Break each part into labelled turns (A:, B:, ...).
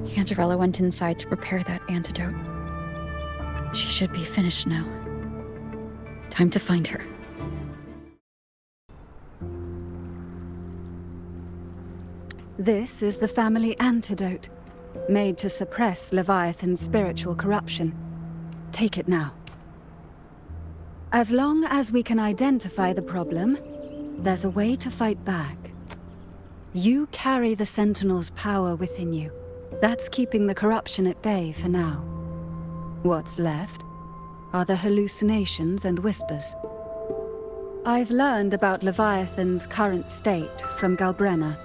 A: Cantarella went inside to prepare that antidote. She should be finished now. Time to find her.
B: This is the family antidote, made to suppress Leviathan's spiritual corruption. Take it now. As long as we can identify the problem, there's a way to fight back. You carry the Sentinel's power within you. That's keeping the corruption at bay for now. What's left are the hallucinations and whispers. I've learned about Leviathan's current state from Galbrenna.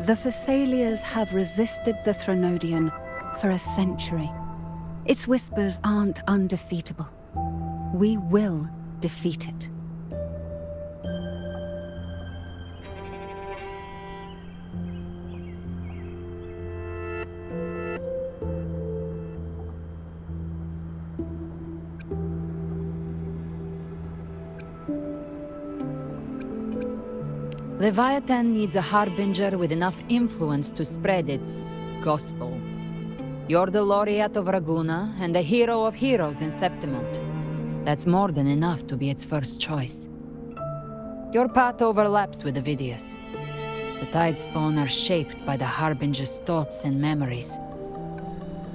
B: The Thessalias have resisted the Thronodian for a century. Its whispers aren't undefeatable. We will defeat it.
C: Leviathan needs a harbinger with enough influence to spread its gospel. You're the laureate of Raguna and the hero of heroes in Septimont. That's more than enough to be its first choice. Your path overlaps with Ovidius. The Tidespawn are shaped by the harbinger's thoughts and memories.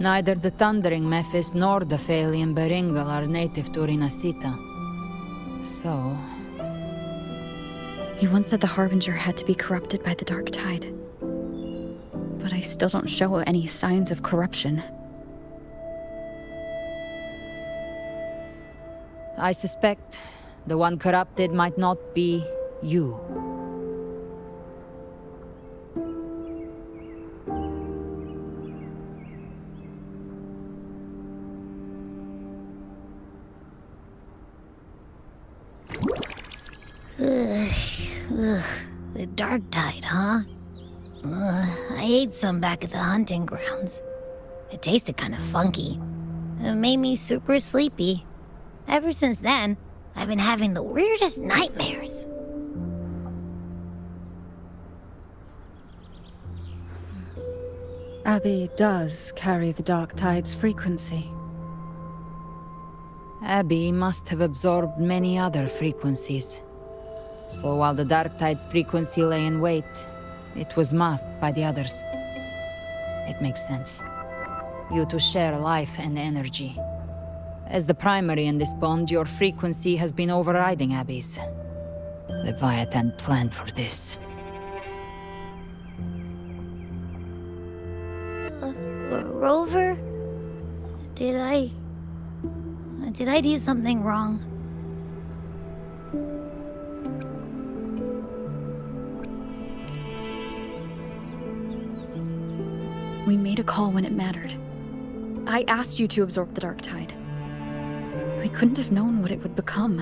C: Neither the Thundering Mephis nor the Phalian Beringal are native to Rinascita. So...
A: He once said the Harbinger had to be corrupted by the Dark Tide. But I still don't show any signs of corruption.
C: I suspect the one corrupted might not be you.
D: The Dark Tide, huh? I ate some back at the hunting grounds. It tasted kind of funky. It made me super sleepy. Ever since then, I've been having the weirdest nightmares.
B: Abby does carry the Dark Tide's frequency.
C: Abby must have absorbed many other frequencies. So while the Dark Tide's frequency lay in wait, it was masked by the others. It makes sense. You two share life and energy. As the primary in this bond, your frequency has been overriding Abby's. Leviathan planned for this.
D: Rover? Did I do something wrong?
A: We made a call when it mattered. I asked you to absorb the Dark Tide. I couldn't have known what it would become.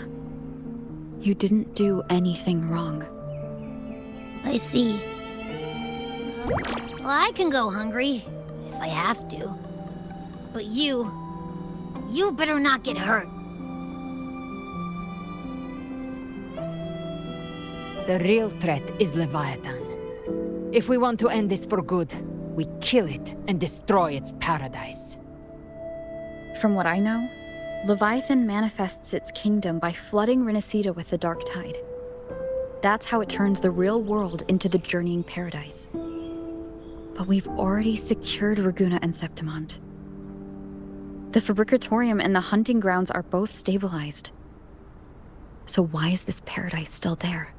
A: You didn't do anything wrong.
D: I see. Well, I can go hungry, if I have to. But you better not get hurt.
C: The real threat is Leviathan. If we want to end this for good, we kill it and destroy its paradise.
A: From what I know, Leviathan manifests its kingdom by flooding Rinascita with the Dark Tide. That's how it turns the real world into the journeying paradise. But we've already secured Raguna and Septimont. The Fabricatorium and the hunting grounds are both stabilized. So why is this paradise still there?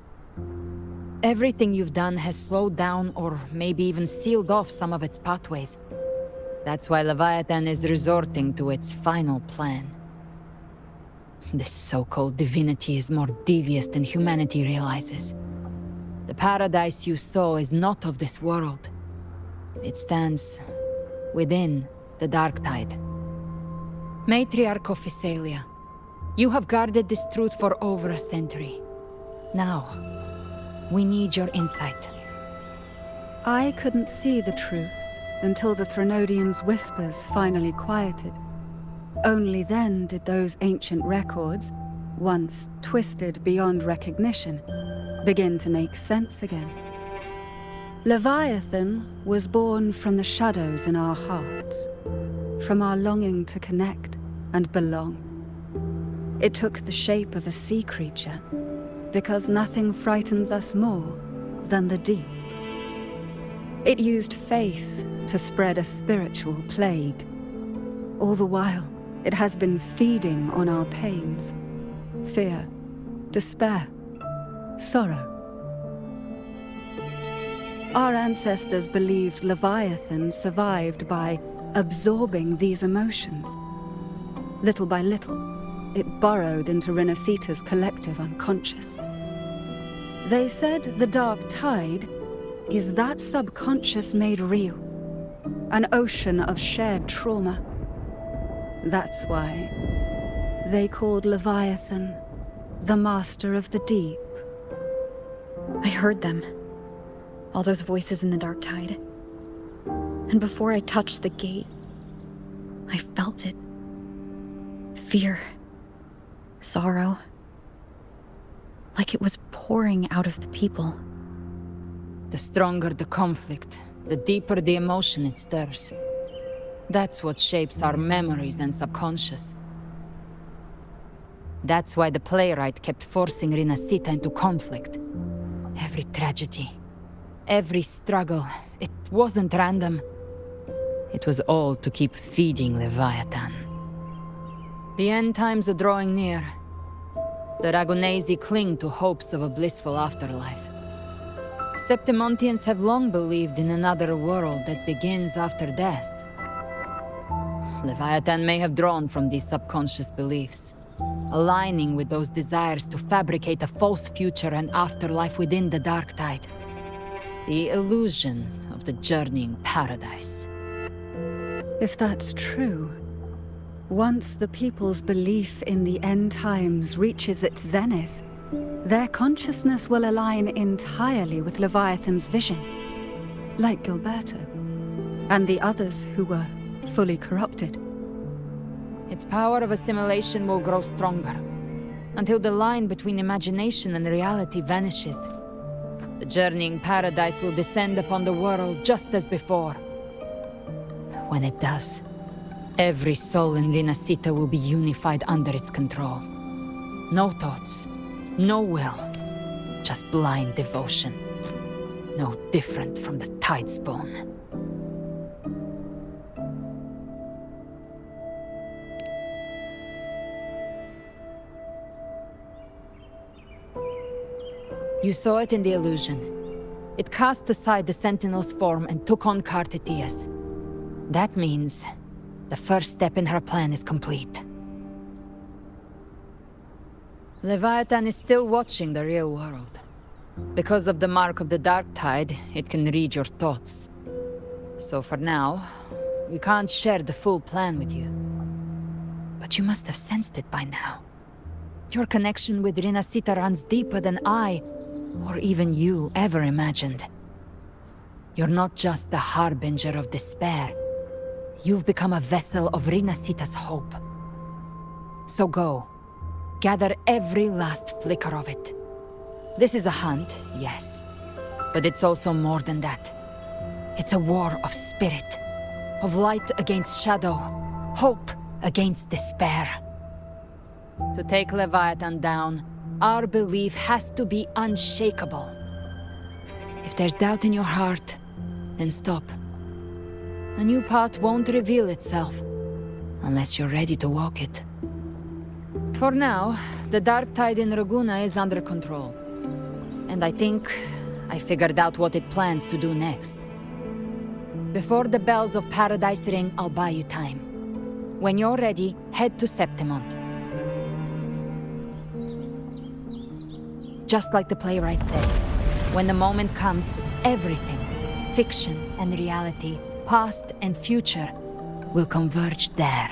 C: Everything you've done has slowed down or maybe even sealed off some of its pathways. That's why Leviathan is resorting to its final plan. This so-called divinity is more devious than humanity realizes. The paradise you saw is not of this world. It stands within the Dark Tide. Matriarch of Thessalia, you have guarded this truth for over a century. Now, we need your insight.
B: I couldn't see the truth until the Thronodian's whispers finally quieted. Only then did those ancient records, once twisted beyond recognition, begin to make sense again. Leviathan was born from the shadows in our hearts, from our longing to connect and belong. It took the shape of a sea creature, because nothing frightens us more than the deep. It used faith to spread a spiritual plague. All the while, it has been feeding on our pains, fear, despair, sorrow. Our ancestors believed Leviathan survived by absorbing these emotions. Little by little, it burrowed into Rinascita's collective unconscious. They said the dark tide is that subconscious made real, an ocean of shared trauma. That's why they called Leviathan the master of the deep.
A: I heard them. All those voices in the dark tide. And before I touched the gate, I felt it. Fear. Sorrow. Like it was pouring out of the people.
C: The stronger the conflict, the deeper the emotion it stirs. That's what shapes our memories and subconscious. That's why the playwright kept forcing Rinascita into conflict. Every tragedy, every struggle, it wasn't random. It was all to keep feeding Leviathan. The end times are drawing near. The Ragonesi cling to hopes of a blissful afterlife. Septimontians have long believed in another world that begins after death. Leviathan may have drawn from these subconscious beliefs, aligning with those desires to fabricate a false future and afterlife within the dark tide. The illusion of the journeying paradise.
B: If that's true, once the people's belief in the end times reaches its zenith, their consciousness will align entirely with Leviathan's vision, like Gilberto, and the others who were fully corrupted.
C: Its power of assimilation will grow stronger, until the line between imagination and reality vanishes. The journeying paradise will descend upon the world just as before. When it does, every soul in Rinascita will be unified under its control. No thoughts, no will, just blind devotion. No different from the Tidespawn. You saw it in the illusion. It cast aside the Sentinel's form and took on Cartetius. That means the first step in her plan is complete. Leviathan is still watching the real world. Because of the mark of the dark tide, it can read your thoughts. So for now, we can't share the full plan with you. But you must have sensed it by now. Your connection with Rinascita runs deeper than I, or even you, ever imagined. You're not just the harbinger of despair. You've become a vessel of Rinascita's hope. So go. Gather every last flicker of it. This is a hunt, yes. But it's also more than that. It's a war of spirit. Of light against shadow. Hope against despair. To take Leviathan down, our belief has to be unshakable. If there's doubt in your heart, then stop. A new path won't reveal itself, unless you're ready to walk it. For now, the dark tide in Raguna is under control. And I think I figured out what it plans to do next. Before the bells of Paradise ring, I'll buy you time. When you're ready, head to Septimont. Just like the playwright said, when the moment comes, everything, fiction and reality, past and future, will converge there.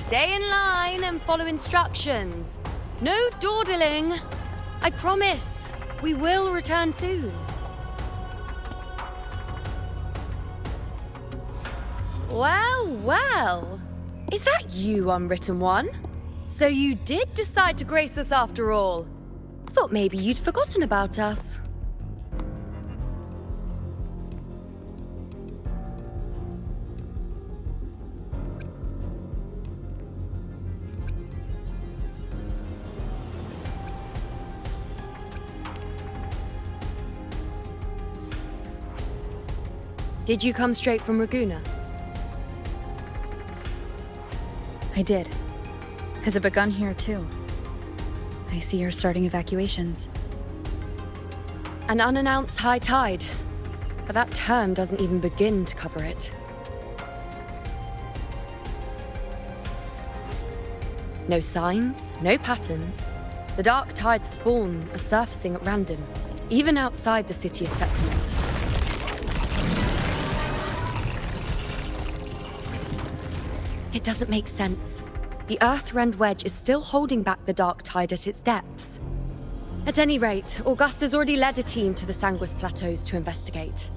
E: Stay in line and follow instructions. No dawdling. I promise, we will return soon. Well, well. Is that you, Unwritten One? So you did decide to grace us after all. Thought maybe you'd forgotten about us. Did you come straight from Raguna?
A: I did. Has it begun here, too? I see you're starting evacuations.
E: An unannounced high tide. But that term doesn't even begin to cover it. No signs, no patterns. The dark tide's spawn are surfacing at random, even outside the city of Septimont. It doesn't make sense. The Earth-rend wedge is still holding back the dark tide at its depths. At any rate, Augusta's already led a team to the Sanguis Plateaus to investigate.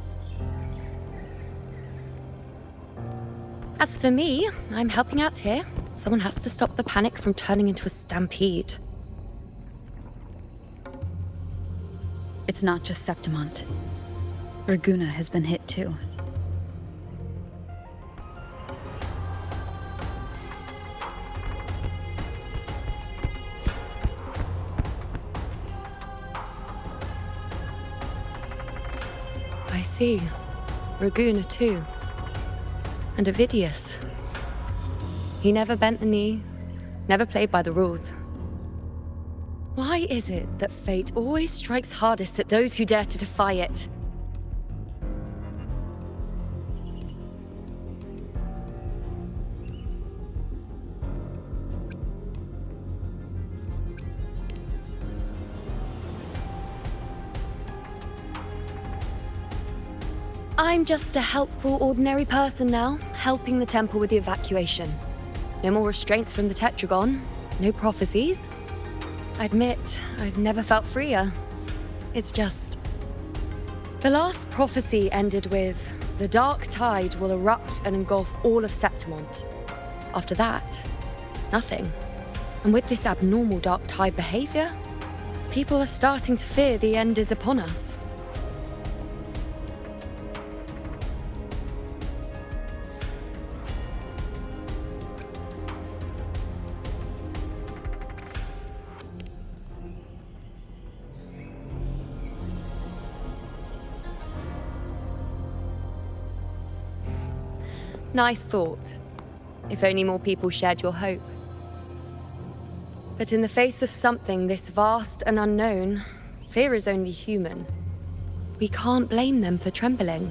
E: As for me, I'm helping out here. Someone has to stop the panic from turning into a stampede.
A: It's not just Septimont. Raguna has been hit too.
E: I see. Raguna too. And Ovidius. He never bent the knee, never played by the rules. Why is it that fate always strikes hardest at those who dare to defy it? I'm just a helpful, ordinary person now, helping the temple with the evacuation. No more restraints from the Tetragon, no prophecies. I admit, I've never felt freer. It's just... The last prophecy ended with, the dark tide will erupt and engulf all of Septimont. After that, nothing. And with this abnormal dark tide behavior, people are starting to fear the end is upon us. Nice thought. If only more people shared your hope. But in the face of something this vast and unknown, fear is only human. We can't blame them for trembling.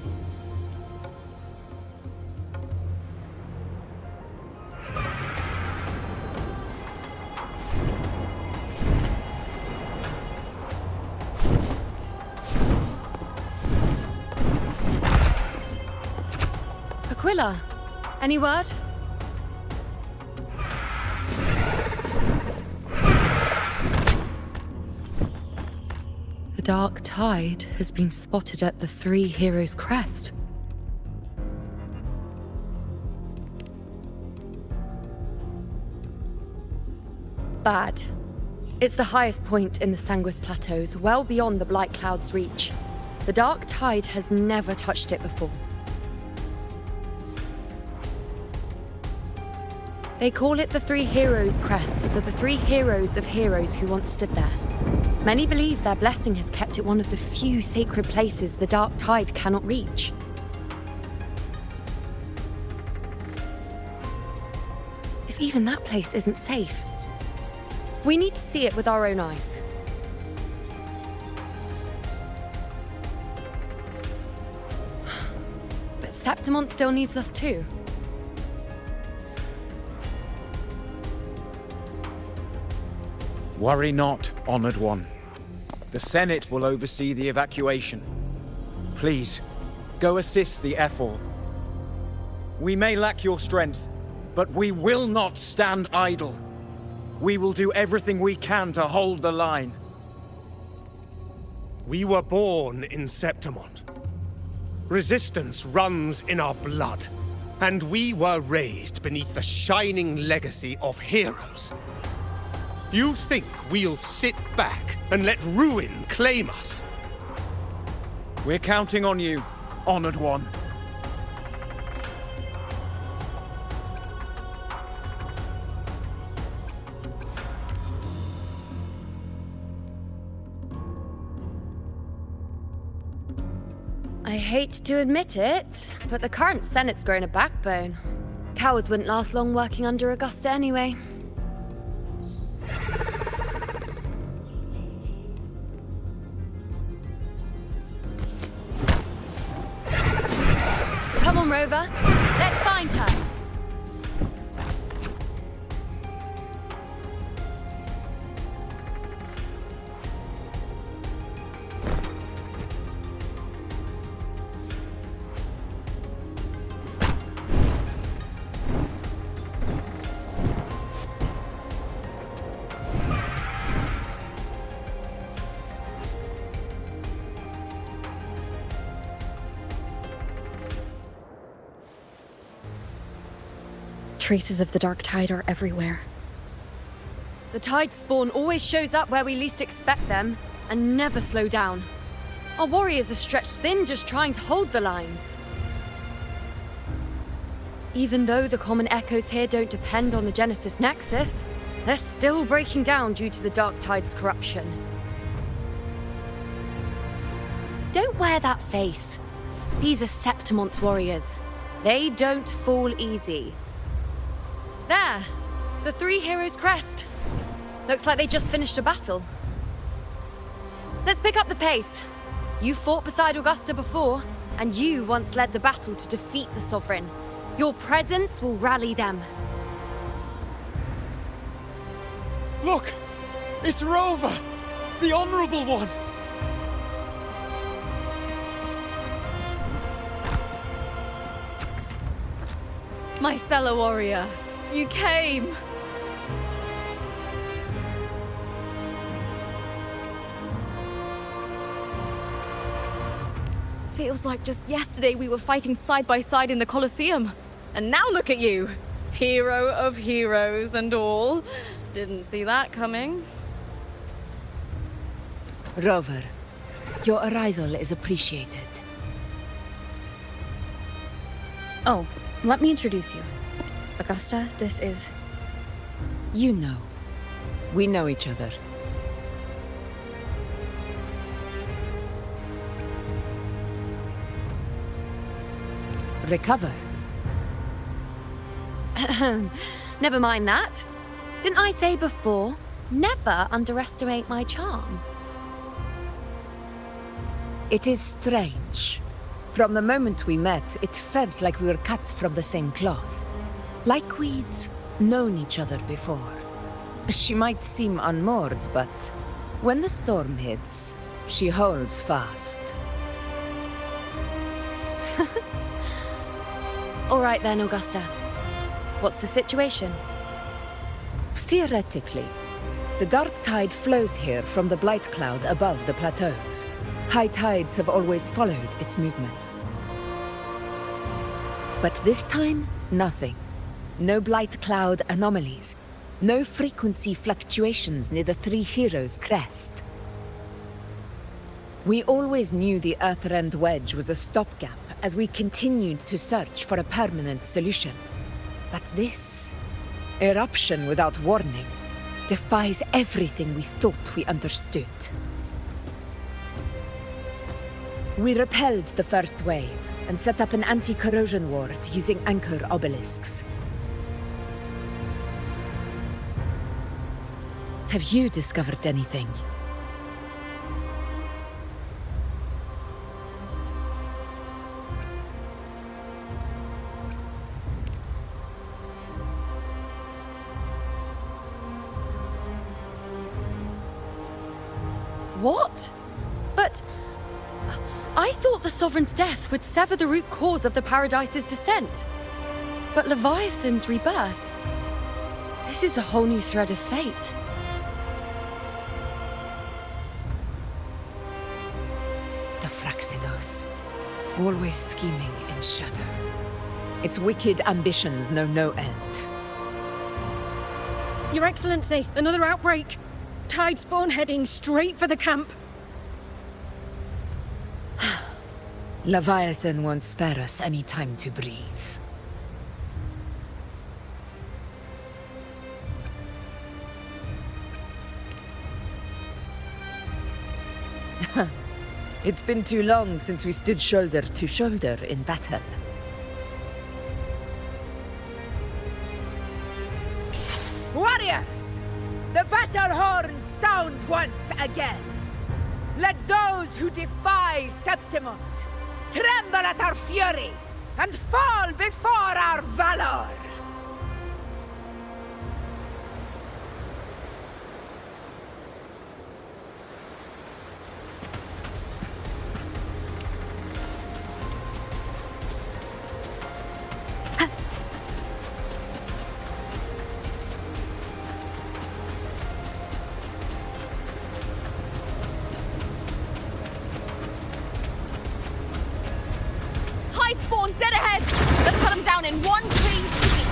E: Aquila, any word? The dark tide has been spotted at the Three Heroes' crest. Bad. It's the highest point in the Sanguis Plateaus, well beyond the Blight Cloud's reach. The dark tide has never touched it before. They call it the Three Heroes' crest for the three heroes of heroes who once stood there. Many believe their blessing has kept it one of the few sacred places the dark tide cannot reach. If even that place isn't safe, we need to see it with our own eyes. But Septimont still needs us too.
F: Worry not, Honored One. The Senate will oversee the evacuation. Please, go assist the Ephor. We may lack your strength, But we will not stand idle. We will do everything we can to hold the line.
G: We were born in Septimont. Resistance runs in our blood. And we were raised beneath the shining legacy of heroes. You think we'll sit back and let ruin claim us?
F: We're counting on you, Honored One.
E: I hate to admit it, but the current Senate's grown a backbone. Cowards wouldn't last long working under Augusta anyway. Come on, Rover. Let's find her.
A: Traces of the dark tide are everywhere.
E: The tide spawn always shows up where we least expect them, and never slow down. Our warriors are stretched thin just trying to hold the lines. Even though the common echoes here don't depend on the Genesis Nexus, they're still breaking down due to the dark tide's corruption. Don't wear that face. These are Septimont's warriors. They don't fall easy. There! The three heroes' crest. Looks like they just finished a battle. Let's pick up the pace. You fought beside Augusta before, and you once led the battle to defeat the Sovereign. Your presence will rally them.
F: Look! It's Rover! The Honorable One!
H: My fellow warrior, you came! Feels like just yesterday we were fighting side by side in the Colosseum. And now look at you! Hero of heroes and all. Didn't see that coming.
I: Rover, your arrival is appreciated.
A: Oh, let me introduce you. Augusta, this is...
I: You know. We know each other. Recover.
E: Never mind that. Didn't I say before, never underestimate my charm?
I: It is strange. From the moment we met, it felt like we were cut from the same cloth. Like we'd known each other before. She might seem unmoored, but when the storm hits, she holds fast.
E: All right then, Augusta. What's the situation?
I: Theoretically, the dark tide flows here from the blight cloud above the plateaus. High tides have always followed its movements. But this time, nothing. No blight cloud anomalies. No frequency fluctuations near the three heroes' crest. We always knew the Earthrend Wedge was a stopgap as we continued to search for a permanent solution. But this eruption without warning defies everything we thought we understood. We repelled the first wave and set up an anti-corrosion ward using anchor obelisks. Have you discovered anything?
E: What? But... I thought the Sovereign's death would sever the root cause of the Paradise's descent. But Leviathan's rebirth? This is a whole new thread of fate.
I: The Fraxidos, always scheming in shadow. Its wicked ambitions know no end.
J: Your Excellency, another outbreak. Tide spawn heading straight for the camp.
I: Leviathan won't spare us any time to breathe. It's been too long since we stood shoulder to shoulder in battle. Warriors! The battle horns sound once again! Let those who defy Septimont tremble at our fury and fall before our valor!
H: Spawn dead ahead! Let's cut them down in one clean sweep!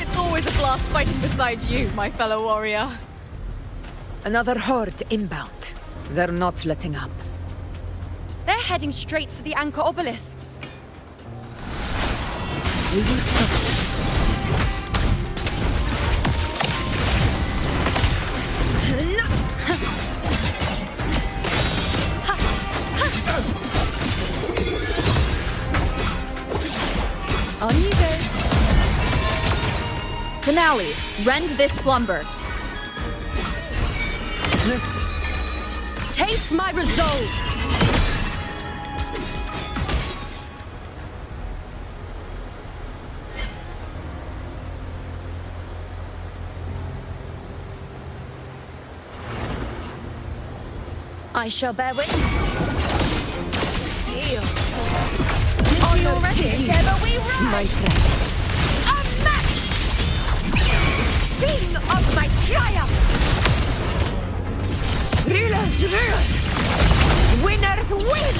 H: It's always a blast fighting beside you, my fellow warrior.
I: Another horde inbound. They're not letting up.
E: They're heading straight for the anchor obelisks.
I: We will stop them.
A: On you go. Finale, rend this slumber.
E: Taste my resolve! I shall bear witness.
I: Honor to you, my friend.
E: Unmatched!
I: Sing of my triumph! Rulers rule! Winners win!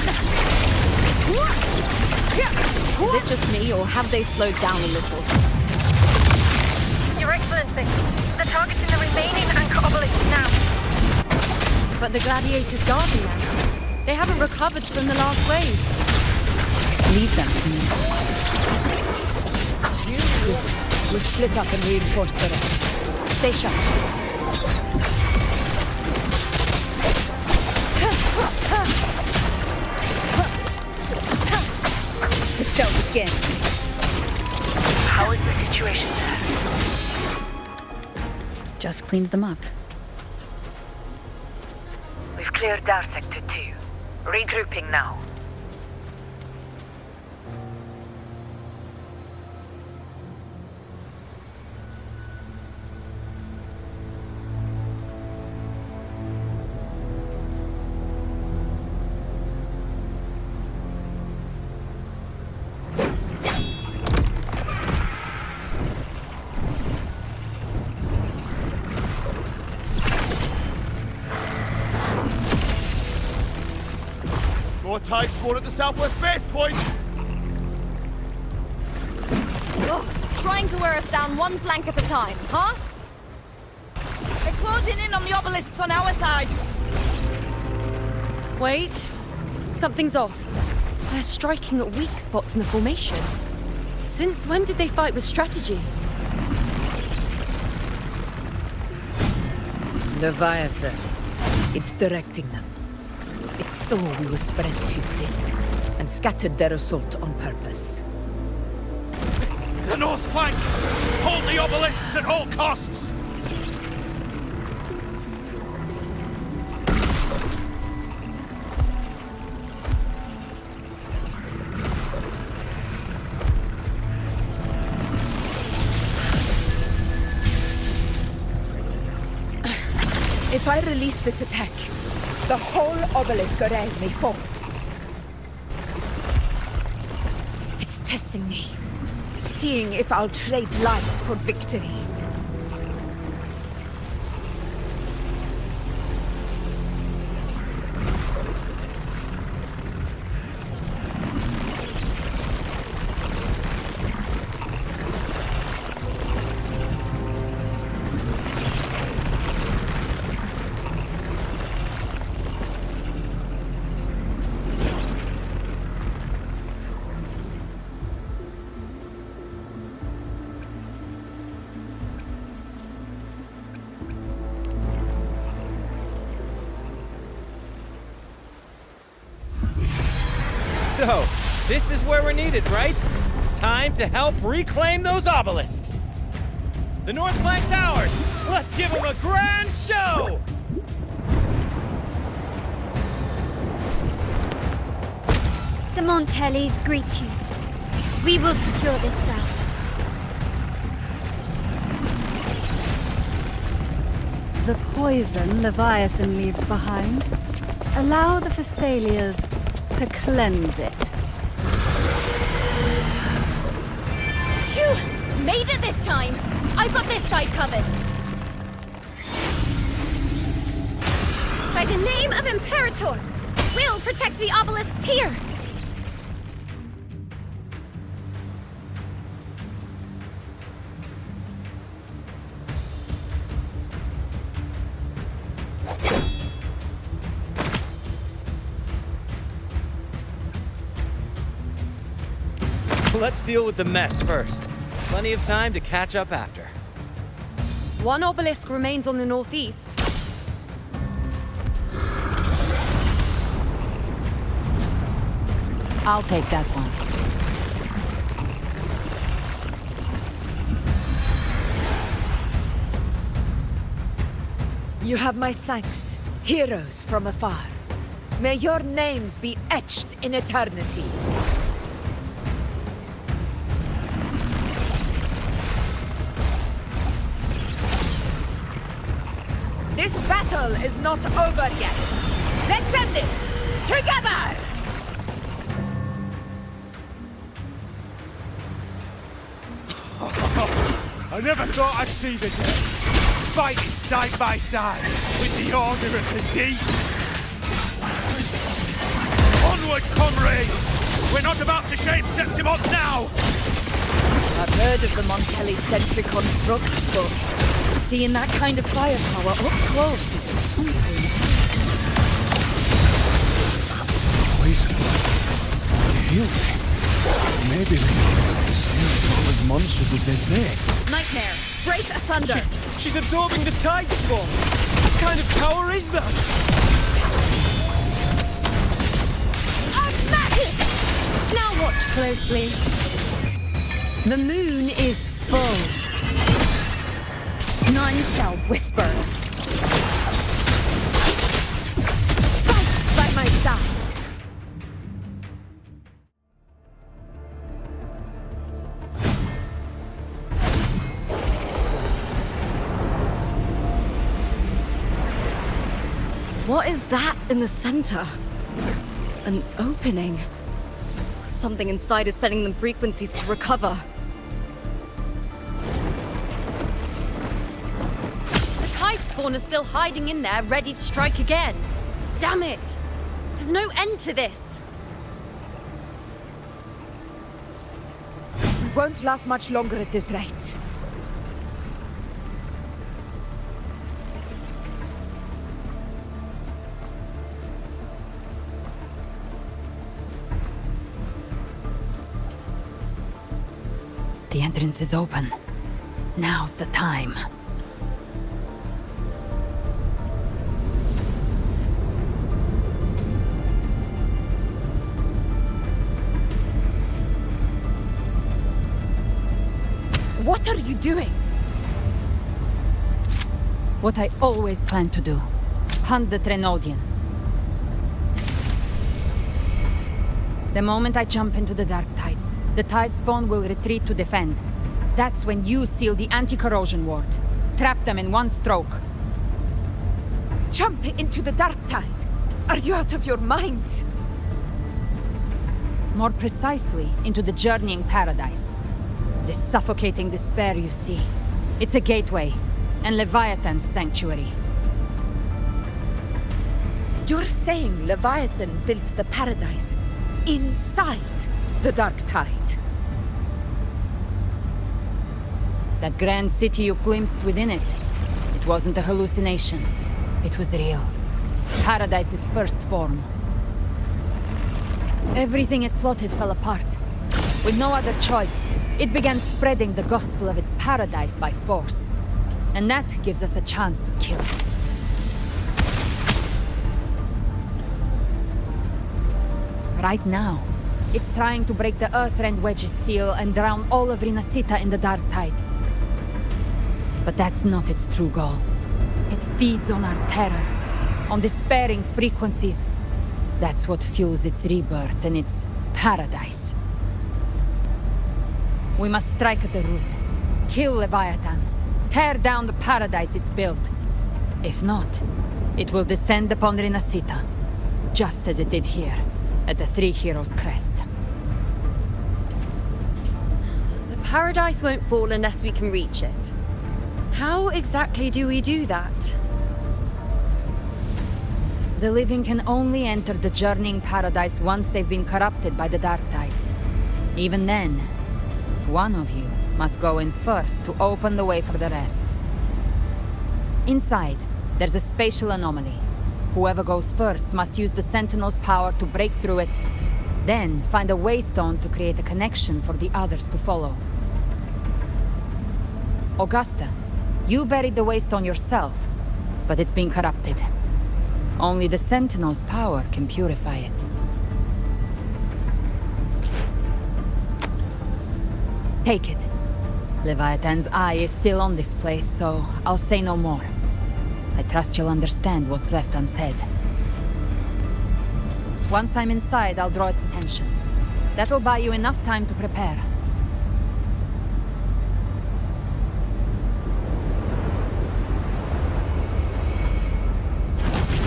A: Is it just me, or have they slowed down a little?
J: Your Excellency, they're targeting the remaining anchor obelisks now.
E: But the gladiators guarding them. They haven't recovered from the last wave.
A: Leave them to me.
I: Good. We'll split up and reinforce the rest. Stay sharp.
B: The show begins.
J: How is the situation there?
A: Just cleaned them up.
J: We've cleared our Sector 2. Regrouping now.
F: More tide spawn at the southwest base point!
H: Ugh, trying to wear us down one flank at a time, huh?
J: They're closing in on the obelisks on our side.
E: Wait. Something's off. They're striking at weak spots in the formation. Since when did they fight with strategy?
I: Leviathan. It's directing them. It saw we were spread too thin, and scattered their assault on purpose.
F: The north flank! Hold the obelisks at all costs!
I: If I release this attack, the whole obelisk array may fall.
J: testing me. Seeing if I'll trade lives for victory.
K: So, this is where we're needed, right? Time to help reclaim those obelisks. The North Flank's ours. Let's give them a grand show!
L: The Montellis greet you. We will secure this cell.
B: The poison Leviathan leaves behind, allow the Thessalias to cleanse it.
H: Phew! Made it this time! I've got this side covered. By the name of Imperator, we'll protect the obelisks here!
K: Let's deal with the mess first. Plenty of time to catch up after.
E: One obelisk remains on the northeast.
C: I'll take that one.
J: You have my thanks, heroes from afar. May your names be etched in eternity. This battle is not over yet. Let's end this together!
G: I never thought I'd see the day. Fighting side by side with the Order of the Deep. Onward, comrades! We're not about to shame Septimon now!
J: I've heard of the Montelli-centric constructs, but seeing that kind of firepower up close is something.
M: Poison. Healing. Maybe they can't see all as monstrous as they say.
J: Nightmare, break asunder!
K: She's absorbing the tide spawn! What kind of power is that?
E: Now watch closely. The moon is full. None shall whisper.
J: Fight by my side!
H: What is that in the center? An opening. Something inside is sending them frequencies to recover.
E: The tide spawn is still hiding in there, ready to strike again. Damn it! There's no end to this.
J: We won't last much longer at this rate.
C: The entrance is open. Now's the time.
J: What are you doing?
C: What I always planned to do. Hunt the Trenodian. The moment I jump into the dark tide, the tide spawn will retreat to defend. That's when you seal the anti-corrosion ward. Trap them in one stroke.
J: Jump into the dark tide! Are you out of your mind?
C: More precisely, into the journeying paradise. This suffocating despair you see. It's a gateway, and Leviathan's sanctuary.
I: You're saying Leviathan built the paradise inside the Dark Tide?
C: That grand city you glimpsed within it, it wasn't a hallucination. It was real. Paradise's first form. Everything it plotted fell apart. With no other choice, it began spreading the gospel of its paradise by force. And that gives us a chance to kill it. Right now, it's trying to break the Earthrend Wedge's seal and drown all of Rinascita in the Dark Tide. But that's not its true goal. It feeds on our terror, on despairing frequencies. That's what fuels its rebirth and its paradise. We must strike at the root, kill Leviathan, tear down the paradise it's built. If not, it will descend upon Rinascita, just as it did here, at the Three Heroes' Crest.
E: The paradise won't fall unless we can reach it. How exactly do we do that?
C: The living can only enter the journeying paradise once they've been corrupted by the Dark Tide. Even then, one of you must go in first to open the way for the rest. Inside, there's a spatial anomaly. Whoever goes first must use the Sentinel's power to break through it, then find a waystone to create a connection for the others to follow. Augusta, you buried the waystone yourself, but it's been corrupted. Only the Sentinel's power can purify it. Take it. Leviathan's eye is still on this place, so I'll say no more. I trust you'll understand what's left unsaid. Once I'm inside, I'll draw its attention. That'll buy you enough time to prepare.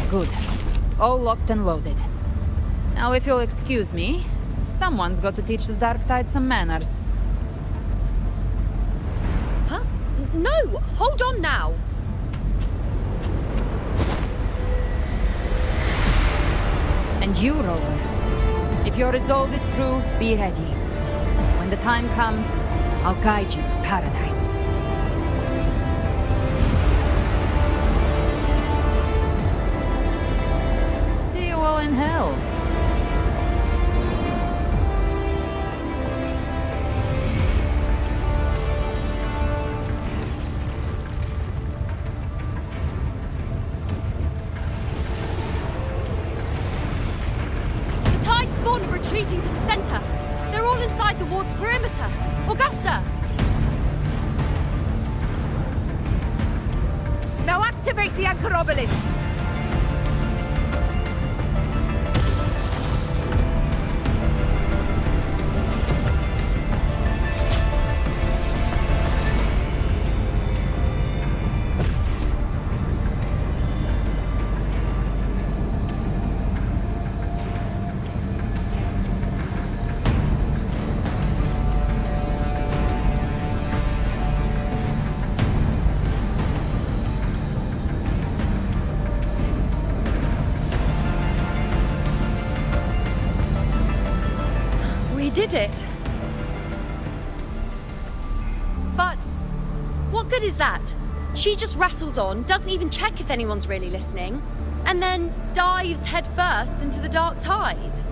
C: Good. All locked and loaded. Now, if you'll excuse me, someone's got to teach the Dark Tide some manners.
E: Huh? No! Hold on now!
C: And you, Rover. If your resolve is true, be ready. When the time comes, I'll guide you to paradise. See you all in hell.
E: Retreating to the center. They're all inside the ward's perimeter. Augusta!
I: Now activate the anchor obelisks!
E: Did it. But what good is that? She just rattles on, doesn't even check if anyone's really listening, and then dives headfirst into the Dark Tide.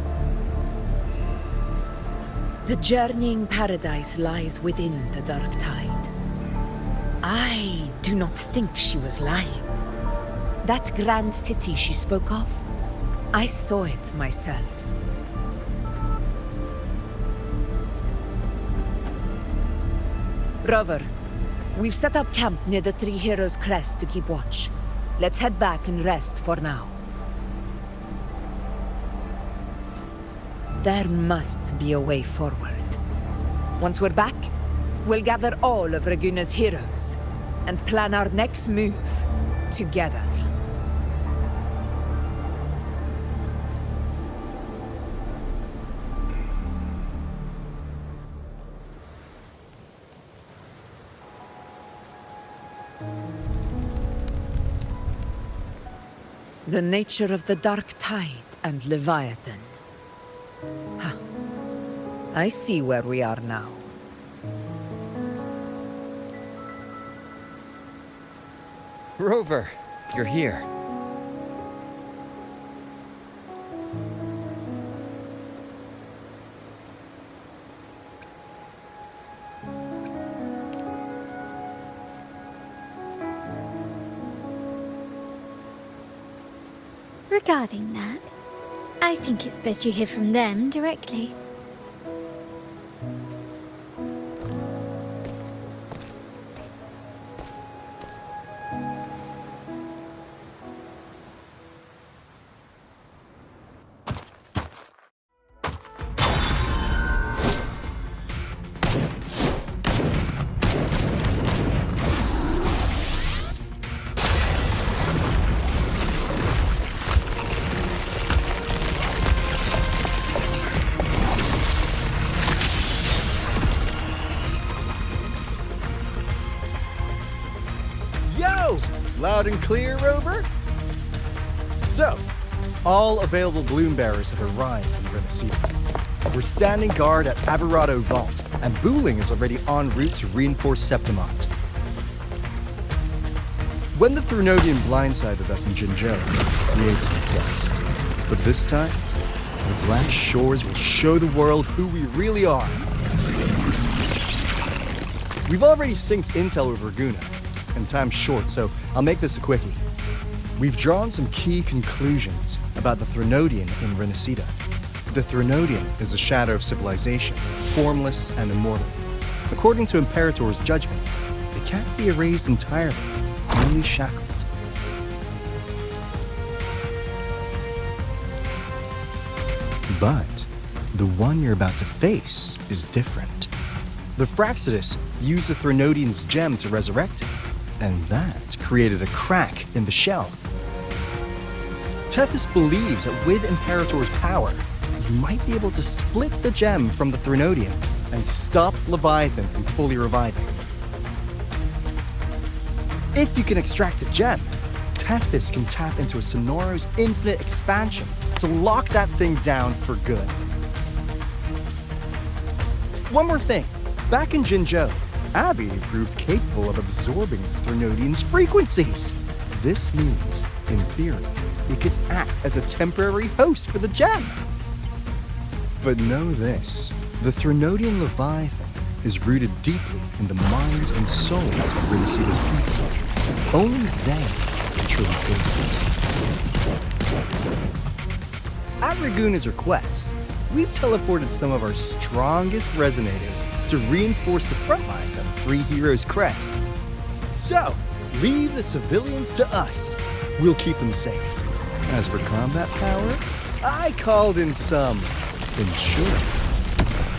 I: The journeying paradise lies within the Dark Tide. I do not think she was lying. That grand city she spoke of, I saw it myself. Rover, we've set up camp near the Three Heroes' Crest to keep watch. Let's head back and rest for now. There must be a way forward. Once we're back, we'll gather all of Raguna's heroes and plan our next move together. The nature of the dark tide and Leviathan. Huh. I see where we are now.
K: Rover, you're here.
L: Regarding that, I think it's best you hear from them directly.
N: Loud and clear, Rover? So, all available bloom bearers have arrived in Rinascita. We're standing guard at Averado Vault, and Booling is already en route to reinforce Septimont. When the Threnodian blindsided us in Jinzhou, we ate some dust. But this time, the Black Shores will show the world who we really are. We've already synced intel with Raguna, and time's short, so I'll make this a quickie. We've drawn some key conclusions about the Threnodian in Rinascita. The Threnodian is a shadow of civilization, formless and immortal. According to Imperator's judgment, they can't be erased entirely, only shackled. But the one you're about to face is different. The Fraxidus used the Threnodian's gem to resurrect him, and that created a crack in the shell. Tethys believes that with Imperator's power, you might be able to split the gem from the Threnodian and stop Leviathan from fully reviving. If you can extract the gem, Tethys can tap into a Sonoro's infinite expansion to lock that thing down for good. One more thing. Back in Jinzhou, Abby proved capable of absorbing the Threnodian's frequencies. This means, in theory, it could act as a temporary host for the gem. But know this, the Threnodian Leviathan is rooted deeply in the minds and souls of Rinascita's people. Only they can truly face it. At Raguna's request, we've teleported some of our strongest resonators to reinforce the front lines on Three Heroes Crest. So, leave the civilians to us. We'll keep them safe. As for combat power, I called in some insurance.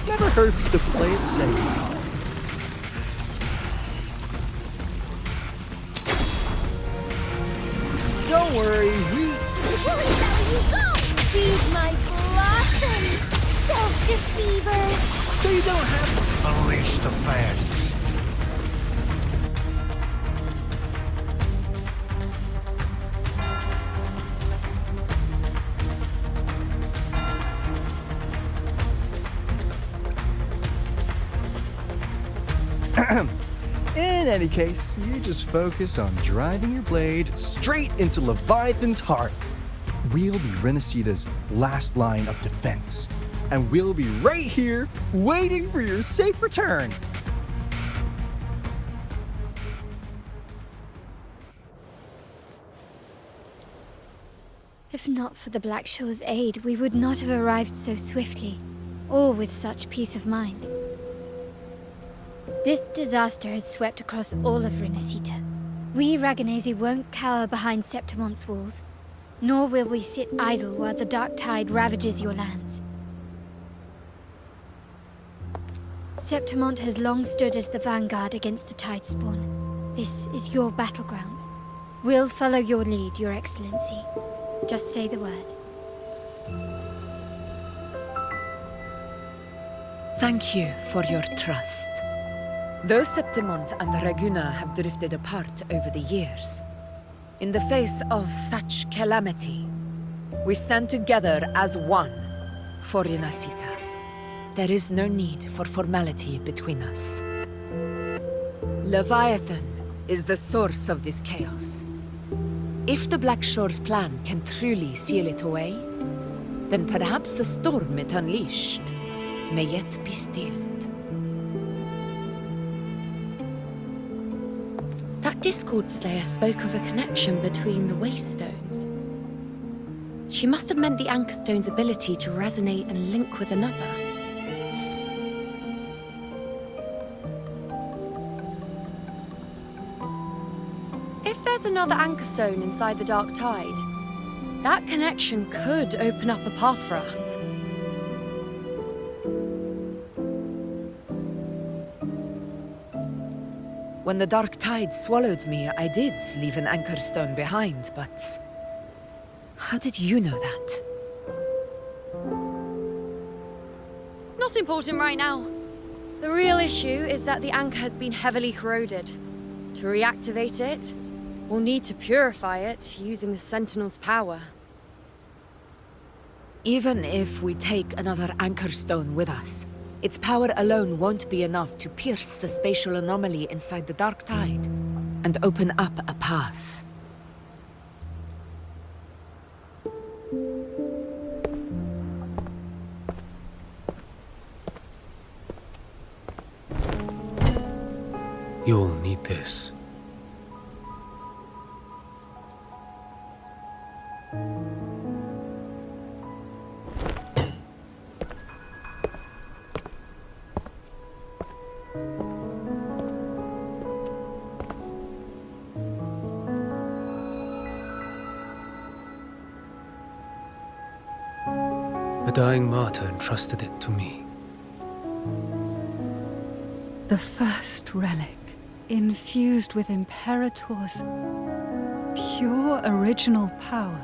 N: Never hurts to play it safe. Don't worry,
L: Feed my blossoms, self-deceivers!
N: So you don't have to
M: unleash the fans.
N: In any case, you just focus on driving your blade straight into Leviathan's heart. We'll be Rinascita's last line of defense, and we'll be right here waiting for your safe return.
L: If not for the Black Shore's aid, we would not have arrived so swiftly, or with such peace of mind. This disaster has swept across all of Rinascita. We Raganese won't cower behind Septimont's walls, nor will we sit idle while the dark tide ravages your lands. Septimont has long stood as the vanguard against the Tidespawn. This is your battleground. We'll follow your lead, Your Excellency. Just say the word.
J: Thank you for your trust. Though Septimont and Raguna have drifted apart over the years, In the face of such calamity, we stand together as one for Rinascita. There is no need for formality between us. Leviathan is the source of this chaos. If the Black Shore's plan can truly seal it away, then perhaps the storm it unleashed may yet be stilled.
E: That Discord Slayer spoke of a connection between the Waystones. She must have meant the Anchorstone's ability to resonate and link with another. If there's another Anchorstone inside the Dark Tide, that connection could open up a path for us.
J: When the Dark Tide swallowed me, I did leave an Anchorstone behind, but... how did you know that?
E: Not important right now. The real issue is that the anchor has been heavily corroded. To reactivate it, we'll need to purify it using the Sentinel's power.
J: Even if we take another Anchorstone with us, its power alone won't be enough to pierce the spatial anomaly inside the Dark Tide and open up a path.
M: You'll need this. A dying martyr entrusted it to me.
B: The first relic, infused with Imperator's pure original power.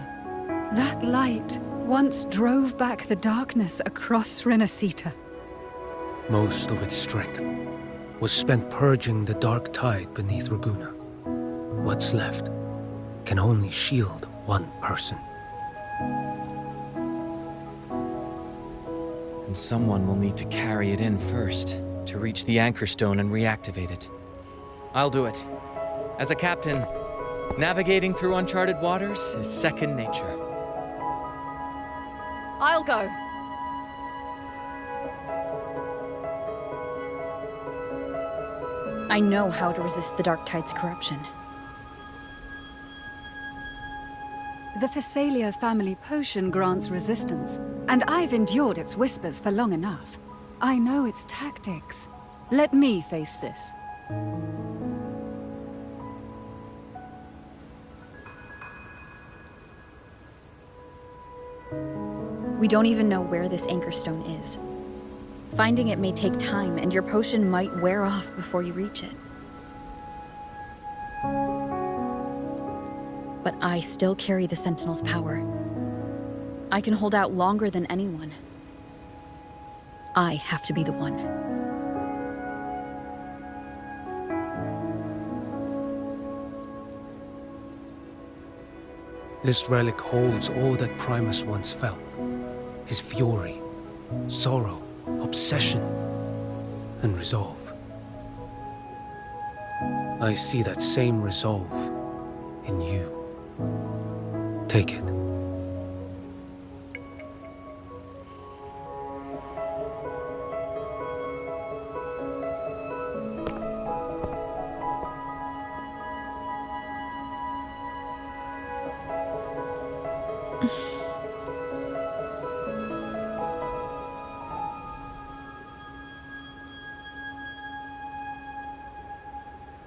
B: That light once drove back the darkness across Rinascita.
M: Most of its strength was spent purging the Dark Tide beneath Raguna. What's left can only shield one person.
K: And someone will need to carry it in first, to reach the Anchorstone and reactivate it. I'll do it. As a captain, navigating through uncharted waters is second nature.
H: I'll go.
A: I know how to resist the Dark Tide's corruption.
B: The Phasalia family potion grants resistance, and I've endured its whispers for long enough. I know its tactics. Let me face this.
A: We don't even know where this Anchorstone is. Finding it may take time, and your potion might wear off before you reach it. But I still carry the Sentinel's power. I can hold out longer than anyone. I have to be the one.
M: This relic holds all that Primus once felt. His fury, sorrow, obsession, and resolve. I see that same resolve in you. Take it.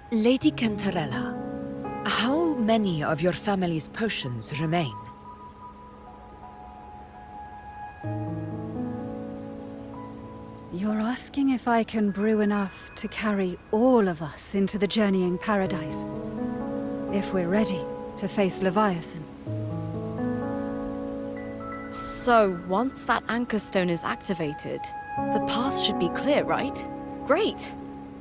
J: Lady Cantarella, how many of your family's potions remain?
B: You're asking if I can brew enough to carry all of us into the journeying paradise. If we're ready to face Leviathan.
H: So, once that Anchorstone is activated, the path should be clear, right? Great!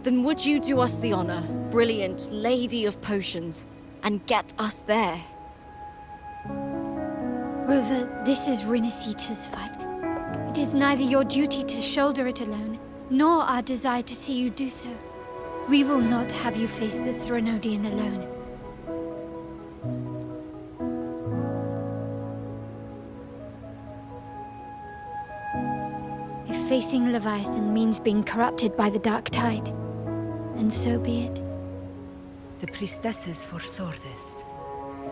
H: Then would you do us the honor, brilliant Lady of Potions? and get us there.
L: Rover, this is Rinascita's fight. It is neither your duty to shoulder it alone, nor our desire to see you do so. We will not have you face the Threnodian alone. If facing Leviathan means being corrupted by the Dark Tide, then so be it.
J: The priestesses foresaw this.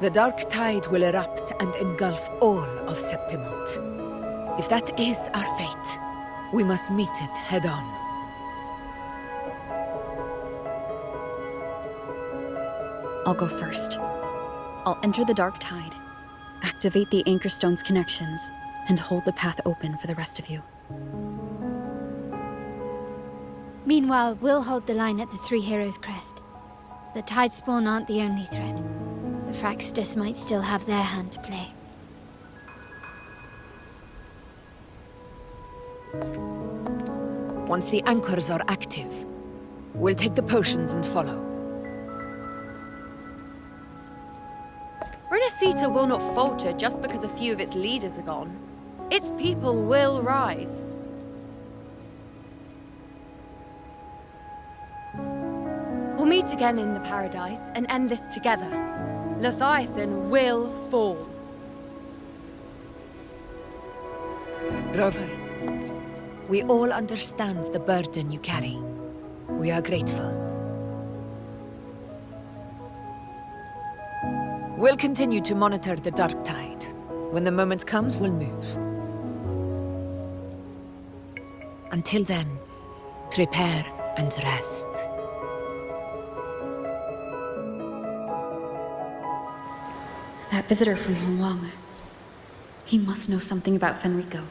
J: The Dark Tide will erupt and engulf all of Septimont. If that is our fate, we must meet it head-on.
A: I'll go first. I'll enter the Dark Tide, activate the Anchor Stone's connections, and hold the path open for the rest of you.
L: Meanwhile, we'll hold the line at the Three Heroes Crest. The Tidespawn aren't the only threat. The Fraxtus might still have their hand to play.
J: Once the anchors are active, we'll take the potions and follow.
E: Rinascita will not falter just because a few of its leaders are gone. Its people will rise. We'll meet again in the Paradise and end this together. Leviathan will fall.
J: Rover, we all understand the burden you carry. We are grateful. We'll continue to monitor the Dark Tide. When the moment comes, we'll move. Until then, prepare and rest.
A: That visitor from Huang. He must know something about Fenrico.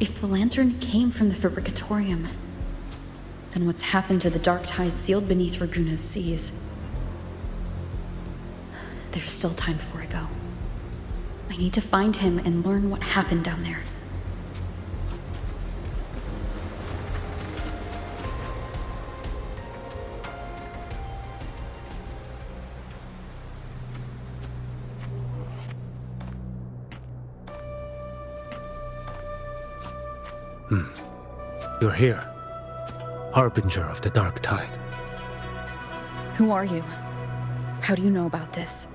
A: If the lantern came from the Fabricatorium, then what's happened to the Dark Tide sealed beneath Raguna's seas? There's still time before I go. I need to find him and learn what happened down there.
M: You're here, Harbinger of the Dark Tide.
A: Who are you? How do you know about this?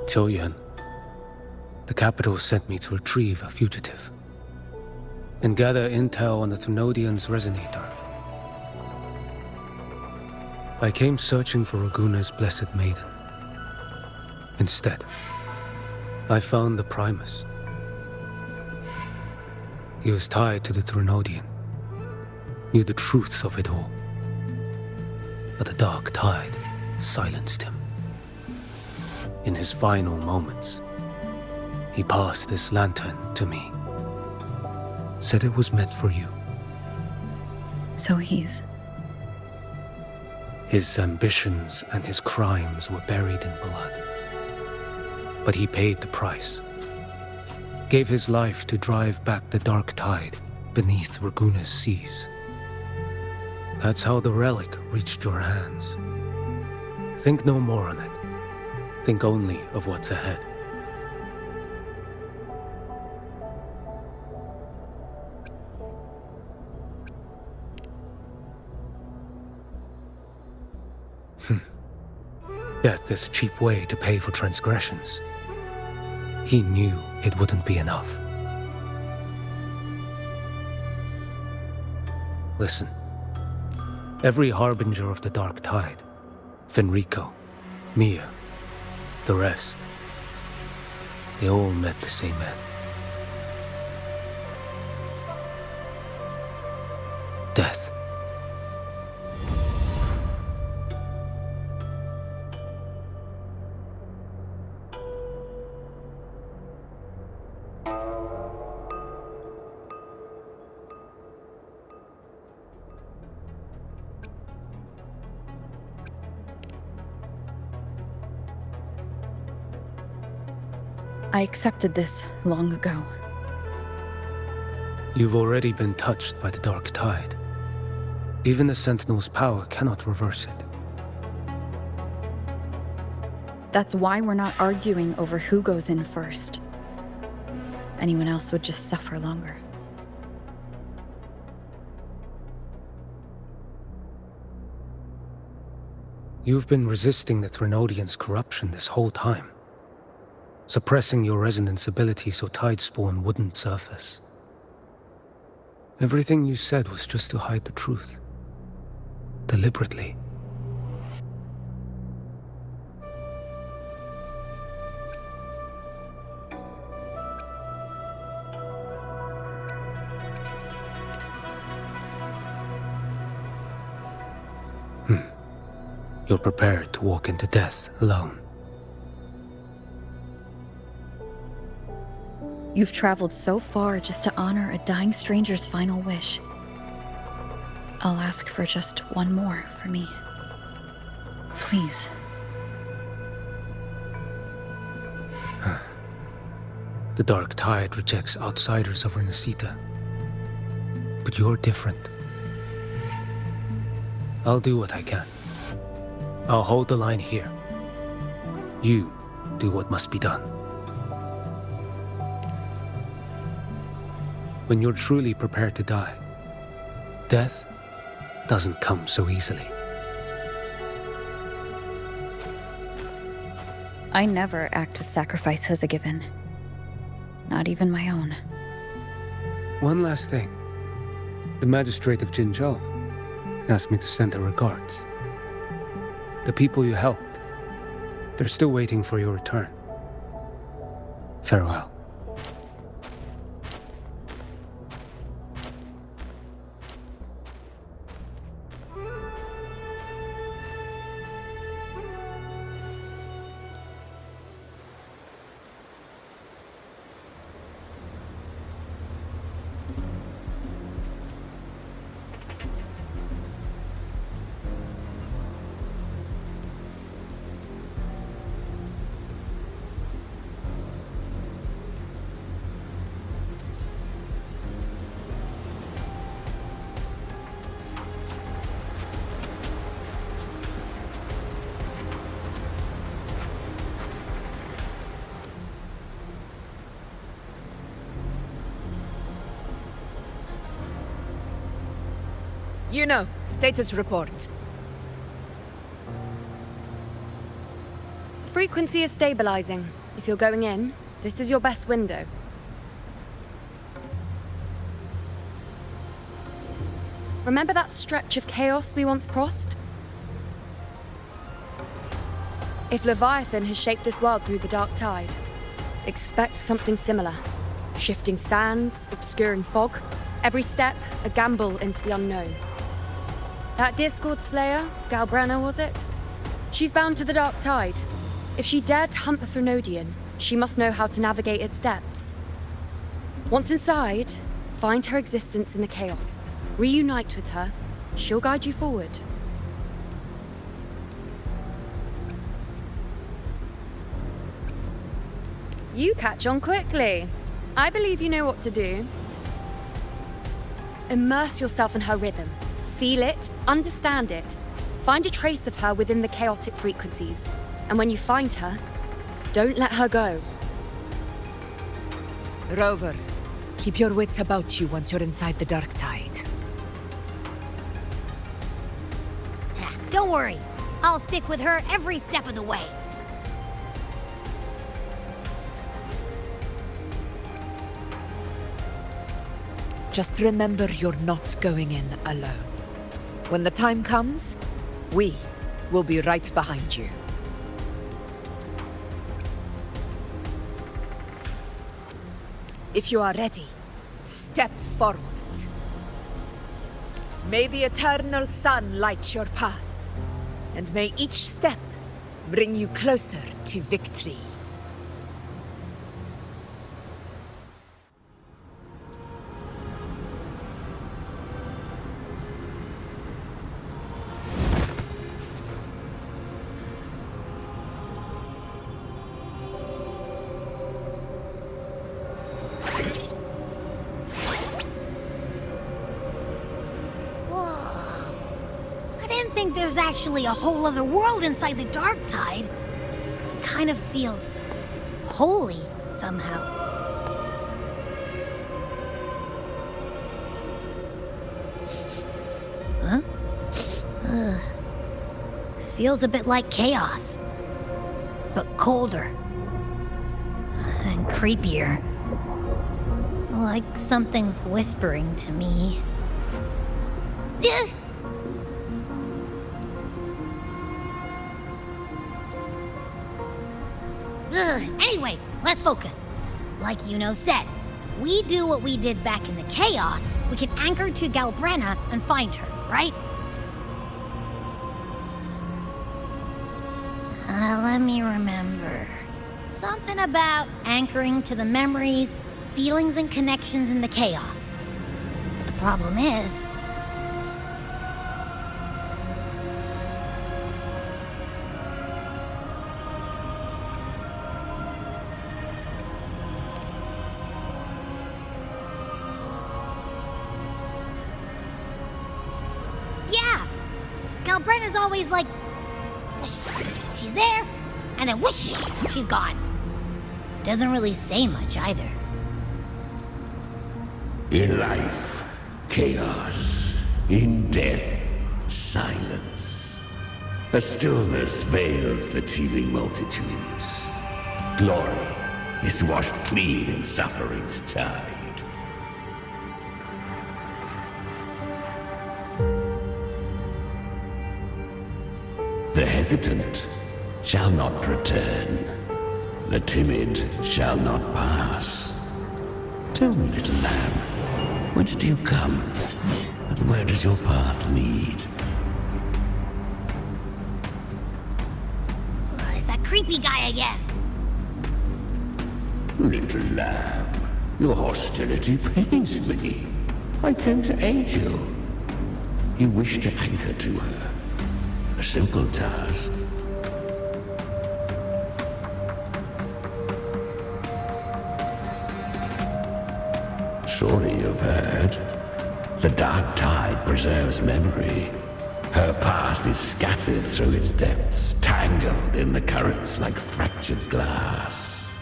M: Choyan. The capital sent me to retrieve a fugitive and gather intel on the Thenodian's resonator. I came searching for Raguna's Blessed Maiden. Instead, I found the Primus. He was tied to the Threnodian, knew the truths of it all. But the Dark Tide silenced him. In his final moments, he passed this lantern to me. Said it was meant for you.
A: So he's...
M: His ambitions and his crimes were buried in blood. But he paid the price. Gave his life to drive back the Dark Tide beneath Raguna's seas. That's how the relic reached your hands. Think no more on it. Think only of what's ahead. Death is a cheap way to pay for transgressions. He knew it wouldn't be enough. Listen. Every harbinger of the Dark Tide, Fenrico, Mia, the rest, they all met the same end. Death.
A: I accepted this long ago.
M: You've already been touched by the Dark Tide. Even the Sentinel's power cannot reverse it.
A: That's why we're not arguing over who goes in first. Anyone else would just suffer longer.
M: You've been resisting the Threnodians' corruption this whole time, suppressing your resonance ability so Tidespawn wouldn't surface. Everything you said was just to hide the truth. Deliberately. You're prepared to walk into death alone.
A: You've traveled so far just to honor a dying stranger's final wish. I'll ask for just one more for me. Please.
M: The Dark Tide rejects outsiders of Rinascita. But you're different. I'll do what I can. I'll hold the line here. You do what must be done. When you're truly prepared to die, death doesn't come so easily.
A: I never act with sacrifice as a given. Not even my own.
M: One last thing. The magistrate of Jinzhou asked me to send her regards. The people you helped, they're still waiting for your return. Farewell.
J: You know, status report.
E: Frequency is stabilizing. If you're going in, this is your best window. Remember that stretch of chaos we once crossed? If Leviathan has shaped this world through the Dark Tide, expect something similar. Shifting sands, obscuring fog, every step a gamble into the unknown. That Discord Slayer, Galbrenna was it? She's bound to the Dark Tide. If she dared to hunt the Threnodian, she must know how to navigate its depths. Once inside, find her existence in the chaos. Reunite with her. She'll guide you forward. You catch on quickly. I believe you know what to do. Immerse yourself in her rhythm. Feel it, understand it. Find a trace of her within the chaotic frequencies. And when you find her, don't let her go.
J: Rover, keep your wits about you once you're inside the Dark Tide.
D: Don't worry. I'll stick with her every step of the way.
J: Just remember you're not going in alone. When the time comes, we will be right behind you. If you are ready, step forward. May the eternal sun light your path, and may each step bring you closer to victory.
D: There's actually a whole other world inside the Dark Tide. kind of feels holy somehow. Huh? Feels a bit like chaos, but colder and creepier. Like something's whispering to me. Anyway, let's focus. Like Yuno said, if we do what we did back in the chaos, we can anchor to Galbrenna and find her, right? Let me remember. Something about anchoring to the memories, feelings, and connections in the chaos. But the problem is... yeah! Galbrenna's always like... whoosh, she's there, and then whoosh, she's gone. Doesn't really say much either.
O: In life, chaos. In death, silence. A stillness veils the teeming multitudes. Glory is washed clean in suffering's tide. The hesitant shall not return. The timid shall not pass. Tell me, little lamb, whence do you come? And where does your path lead?
D: It's that creepy guy again.
O: Little lamb, your hostility pains me. I came to aid you. You wish to anchor to her. A simple task. Surely you've heard. The dark tide preserves memory. Her past is scattered through its depths, tangled in the currents like fractured glass.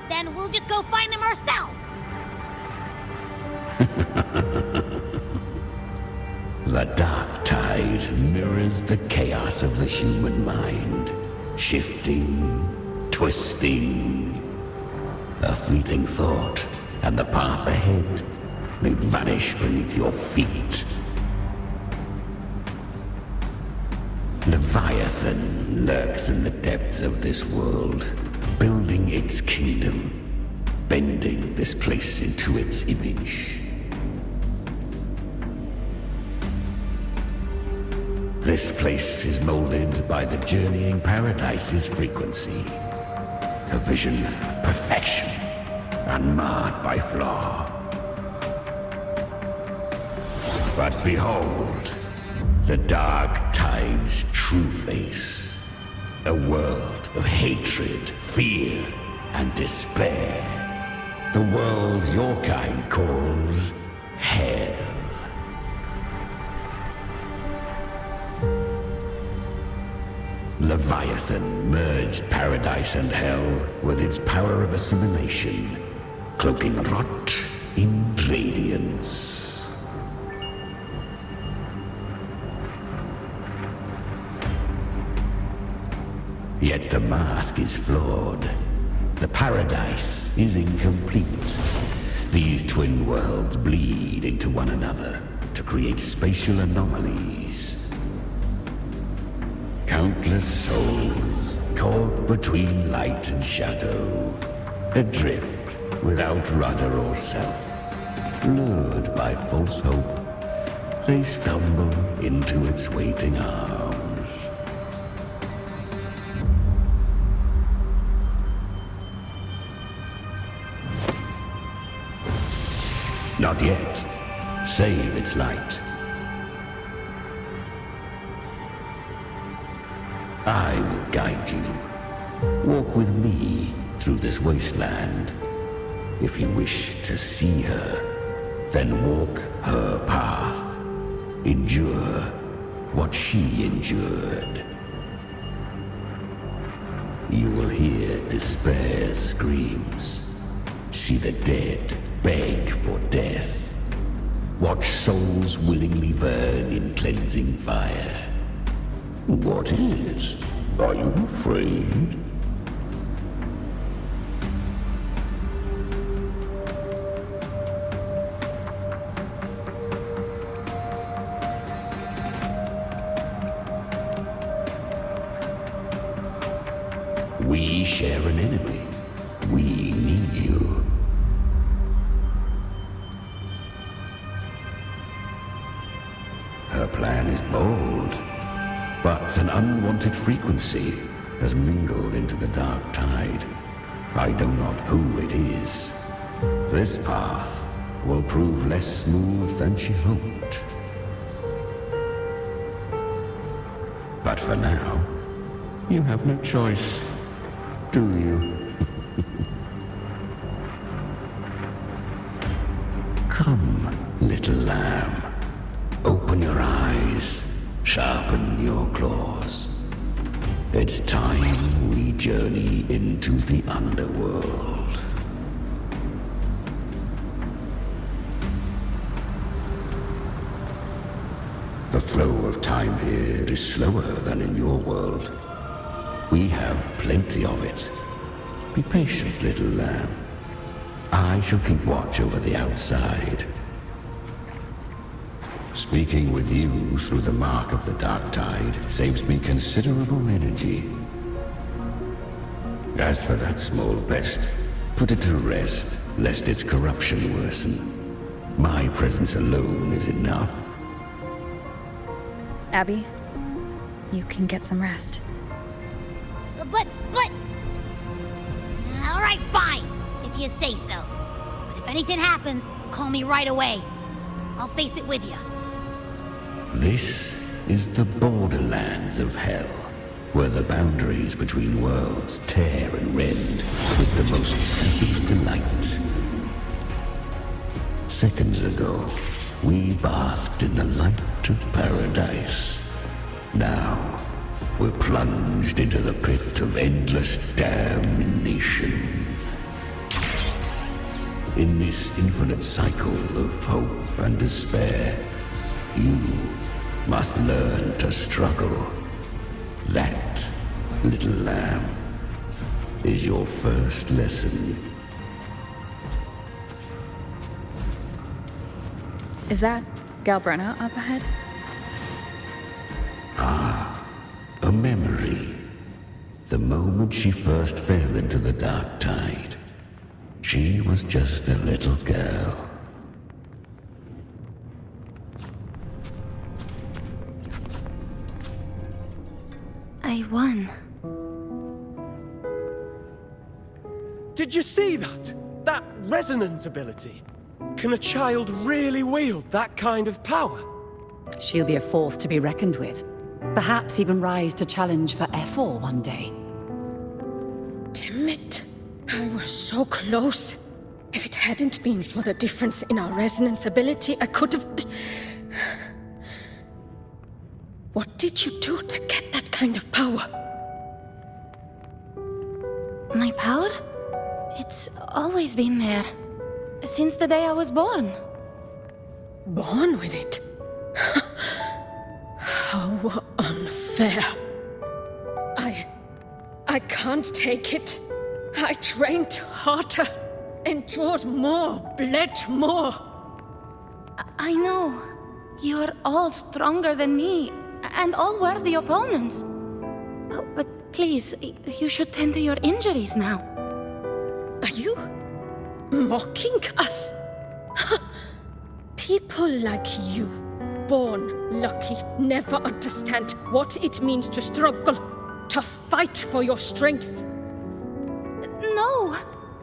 D: Then we'll just go find them ourselves.
O: The dark tide mirrors the chaos of the human mind. Shifting, twisting. A fleeting thought, and the path ahead may vanish beneath your feet. Leviathan lurks in the depths of this world, building its kingdom, bending this place into its image. This place is molded by the journeying paradise's frequency. A vision of perfection, unmarred by flaw. But behold, the dark tide's true face. A world of hatred, fear, and despair. The world your kind calls hell. Leviathan merged paradise and hell with its power of assimilation, cloaking rot in radiance. Yet the mask is flawed. The paradise is incomplete. These twin worlds bleed into one another to create spatial anomalies. Countless souls caught between light and shadow, adrift without rudder or self. Lured by false hope, they stumble into its waiting arms. Not yet. Save its light. I will guide you. Walk with me through this wasteland. If you wish to see her, then walk her path. endure what she endured. You will hear despair's screams, see the dead beg for death, watch souls willingly burn in cleansing fire. What is it? Are you afraid? We share an enemy. We need you. Her plan is bold, but an unwanted frequency has mingled into the dark tide. I know not who it is. This path will prove less smooth than she hoped. But for now, you have no choice. Do you? Come, little lamb. Open your eyes, sharpen your claws. It's time we journey into the underworld. The flow of time here is slower than in your world. We have plenty of it. Be patient, little lamb. I shall keep watch over the outside. Speaking with you through the mark of the dark tide saves me considerable energy. As for that small pest, put it to rest, lest its corruption worsen. My presence alone is enough.
A: Abby, you can get some rest.
D: But... All right, fine, if you say so. But if anything happens, call me right away. I'll face it with you.
O: This is the borderlands of hell, where the boundaries between worlds tear and rend with the most savage delight. Seconds ago, we basked in the light of paradise. Now, we're plunged into the pit of endless damnation. In this infinite cycle of hope and despair, you must learn to struggle. That, little lamb, is your first lesson.
A: Is that Galbrenna up ahead?
O: A memory. The moment she first fell into the dark tide, she was just a little girl.
B: I won.
G: Did you see that? That resonance ability? Can a child really wield that kind of power?
P: She'll be a force to be reckoned with. Perhaps even rise to challenge for F4 one day.
Q: Damn it. I was so close. If it hadn't been for the difference in our resonance ability, I could have... What did you do to get that kind of power?
B: My power? It's always been there. Since the day I was born.
Q: Born with it? How unfair. I can't take it. I trained harder, endured more, bled more.
B: I know. You're all stronger than me, and all worthy opponents. Oh, but please, you should tend to your injuries now.
Q: Are you mocking us? People like you, born lucky, never understand what it means to struggle, to fight for your strength.
B: No,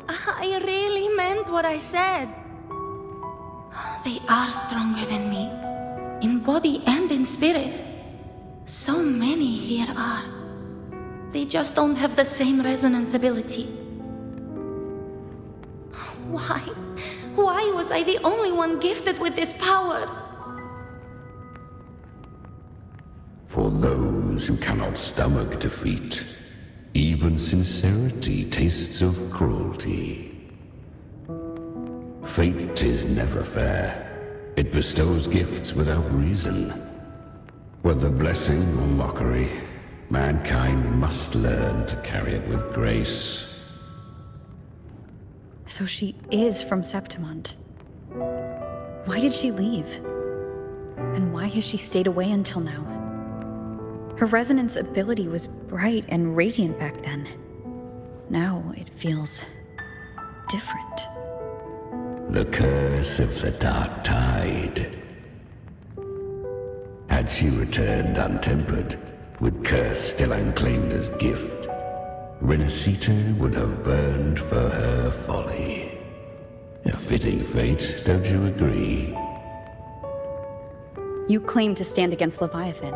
B: I really meant what I said. They are stronger than me, in body and in spirit. So many here are. They just don't have the same resonance ability. Why was I the only one gifted with this power?
O: those who cannot stomach defeat. Even sincerity tastes of cruelty. Fate is never fair. It bestows gifts without reason. Whether blessing or mockery, mankind must learn to carry it with grace.
A: So she is from Septimond. Why did she leave? And why has she stayed away until now? Her resonance ability was bright and radiant back then. Now it feels different.
O: The curse of the Dark Tide. Had she returned untempered, with curse still unclaimed as gift, Rinascita would have burned for her folly. A fitting fate, don't you agree?
A: You claim to stand against Leviathan,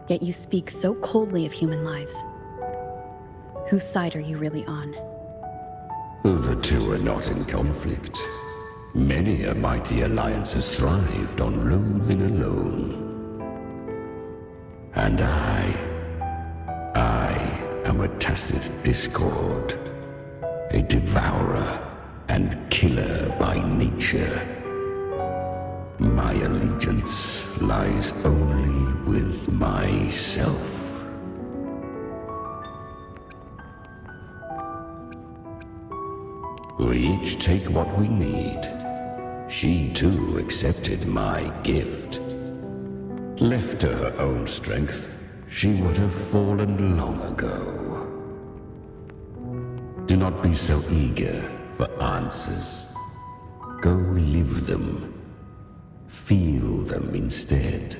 A: yet you speak so coldly of human lives. Whose side are you really on?
O: The two are not in conflict. Many a mighty alliance has thrived on loathing alone. And I am a tacit discord, a devourer and killer by nature. My allegiance lies only with myself. We each take what we need. She too accepted my gift. Left to her own strength, she would have fallen long ago. Do not be so eager for answers. Go live them. Feel them instead.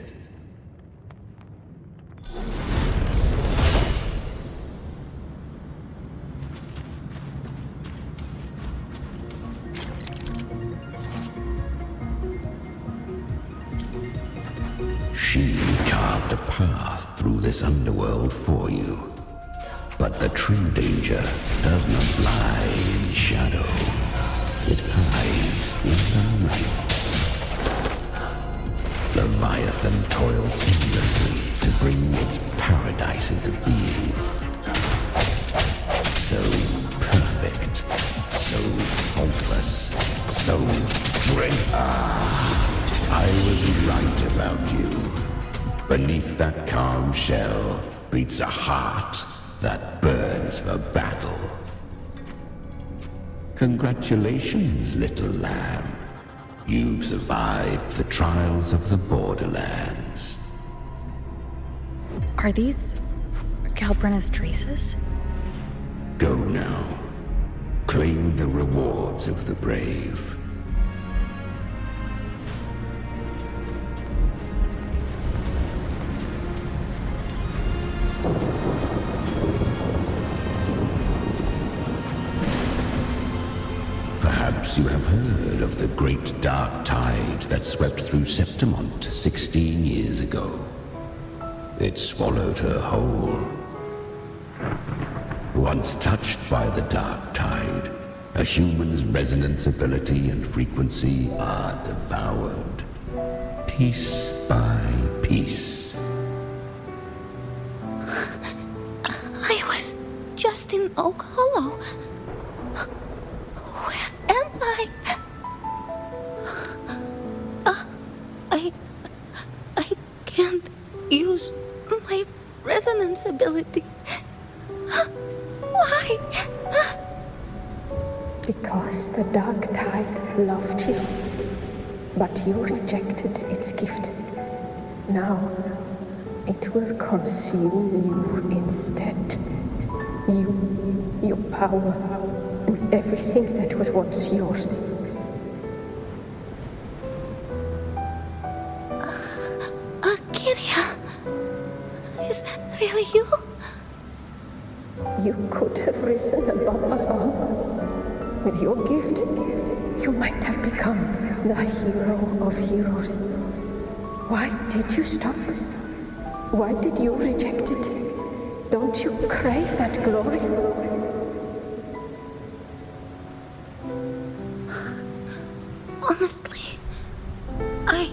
O: She carved a path through this underworld for you. But the true danger does not lie in shadow. It hides in the light. Leviathan toils endlessly to bring its paradise into being. So perfect, so faultless, so I was right about you. Beneath that calm shell beats a heart that burns for battle. Congratulations, little lamb. You've survived the trials of the Borderlands.
A: Are these Galbrenna's traces?
O: Go now. Claim the rewards of the brave. Perhaps you have heard of the great dark tide that swept through Septimond 16 years ago. It swallowed her whole. Once touched by the dark tide, a human's resonance ability and frequency are devoured, piece by piece.
Q: I was just in Oak Hollow. Where am I? I can't use my resonance ability. Why?
R: Because the dark tide loved you, but you rejected its gift. Now, it will consume you instead. You, your power, and everything that was once yours.
Q: Kyria, is that really you?
R: You could have risen above us all. With your gift, you might have become the hero of heroes. Why did you stop? Why did you reject it? Don't you crave that glory?
Q: Honestly, I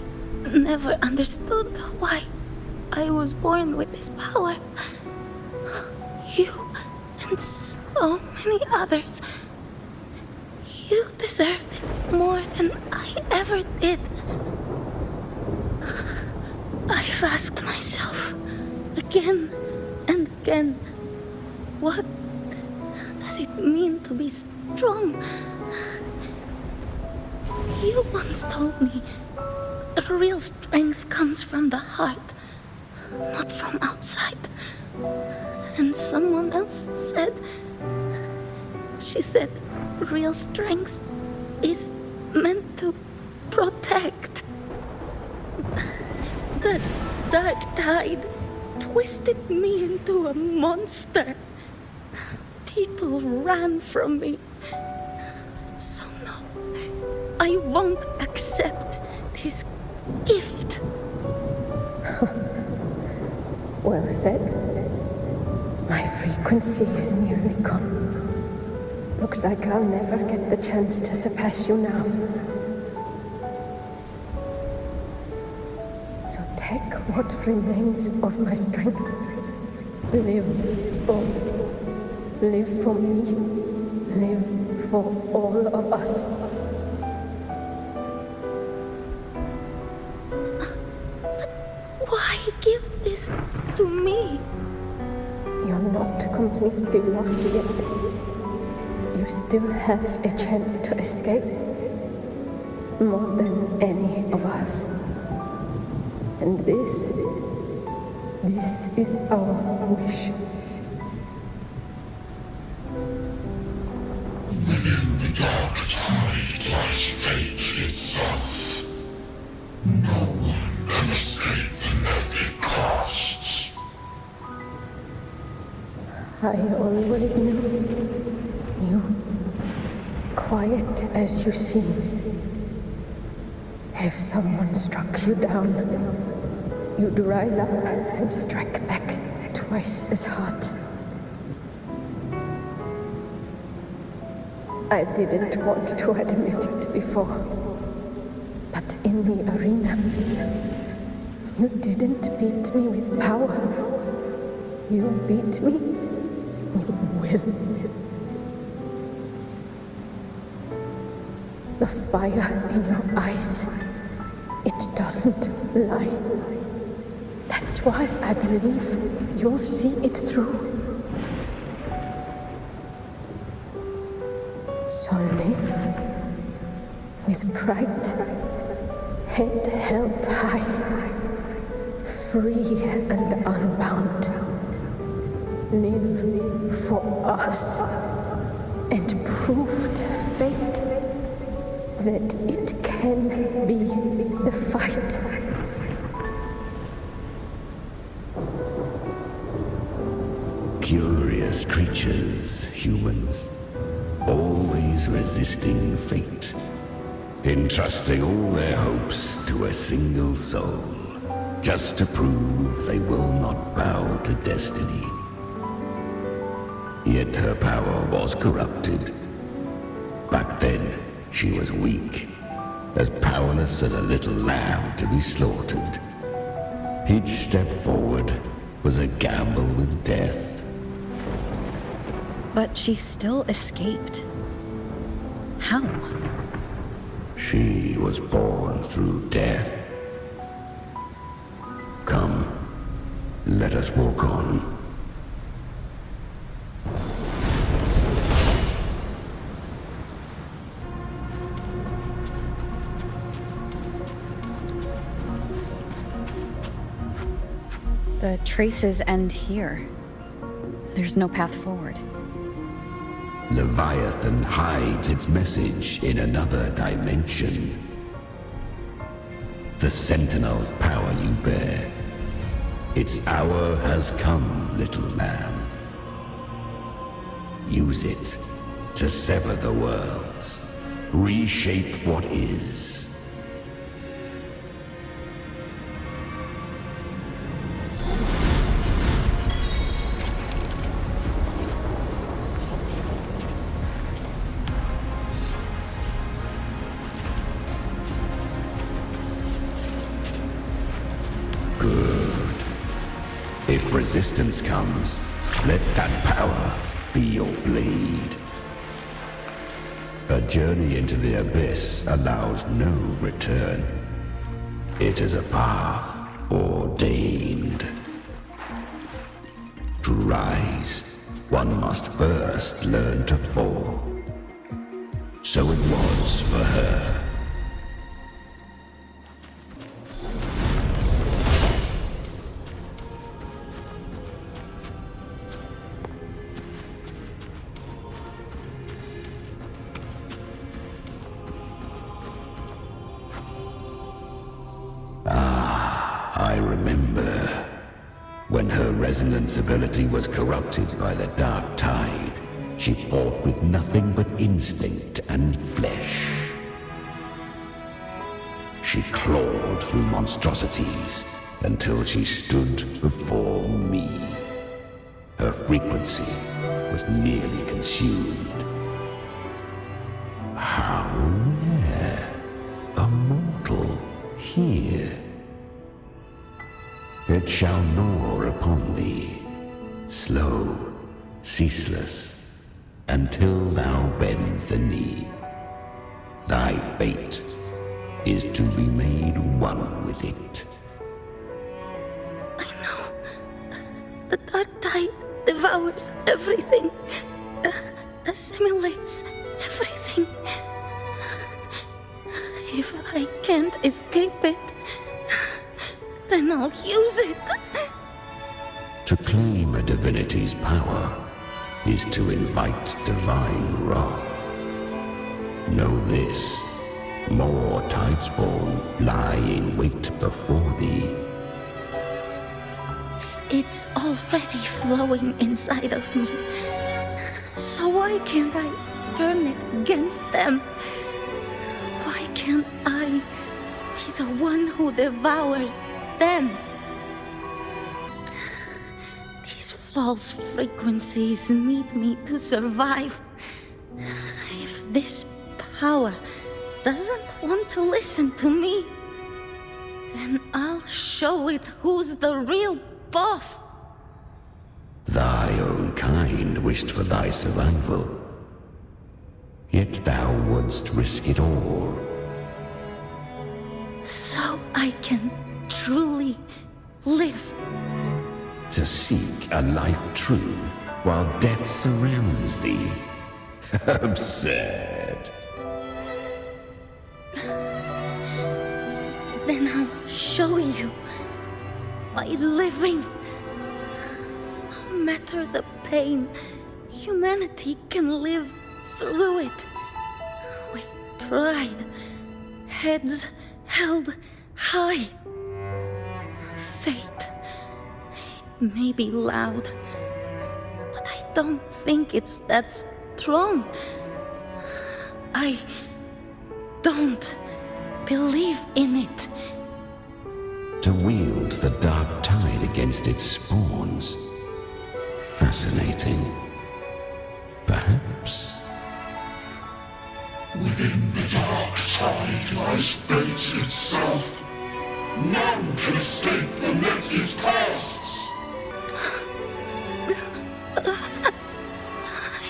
Q: never understood why
S: I was born with this power. You and so many others. You deserved it more than I ever did. I've asked myself again and again, what does it mean to be strong? You once told me real strength comes from the heart, not from outside. And someone else said, she said, real strength is meant to protect. That dark tide twisted me into a monster. People ran from me. So no, I won't accept this gift.
R: Well said. My frequency is nearly gone. Looks like I'll never get the chance to surpass you now. So take what remains of my strength. Live on. Live for me. Live for all of us.
S: But why give this to me?
R: You're not completely lost yet. You still have a chance to escape. More than any of us. And this is our wish.
O: Within the dark tide lies fate itself. No one can escape the net it casts.
R: I always knew you, quiet as you seem. If someone struck you down, you'd rise up and strike back twice as hard. I didn't want to admit it before, but in the arena, you didn't beat me with power. You beat me with will. The fire in your eyes, it doesn't lie. That's why I believe you'll see it through. So live with pride, head held high, free and unbound. Live for us and prove to fate that it can be the fight.
O: Curious creatures, humans, always resisting fate, entrusting all their hopes to a single soul, just to prove they will not bow to destiny. Yet her power was corrupted. Back then, she was weak, as powerless as a little lamb to be slaughtered. Each step forward was a gamble with death.
A: But she still escaped. How?
O: She was born through death. Come, let us walk on.
A: The traces end here. There's no path forward.
O: Leviathan hides its message in another dimension. The Sentinel's power you bear. Its hour has come, little lamb. Use it to sever the worlds, reshape what is. If resistance comes, let that power be your blade. A journey into the abyss allows no return. It is a path ordained. To rise, one must first learn to fall. So it was for her. I remember when her resonance ability was corrupted by the dark tide. She fought with nothing but instinct and flesh. She clawed through monstrosities until she stood before me. Her frequency was nearly consumed. How rare a mortal here. It shall gnaw upon thee, slow, ceaseless, until thou bend the knee. Thy fate is to be made one with it.
S: I know. The dark tide devours everything, assimilates everything. If I can't escape it, then I'll use it.
O: To claim a divinity's power is to invite divine wrath. Know this, more tidespawn lie in wait before thee.
S: It's already flowing inside of me. So why can't I turn it against them? Why can't I be the one who devours them? These false frequencies need me to survive. If this power doesn't want to listen to me, then I'll show it who's the real boss.
O: Thy own kind wished for thy survival, yet thou wouldst risk it all.
S: So I can truly live.
O: To seek a life true while death surrounds thee. Absurd.
S: Then I'll show you by living. No matter the pain, humanity can live through it with pride, heads held high. Fate, it may be loud, but I don't think it's that strong. I don't believe in it.
O: To wield the dark tide against its spawns. Fascinating. Perhaps.
T: Within the dark tide lies fate itself. None can escape the net it casts.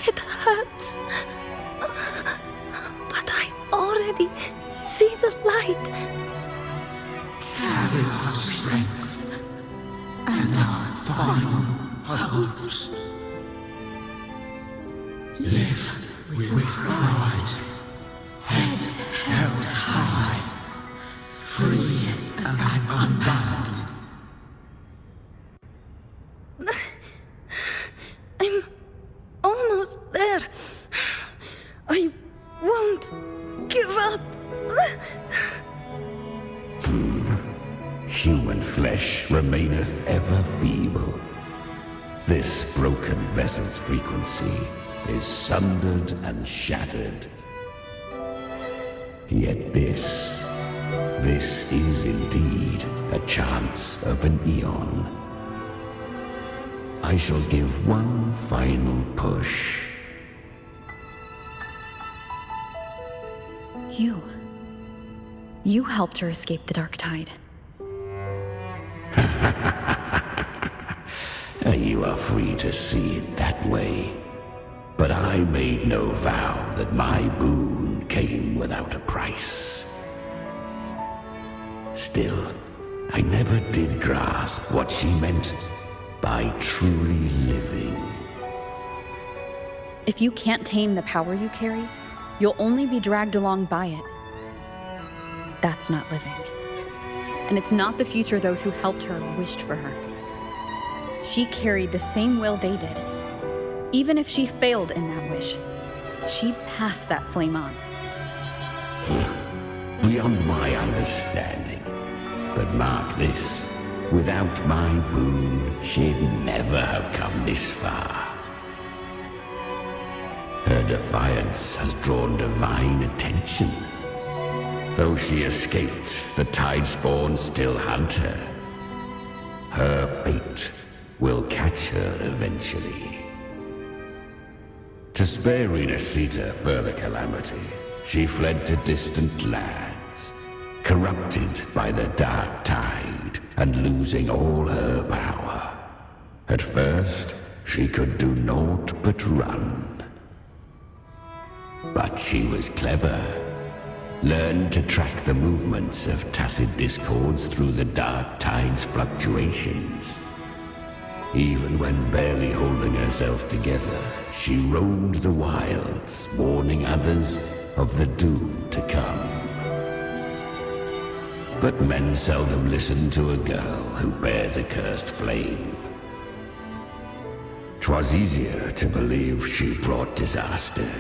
S: It hurts. But I already see the light.
T: Carry our strength and our final hopes. Live with pride, head held high, free and unbound.
S: I'm almost there. I won't give up.
O: Human flesh remaineth ever feeble. This broken vessel's frequency is sundered and shattered. Yet this is indeed a chance of an eon. I shall give one final push.
A: You helped her escape the dark tide.
O: You are free to see it that way. But I made no vow that my boon came without a price. Still, I never did grasp what she meant by truly living.
A: If you can't tame the power you carry, you'll only be dragged along by it. That's not living. And it's not the future those who helped her wished for her. She carried the same will they did. Even if she failed in that wish, she passed that flame on.
O: Beyond my understanding. But mark this, without my boon, she'd never have come this far. Her defiance has drawn divine attention. Though she escaped, the Tidespawn still hunt her. Her fate will catch her eventually. To spare Rinascita further calamity, she fled to distant lands, corrupted by the dark tide and losing all her power. At first, she could do naught but run. But she was clever. Learned to track the movements of tacit discords through the dark tide's fluctuations. Even when barely holding herself together, she roamed the wilds, warning others of the doom to come. But men seldom listen to a girl who bears a cursed flame. 'Twas easier to believe she brought disaster.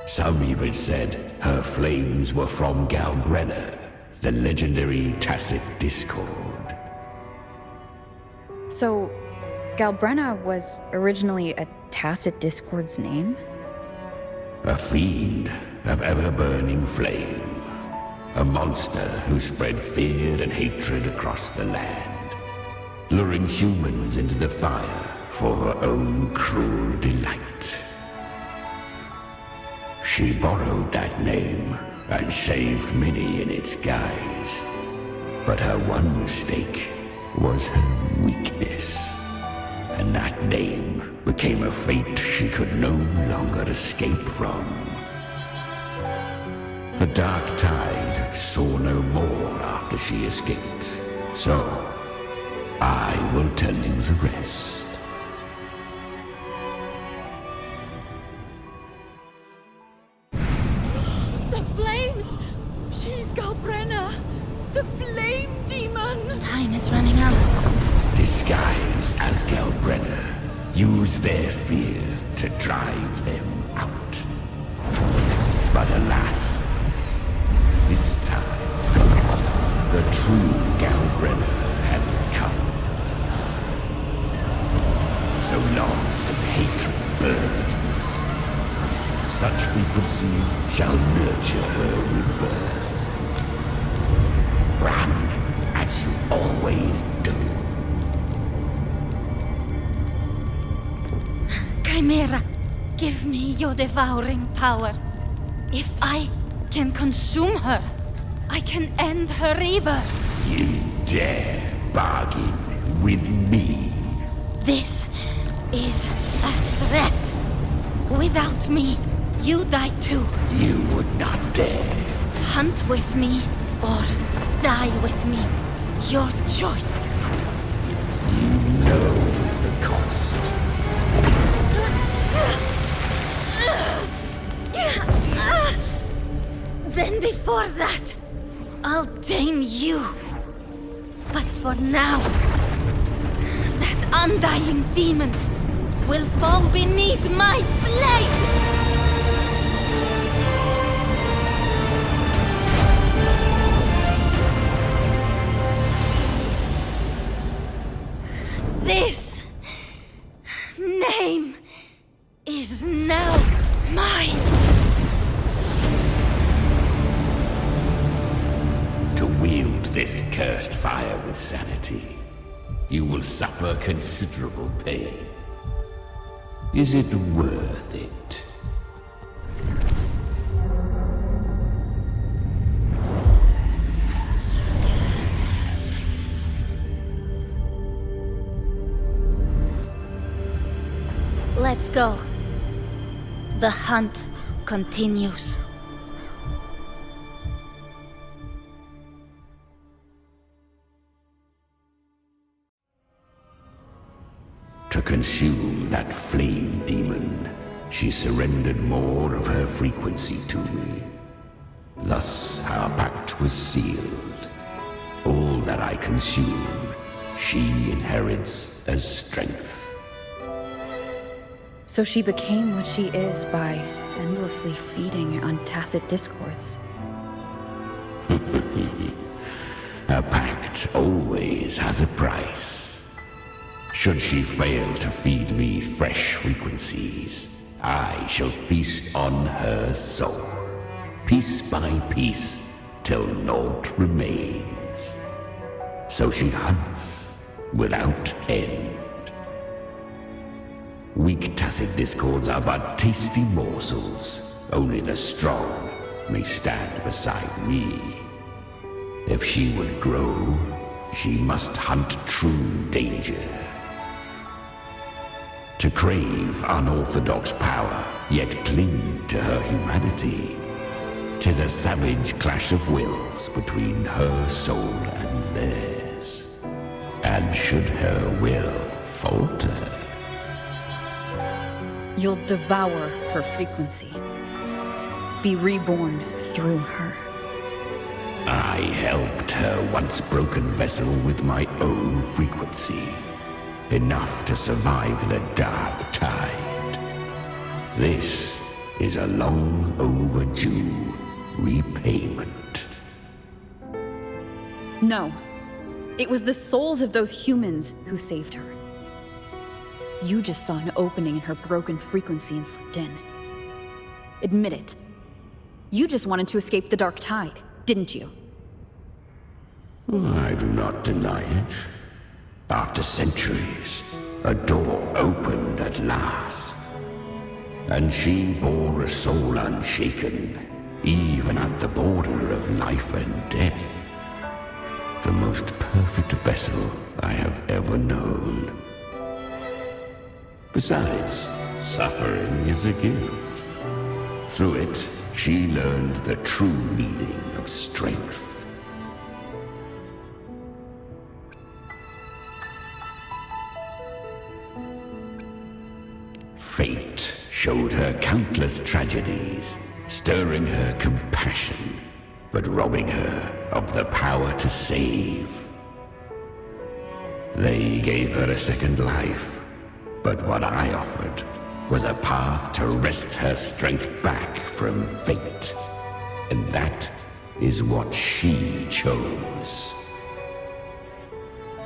O: Some even said her flames were from Galbrenna, the legendary tacit discord.
A: So, Galbrenna was originally a tacit discord's name?
O: A fiend of ever-burning flame. A monster who spread fear and hatred across the land, luring humans into the fire for her own cruel delight. She borrowed that name and saved many in its guise. But her one mistake was her weakness. And that name became a fate she could no longer escape from. The dark tide saw no more after she escaped. So, I will tell you the rest.
L: Flames! She's Galbrenna! The flame demon! Time is running out.
O: Disguise as Galbrenna. Use their fear to drive them out. But alas, this time, the true Galbrenna had come. So long as hatred burns, such frequencies shall nurture her rebirth. Run, as you always do.
L: Chimera, give me your devouring power. If I can consume her, I can end her rebirth.
O: You dare bargain with me?
L: This is a threat. Without me, you die too.
O: You would not dare.
L: Hunt with me or die with me. Your choice.
O: You know the cost.
L: Then before that, I'll tame you. But for now, that undying demon will fall beneath my blade! This name is now mine.
O: To wield this cursed fire with sanity, you will suffer considerable pain. Is it worth it?
S: Let's go. The hunt continues.
O: To consume that flame demon, she surrendered more of her frequency to me. Thus our pact was sealed. All that I consume, she inherits as strength.
A: So she became what she is by endlessly feeding on tacit discords.
O: A pact always has a price. Should she fail to feed me fresh frequencies, I shall feast on her soul, piece by piece, till naught remains. So she hunts without end. Weak tacit discords are but tasty morsels. Only the strong may stand beside me. If she would grow, she must hunt true danger. To crave unorthodox power, yet cling to her humanity, 'tis a savage clash of wills between her soul and theirs. And should her will falter,
A: You'll devour her frequency. Be reborn through her.
O: I helped her once broken vessel with my own frequency. Enough to survive the dark tide. This is a long overdue repayment.
A: No. It was the souls of those humans who saved her. You just saw an opening in her broken frequency and slipped in. Admit it. You just wanted to escape the dark tide, didn't you?
O: I do not deny it. After centuries, a door opened at last. And she bore a soul unshaken, even at the border of life and death. The most perfect vessel I have ever known. Besides, suffering is a gift. Through it, she learned the true meaning of strength. Fate showed her countless tragedies, stirring her compassion, but robbing her of the power to save. They gave her a second life. But what I offered was a path to wrest her strength back from fate. And that is what she chose.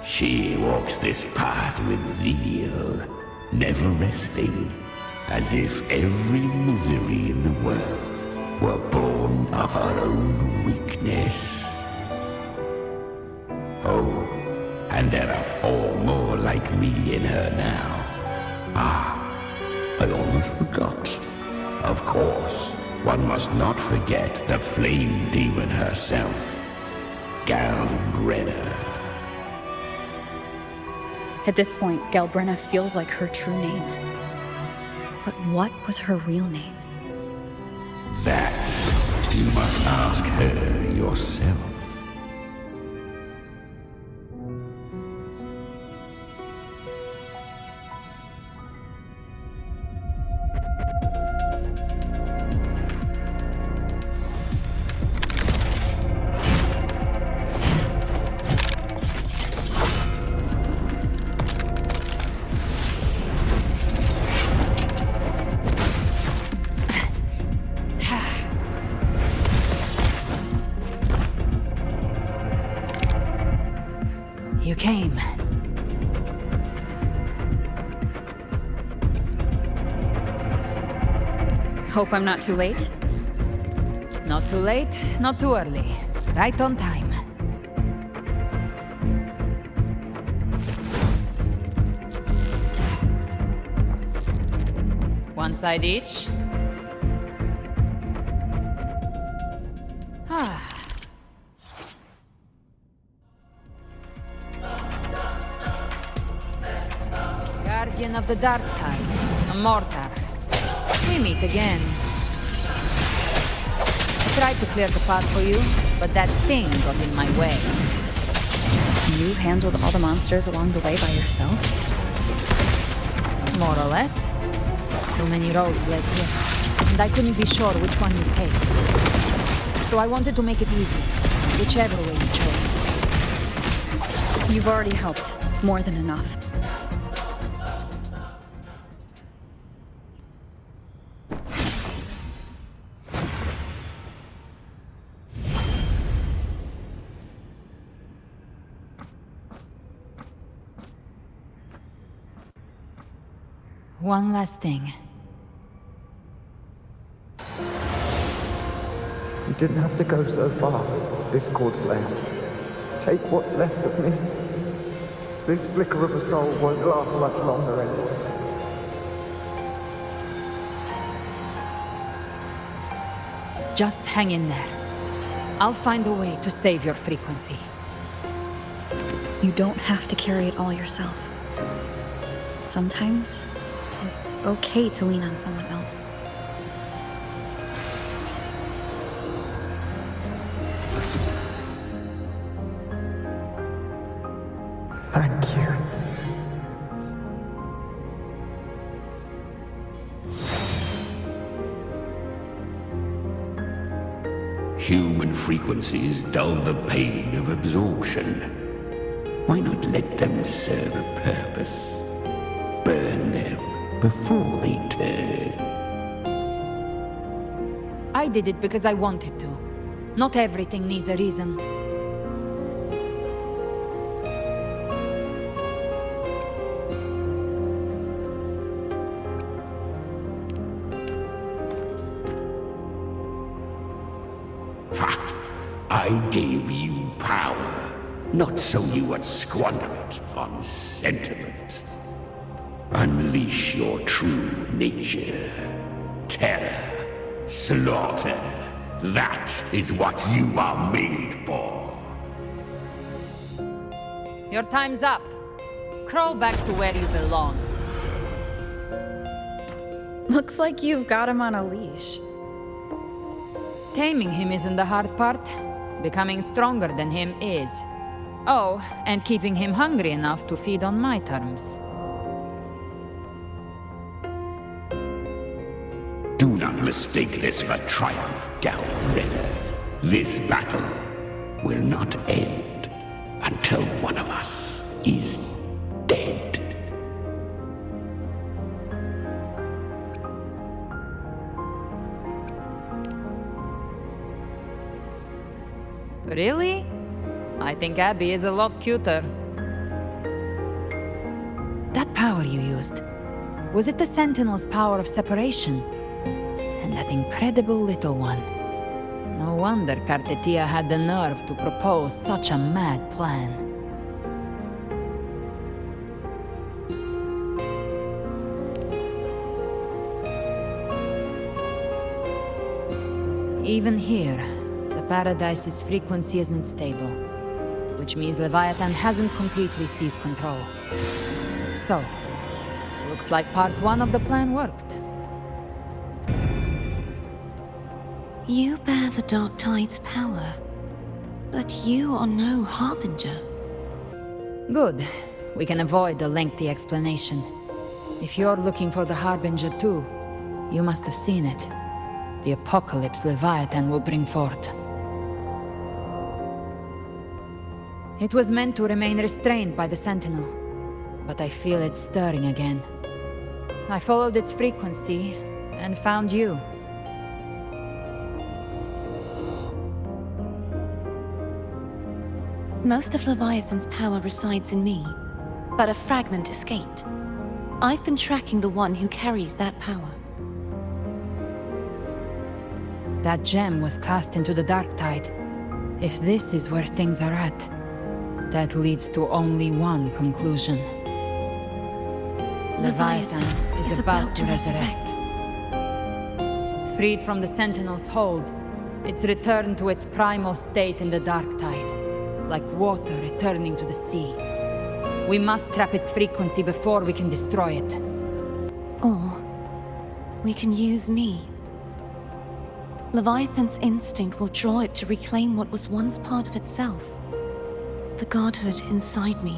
O: She walks this path with zeal, never resting, as if every misery in the world were born of her own weakness. Oh, and there are 4 more like me in her now. Ah, I almost forgot. Of course, one must not forget the flame demon herself, Galbrenna.
A: At this point, Galbrenna feels like her true name. But what was her real name?
O: That you must ask her yourself.
C: You came.
A: Hope I'm not too late?
C: Not too late, not too early. Right on time. One side each. Guardian of the Dark Tide. mortar. We meet again. I tried to clear the path for you, but that thing got in my way.
A: You've handled all the monsters along the way by yourself?
C: More or less. Too many roads led here, and I couldn't be sure which one you'd take. So I wanted to make it easy, whichever way you chose.
A: You've already helped. More than enough.
C: One last thing.
U: You didn't have to go so far, Discord Slayer. Take what's left of me. This flicker of a soul won't last much longer anyway.
C: Just hang in there. I'll find a way to save your frequency.
A: You don't have to carry it all yourself. Sometimes, it's okay to lean on someone else.
U: Thank you.
O: Human frequencies dull the pain of absorption. Why not let them serve a purpose? Burn them before they turn.
C: I did it because I wanted to. Not everything needs a reason.
O: I gave you power, not so you would squander it on sentiment. Unleash your true nature. Terror, slaughter. That is what you are made for.
C: Your time's up. Crawl back to where you belong.
A: Looks like you've got him on a leash.
C: Taming him isn't the hard part. Becoming stronger than him is. Oh, and keeping him hungry enough to feed on my terms.
O: Do not mistake this for triumph, Golpeada. This battle will not end until one of us is dead.
C: Really? I think Abby is a lot cuter. That power you used, was it the Sentinel's power of separation? And that incredible little one. No wonder Cartetia had the nerve to propose such a mad plan. Even here, the Paradise's frequency isn't stable, which means Leviathan hasn't completely seized control. So, looks like part 1 of the plan worked.
V: You bear the Dark Tide's power, but you are no Harbinger.
C: Good. We can avoid a lengthy explanation. If you're looking for the Harbinger too, you must have seen it. The apocalypse Leviathan will bring forth. It was meant to remain restrained by the Sentinel, but I feel it stirring again. I followed its frequency and found you.
V: Most of Leviathan's power resides in me, but a fragment escaped. I've been tracking the one who carries that power.
C: That gem was cast into the Dark Tide. If this is where things are at, that leads to only one conclusion. Leviathan is about to resurrect. Freed from the Sentinel's hold, it's returned to its primal state in the Dark Tide, like water returning to the sea. We must trap its frequency before we can destroy it.
V: Or we can use me. Leviathan's instinct will draw it to reclaim what was once part of itself. The godhood inside me.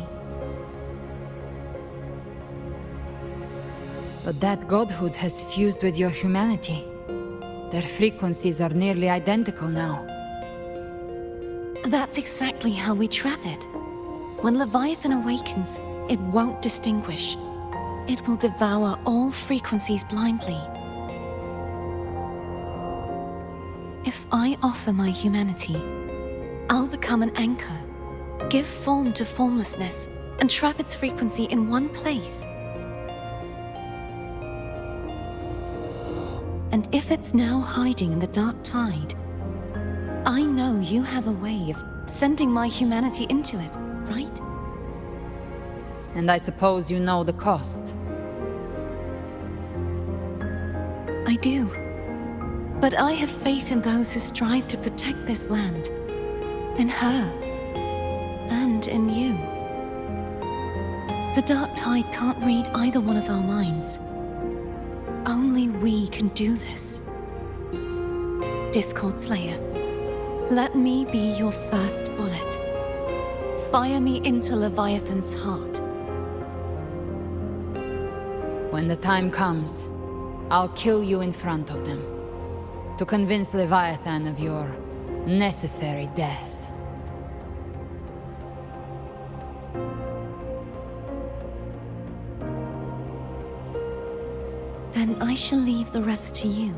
C: But that godhood has fused with your humanity. Their frequencies are nearly identical now.
V: That's exactly how we trap it. When Leviathan awakens, it won't distinguish. It will devour all frequencies blindly. If I offer my humanity, I'll become an anchor, give form to formlessness, and trap its frequency in one place. And if it's now hiding in the dark tide, I know you have a way of sending my humanity into it, right?
C: And I suppose you know the cost.
V: I do. But I have faith in those who strive to protect this land. In her. And in you. The dark tide can't read either one of our minds. Only we can do this. Discord Slayer, let me be your first bullet. Fire me into Leviathan's heart.
C: When the time comes, I'll kill you in front of them, to convince Leviathan of your necessary death.
V: Then I shall leave the rest to you.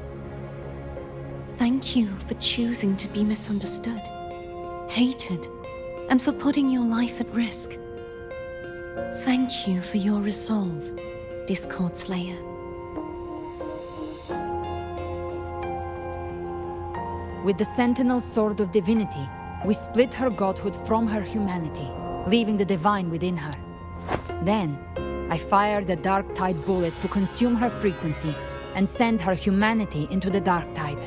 V: Thank you for choosing to be misunderstood, hated, and for putting your life at risk. Thank you for your resolve, Discord Slayer.
C: With the Sentinel Sword of Divinity, we split her godhood from her humanity, leaving the divine within her. Then, I fired the Dark Tide bullet to consume her frequency and send her humanity into the Dark Tide.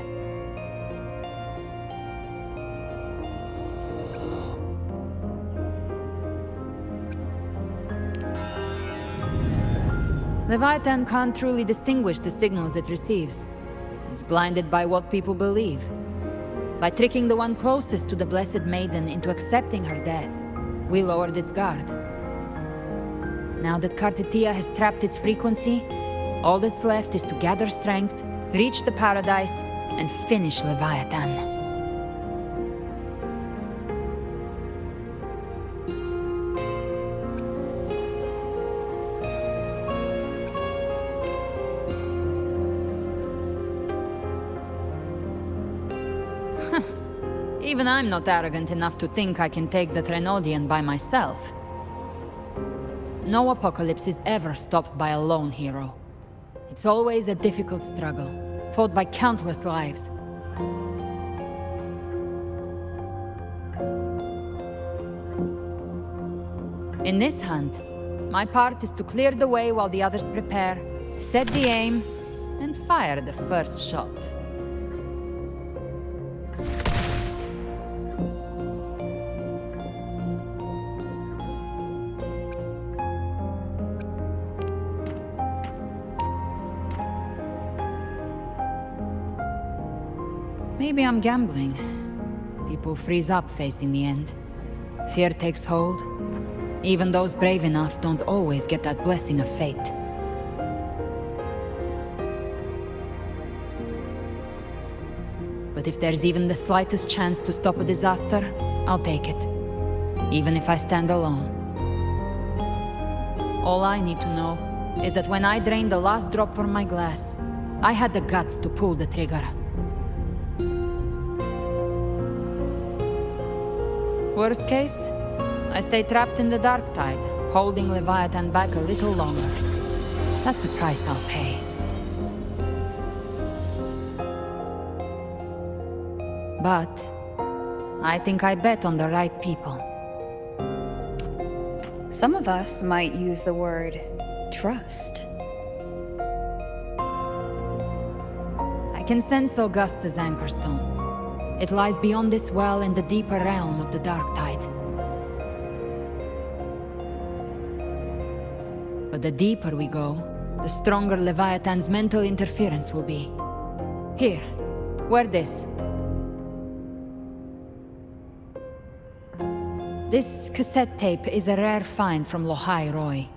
C: Leviathan can't truly distinguish the signals it receives. It's blinded by what people believe. By tricking the one closest to the Blessed Maiden into accepting her death, we lowered its guard. Now that Kartetia has trapped its frequency, all that's left is to gather strength, reach the paradise, and finish Leviathan. Even I'm not arrogant enough to think I can take the Trenodian by myself. No apocalypse is ever stopped by a lone hero. It's always a difficult struggle, fought by countless lives. In this hunt, my part is to clear the way while the others prepare, set the aim, and fire the first shot. Maybe I'm gambling. People freeze up facing the end. Fear takes hold. Even those brave enough don't always get that blessing of fate. But if there's even the slightest chance to stop a disaster, I'll take it. Even if I stand alone. All I need to know is that when I drained the last drop from my glass, I had the guts to pull the trigger. Worst case, I stay trapped in the Dark Tide, holding Leviathan back a little longer. That's a price I'll pay. But I think I bet on the right people.
A: Some of us might use the word trust.
C: I can sense Augusta's Anchorstone. It lies beyond this well in the deeper realm of the Dark Tide. But the deeper we go, the stronger Leviathan's mental interference will be. Here, wear this. This cassette tape is a rare find from Lohai Roy.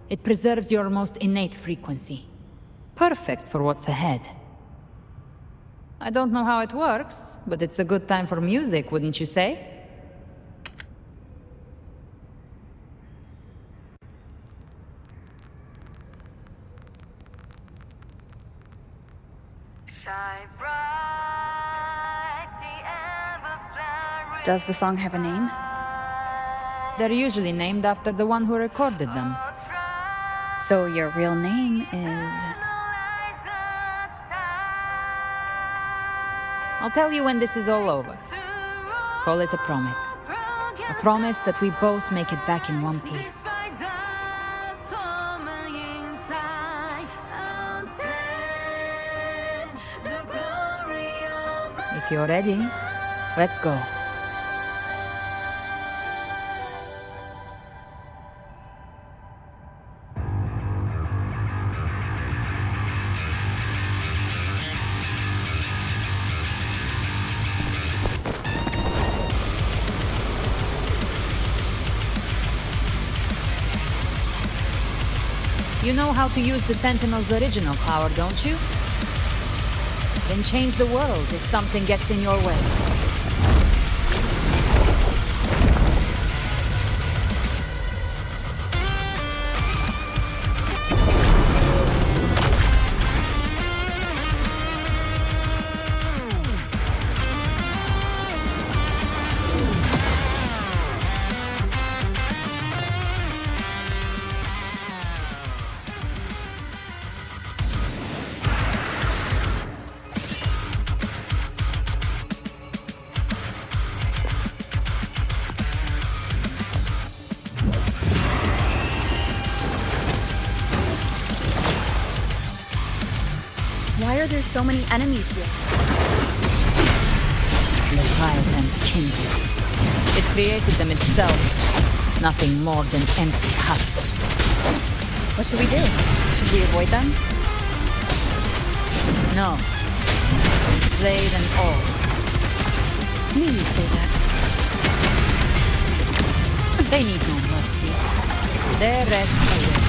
C: It preserves your most innate frequency. Perfect for what's ahead. I don't know how it works, but it's a good time for music, wouldn't you say?
A: Does the song have a name?
C: They're usually named after the one who recorded them.
A: So your real name is...
C: I'll tell you when this is all over. Call it a promise. A promise that we both make it back in one piece. If you're ready, let's go. You know how to use the Sentinel's original power, don't you? Then change the world if something gets in your way.
A: Why are there so many enemies here?
C: Leviathan's kindred. It created them itself. Nothing more than empty husks.
A: What should we do? Should we avoid them?
C: No. Slay them all.
A: You need to say that.
C: They need no mercy. Their rest awaits.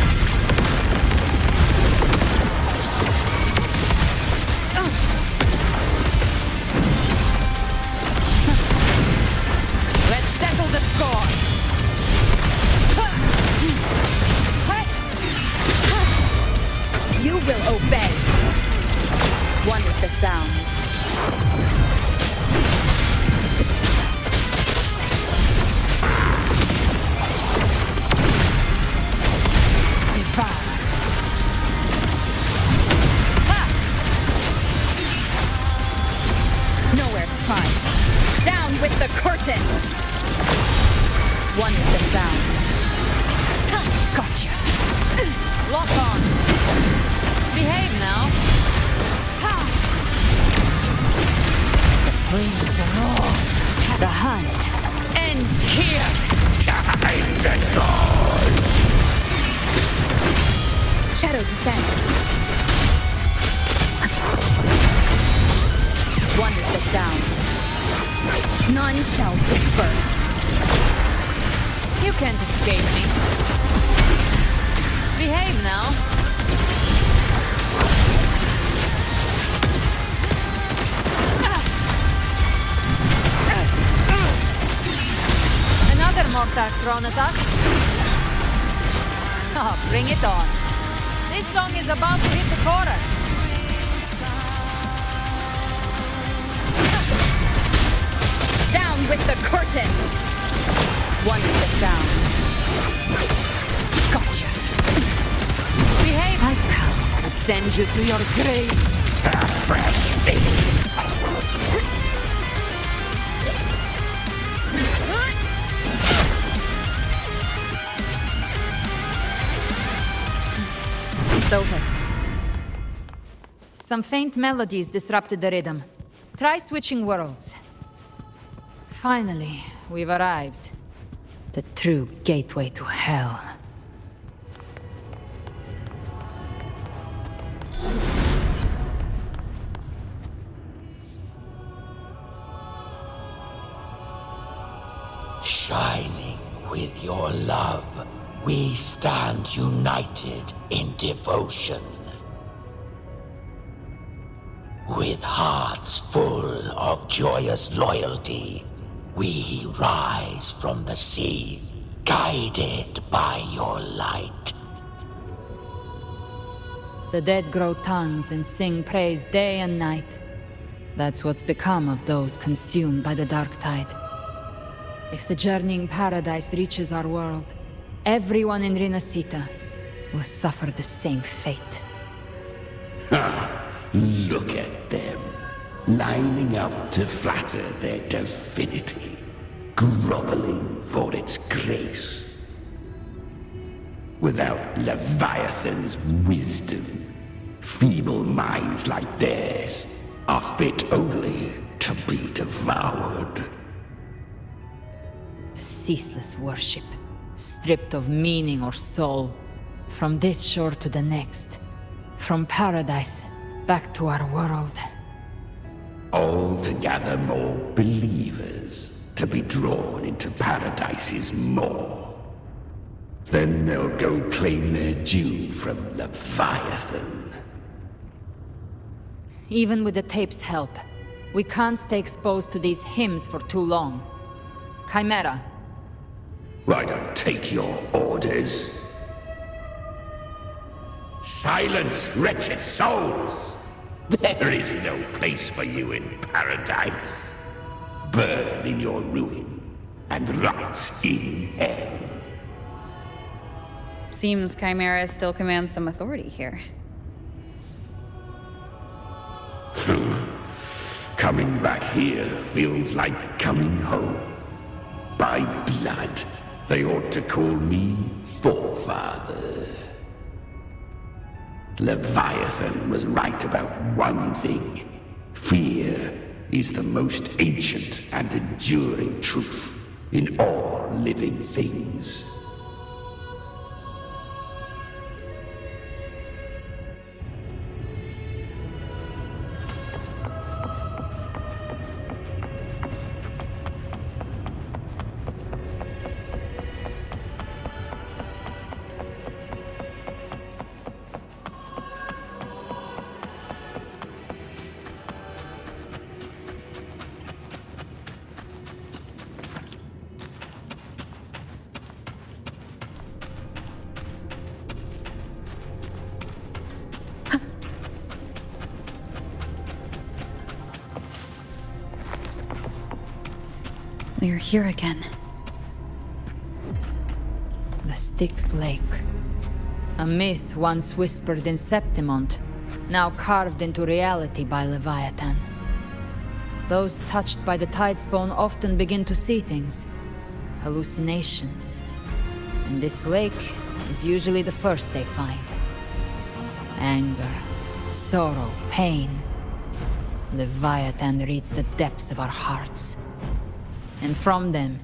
C: Let's settle the score.
A: You will obey. One with the sounds. Nowhere to hide. Down with the curtain. One with the sound.
C: Gotcha. Lock on. Behave now. The flames are raw. The hunt ends here.
O: Time to die.
A: Shadow descends. One with the sound. None shall whisper.
C: You can't escape me. Behave now. Another mortar thrown at us. Oh, bring it on. This song is about to hit the chorus.
A: Down with the curtain. One with the sound.
C: Gotcha. Behave. I've come to send you to your grave.
O: A fresh face.
A: It's over.
C: Some faint melodies disrupted the rhythm. Try switching worlds. Finally, we've arrived. The true gateway to hell.
O: shining with your love, we stand united in devotion. With hearts full of joyous loyalty, we rise from the sea, guided by your light.
C: The dead grow tongues and sing praise day and night. That's what's become of those consumed by the dark tide. If the journeying paradise reaches our world, everyone in Rinascita will suffer the same fate.
O: Ha! Look at them, lining up to flatter their divinity, groveling for its grace. Without Leviathan's wisdom, feeble minds like theirs are fit only to be devoured.
C: Ceaseless worship, stripped of meaning or soul, from this shore to the next, from paradise back to our world.
O: All to gather more believers to be drawn into Paradise's maw. Then they'll go claim their due from Leviathan.
C: Even with the tape's help, we can't stay exposed to these hymns for too long. Chimera.
O: I don't take your orders. Silence, wretched souls! There is no place for you in paradise. Burn in your ruin, and rot in hell.
A: Seems Chimera still commands some authority here.
O: Coming back here feels like coming home. By blood, they ought to call me Forefather. Leviathan was right about one thing. Fear is the most ancient and enduring truth in all living things.
A: We're here again.
C: The Styx Lake. A myth once whispered in Septimont, now carved into reality by Leviathan. Those touched by the tidespawn often begin to see things. Hallucinations. And this lake is usually the first they find. Anger, sorrow, pain. Leviathan reads the depths of our hearts. And from them,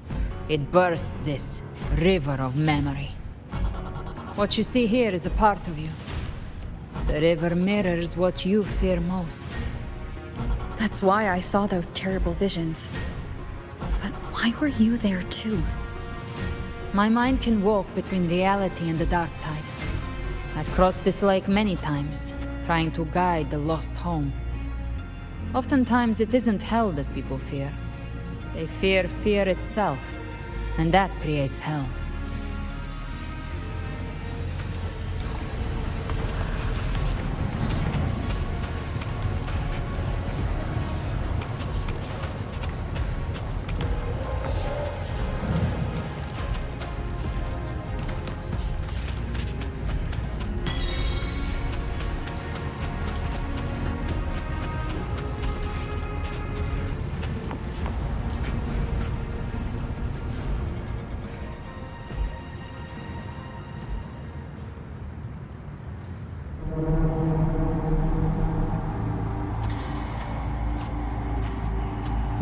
C: it births this river of memory. What you see here is a part of you. The river mirrors what you fear most.
A: That's why I saw those terrible visions. But why were you there too?
C: My mind can walk between reality and the dark tide. I've crossed this lake many times, trying to guide the lost home. Oftentimes it isn't hell that people fear. They fear fear itself, and that creates hell.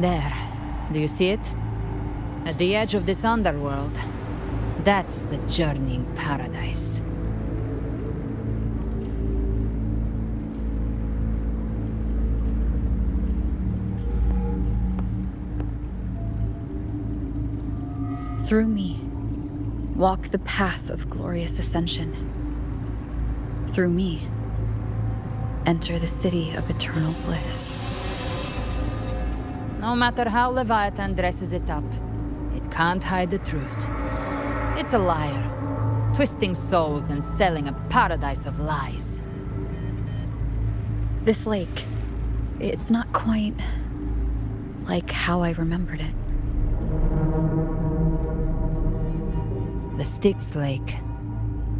C: There. Do you see it? At the edge of this underworld. That's the journeying paradise.
A: Through me, walk the path of glorious ascension. Through me, enter the city of eternal bliss.
C: No matter how Leviathan dresses it up, it can't hide the truth. It's a liar, twisting souls and selling a paradise of lies.
A: This lake, it's not quite like how I remembered it.
C: The Styx Lake,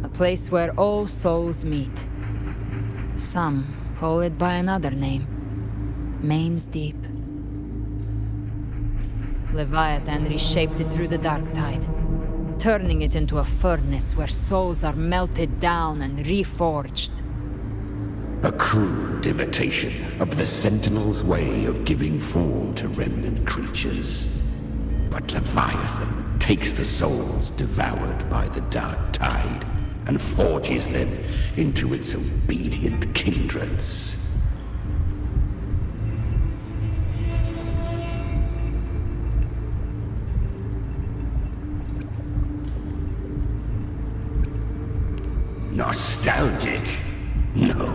C: a place where all souls meet. Some call it by another name, Main's Deep. Leviathan reshaped it through the dark tide, turning it into a furnace where souls are melted down and reforged.
O: A crude imitation of the Sentinel's way of giving form to remnant creatures. But Leviathan takes the souls devoured by the dark tide and forges them into its obedient kindreds. Nostalgic? No.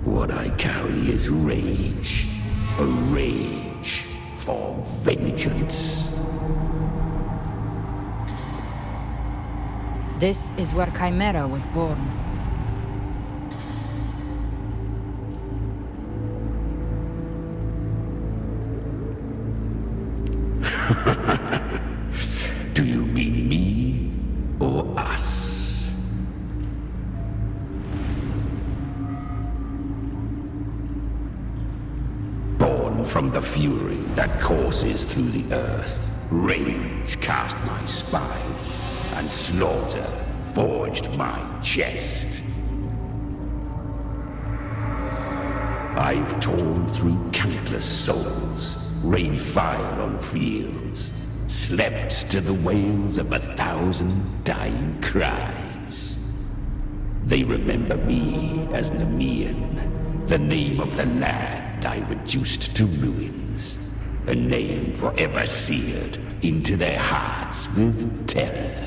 O: What I carry is rage. A rage for vengeance.
C: This is where Chimera was born.
O: Do you mean me or us? Born from the fury that courses through the earth, rage cast my spine, and slaughter forged my chest. I've torn through countless souls, rained fire on fields, slept to the wails of 1,000 dying cries. They remember me as Nemean, the name of the land I reduced to ruins, a name forever seared into their hearts with terror.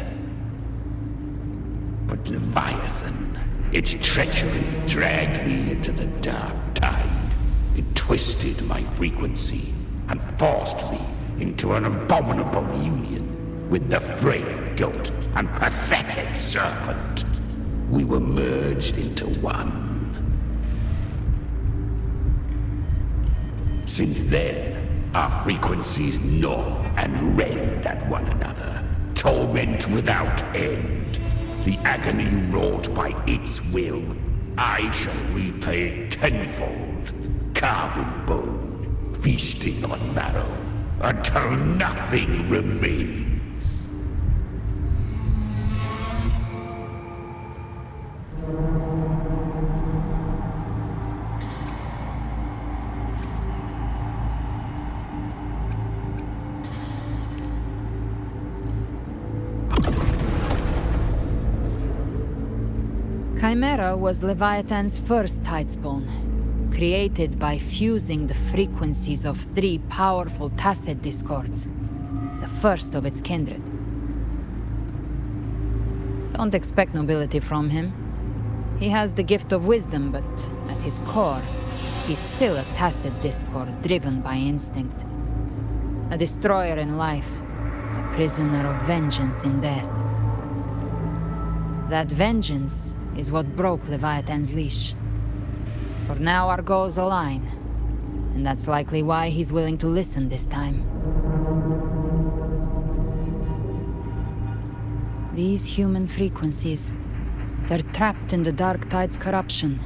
O: But Leviathan, its treachery dragged me into the dark tide. It twisted my frequency and forced me into an abominable union with the frail goat and pathetic serpent. We were merged into one. Since then, our frequencies gnaw and rend at one another, torment without end. The agony wrought by its will, I shall repay tenfold, carving bone, feasting on marrow, until nothing remains.
C: Chimera was Leviathan's first tidespawn, created by fusing the frequencies of 3 powerful tacet discords, the first of its kindred. Don't expect nobility from him. He has the gift of wisdom, but at his core, he's still a tacet discord driven by instinct. A destroyer in life, a prisoner of vengeance in death. That vengeance is what broke Leviathan's leash. For now our goals align, and that's likely why he's willing to listen this time. These human frequencies, they're trapped in the Dark Tide's corruption,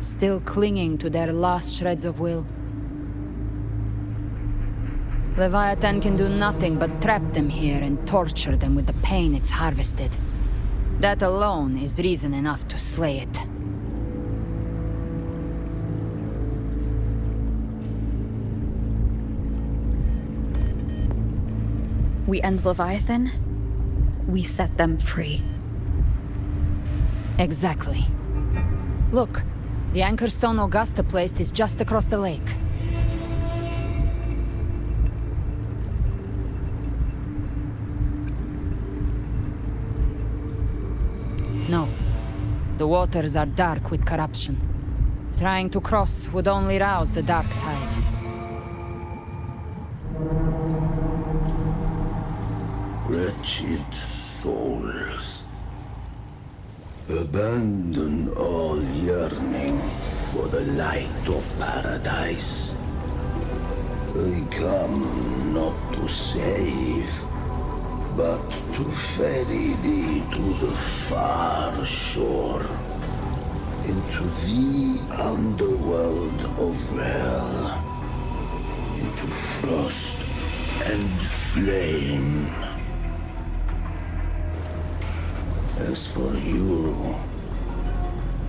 C: still clinging to their last shreds of will. Leviathan can do nothing but trap them here and torture them with the pain it's harvested. That alone is reason enough to slay it.
A: We end Leviathan, we set them free.
C: Exactly. Look, the anchor stone Augusta placed is just across the lake. waters are dark with corruption. Trying to cross would only rouse the dark tide.
O: Wretched souls, abandon all yearning for the light of paradise. I come not to save, but to ferry thee to the far shore, into the underworld of hell, into frost and flame. As for you,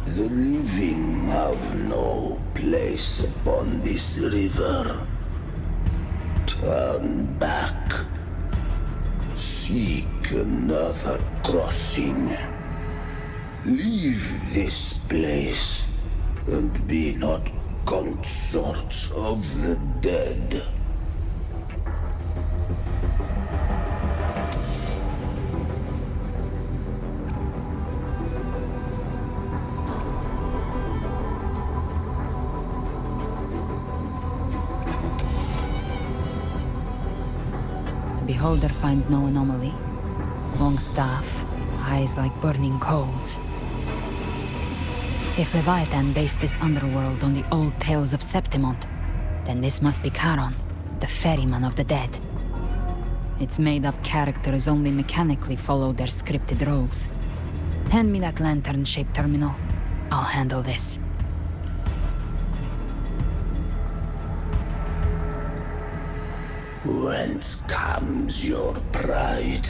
O: the living have no place upon this river. Turn back. Seek another crossing. Leave this place, and be not consorts of the dead.
C: Beholder finds no anomaly. Long staff, eyes like burning coals. If Leviathan based this underworld on the old tales of Septimont, then this must be Charon, the ferryman of the dead. Its made-up characters only mechanically follow their scripted roles. Hand me that lantern-shaped terminal. I'll handle this.
O: Whence comes your pride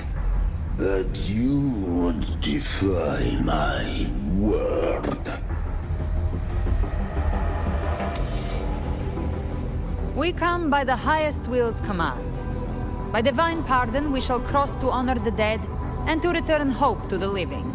O: that you would defy my word?
C: We come by the highest will's command. By divine pardon, we shall cross to honor the dead and to return hope to the living.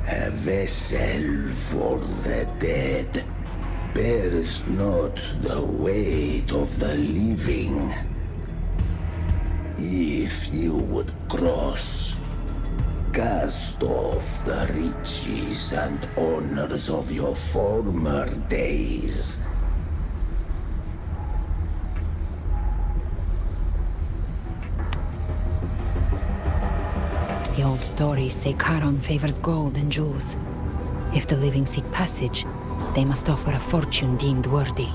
O: A vessel for the dead bears not the weight of the living. If you would cross, cast off the riches and honors of your former days.
C: The old stories say Charon favors gold and jewels. If the living seek passage, they must offer a fortune deemed worthy.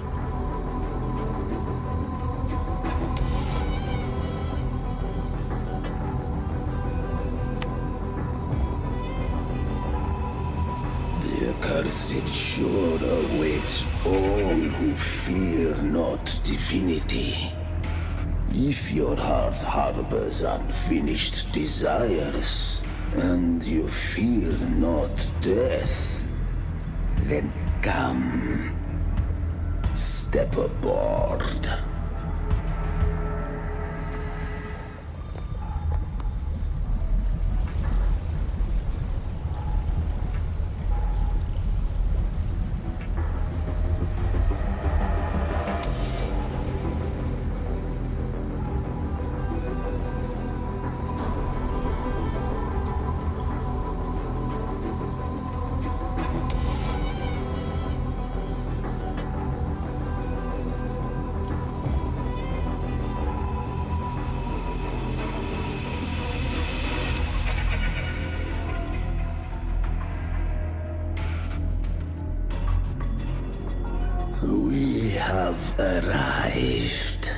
O: The accursed shore awaits all who fear not divinity. If your heart harbors unfinished desires, and you fear not death, then come, step aboard. We have arrived.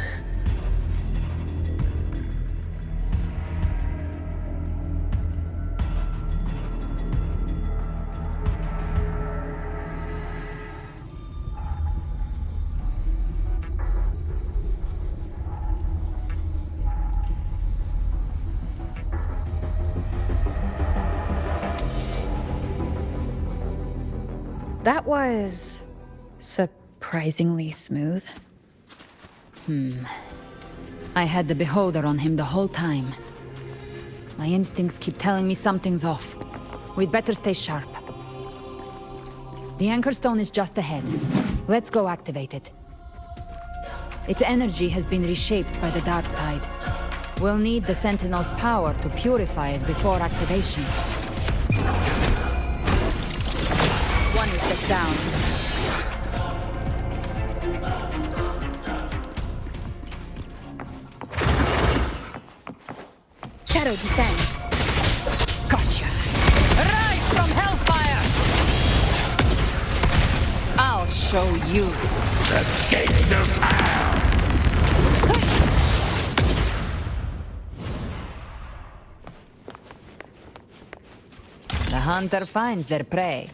A: That was surprisingly smooth.
C: I had the Beholder on him the whole time. My instincts keep telling me something's off. We'd better stay sharp. The Anchor Stone is just ahead. Let's go activate it. Its energy has been reshaped by the Dark Tide. We'll need the Sentinel's power to purify it before activation. One with the sound.
A: Shadow descends.
C: Gotcha! Rise from Hellfire! I'll show you.
O: The gates of hell!
C: The hunter finds their prey.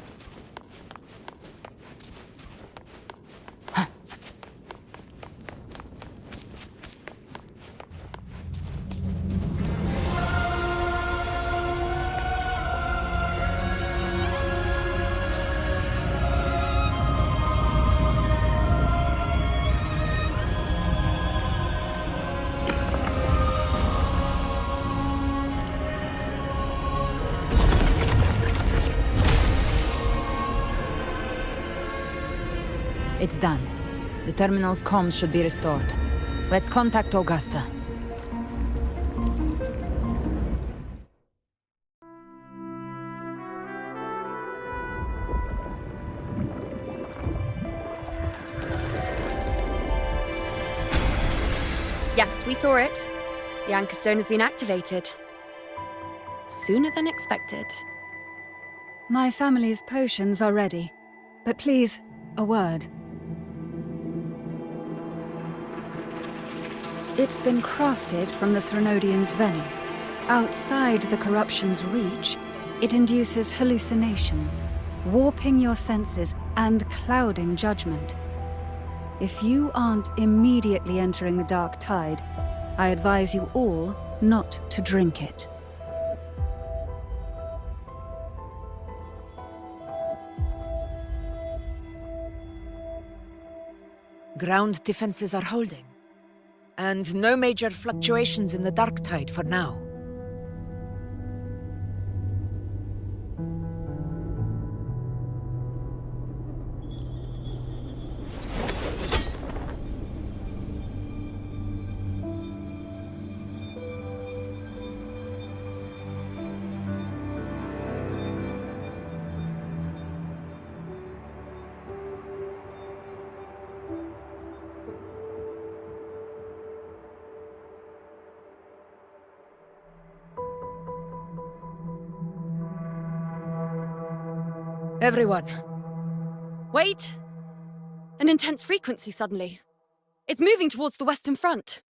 C: It's done. The terminal's comms should be restored. Let's contact Augusta.
E: Yes, we saw it. The Anchor Stone has been activated. Sooner than expected.
B: My family's potions are ready. But please, a word. It's been crafted from the Threnodian's venom. Outside the corruption's reach, it induces hallucinations, warping your senses and clouding judgment. If you aren't immediately entering the Dark Tide, I advise you all not to drink it.
J: Ground defenses are holding. And no major fluctuations in the Dark Tide for now. Everyone.
E: Wait! An intense frequency suddenly. It's moving towards the Western Front.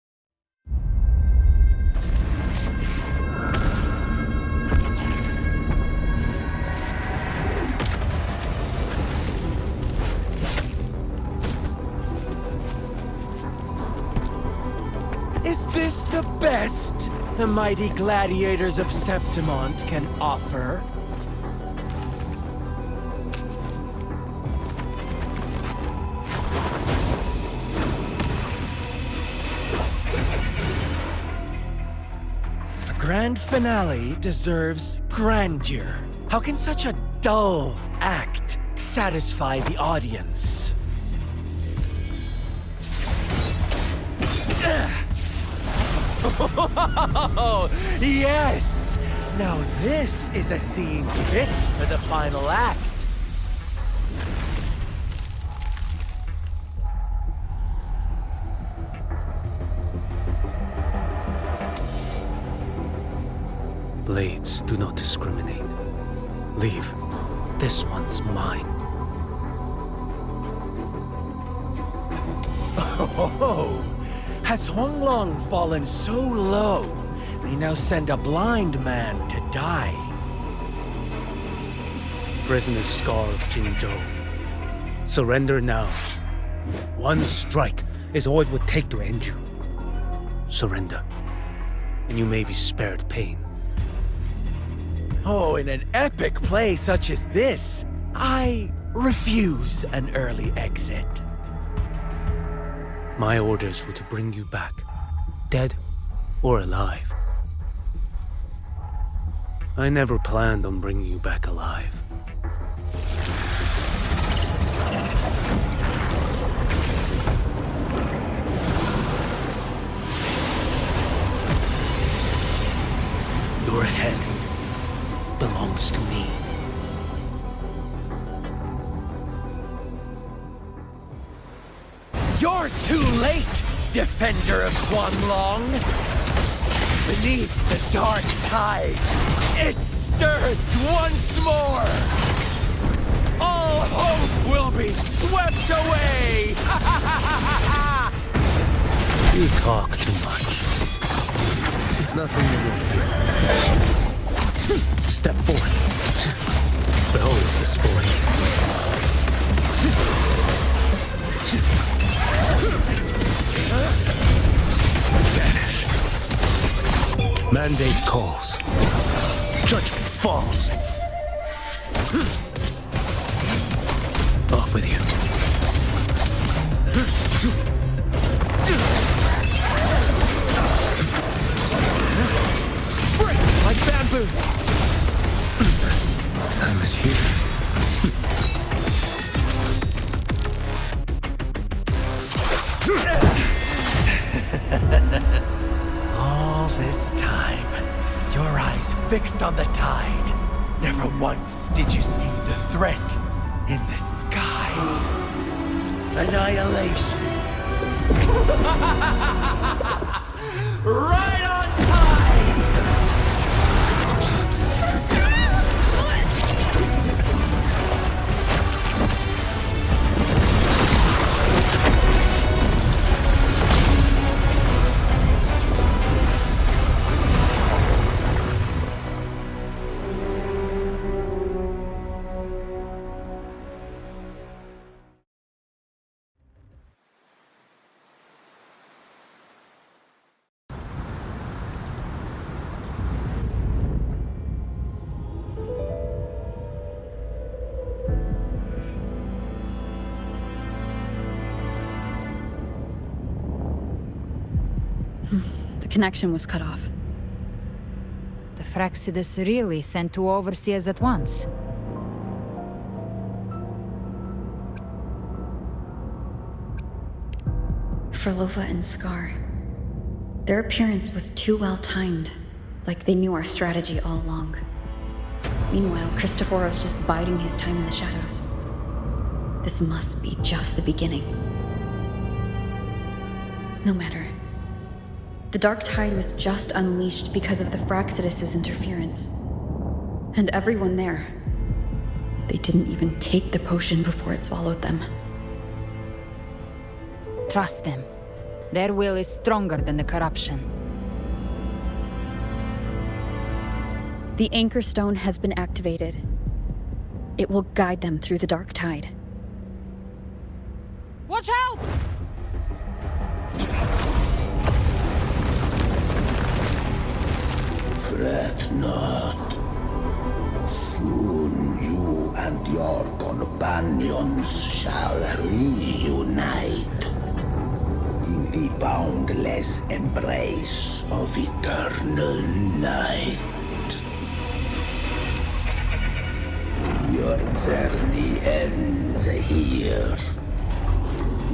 F: Is this the best the mighty gladiators of Septimont can offer? Grand finale deserves grandeur. How can such a dull act satisfy the audience? Oh, yes! Now this is a scene fit for the final act.
M: Blades do not discriminate. Leave. This one's mine.
F: Oh, has Huanglong fallen so low, we now send a blind man to die?
M: Prisoner Scar of Jinzhou. Surrender now. One strike is all it would take to end you. Surrender, and you may be spared pain.
F: Oh, in an epic play such as this, I refuse an early exit.
M: My orders were to bring you back, dead or alive. I never planned on bringing you back alive.
F: Your head belongs to me. You're too late, defender of Guanlong! Beneath the dark tide, it stirs once more! All hope will be swept away!
M: You talk too much. Nothing you won't hear. Step forth. Behold the spoil. Vanish. Mandate calls. Judgment falls. Off with you.
F: Break like bamboo!
M: Time is here.
F: All this time, your eyes fixed on the tide. Never once did you see the threat in the sky. Annihilation. Right on time!
A: The connection was cut off.
C: The Fraxidus really sent two overseers at once.
A: Frolova and Scar. Their appearance was too well timed, like they knew our strategy all along. Meanwhile, Christophorov's just biding his time in the shadows. This must be just the beginning. No matter. The dark tide was just unleashed because of the Fraxidus' interference. And everyone there, they didn't even take the potion before it swallowed them.
C: Trust them. Their will is stronger than the corruption.
A: The Anchor Stone has been activated. It will guide them through the dark tide.
C: Watch out!
O: Fret not. Soon you and your companions shall reunite in the boundless embrace of eternal night. Your journey ends here.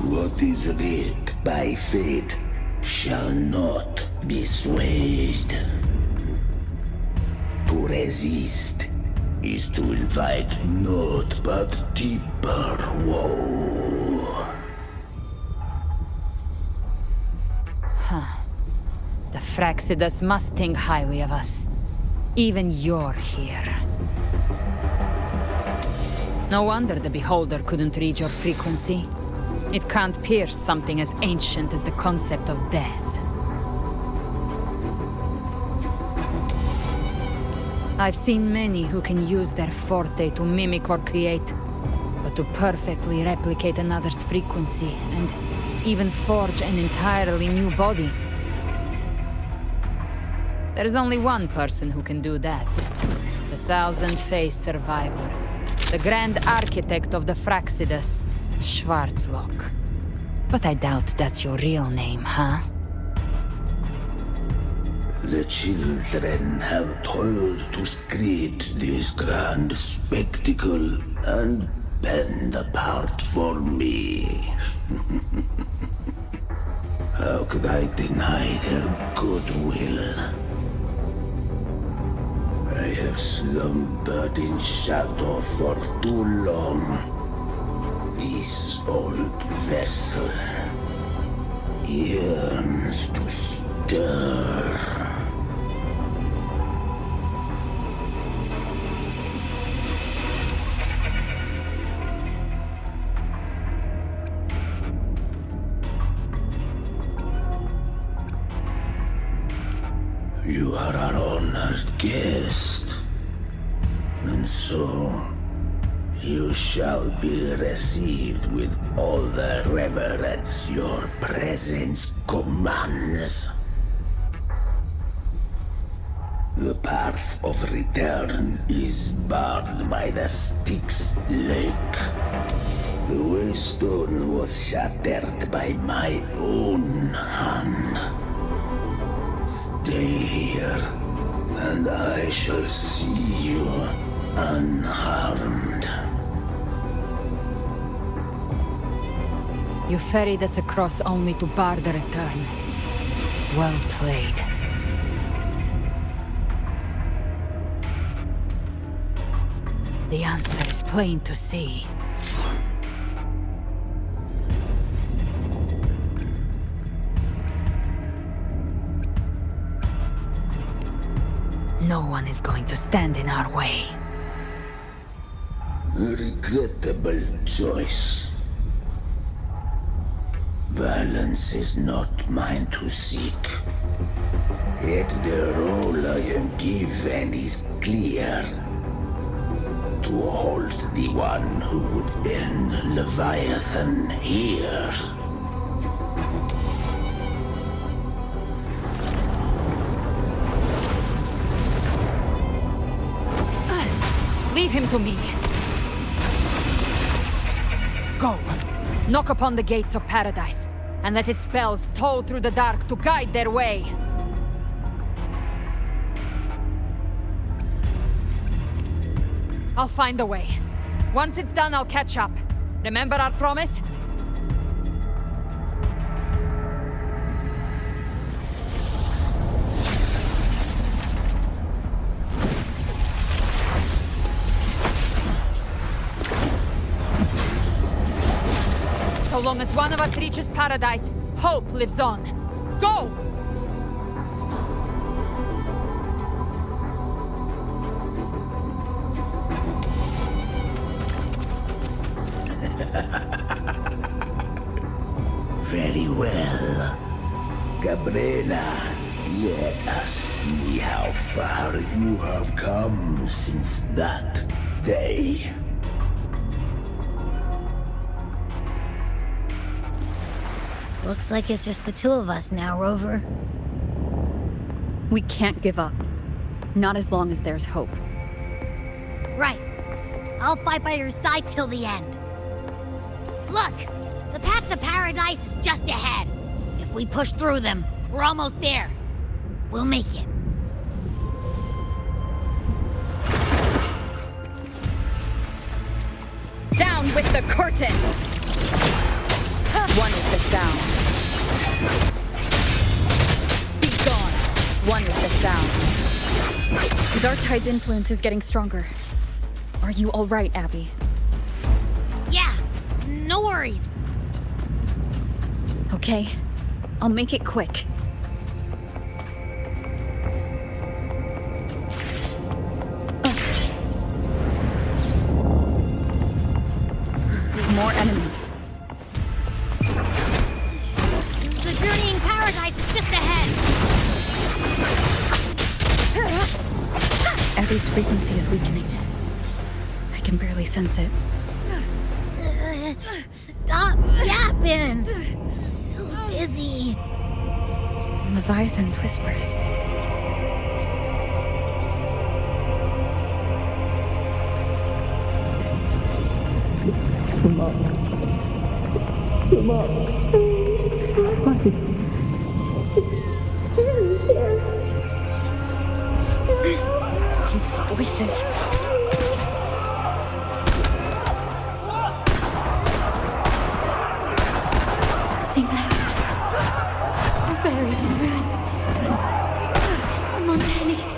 O: What is writ by fate shall not be swayed. To resist is to invite naught but deeper woe.
C: Huh. The Fraxidus must think highly of us. Even you're here. No wonder the Beholder couldn't read your frequency. It can't pierce something as ancient as the concept of death. I've seen many who can use their forte to mimic or create, but to perfectly replicate another's frequency and even forge an entirely new body. There's only one person who can do that. The thousand-faced survivor. The grand architect of the Fraxidus, Schwarzlock. But I doubt that's your real name, huh?
O: The children have toiled to create this grand spectacle and bend apart for me. How could I deny their goodwill? have slumbered in shadow for too long. This old vessel yearns to stir. You are our honored guest, and so you shall be received with all the reverence your presence commands. The path of return is barred by the Styx Lake. The waystone was shattered by my own hand. Stay here, and I shall see you unharmed.
C: You ferried us across only to bar the return. Well played. The answer is plain to see. No one is going to stand in our way.
O: Regrettable choice. Violence is not mine to seek. Yet the role I am given is clear. To hold the one who would end Leviathan here.
C: Leave him to me. Go. Knock upon the gates of paradise, and let its bells toll through the dark to guide their way. I'll find a way. Once it's done, I'll catch up. Remember our promise? So long as one of us reaches paradise, hope lives on. Go!
O: Very well. Gabriela, let us see how far you have come since that day.
D: Looks like it's just the two of us now, Rover.
A: We can't give up. Not as long as there's hope.
D: Right. I'll fight by your side till the end. Look! The path to paradise is just ahead. If we push through them, we're almost there. We'll make it.
I: Down with the curtain! One is the sound. Be gone! One is the sound.
A: The Dark Tide's influence is getting stronger. Are you all right, Abby?
D: Yeah, no worries.
A: Okay, I'll make it quick. More enemies.
D: The journeying paradise is just ahead.
A: Abby's frequency is weakening. I can barely sense it.
D: Stop yapping. So dizzy.
A: Leviathan's whispers.
U: Come on. Come on.
A: These voices.
L: Nothing left. We're buried in ruins. Montanis.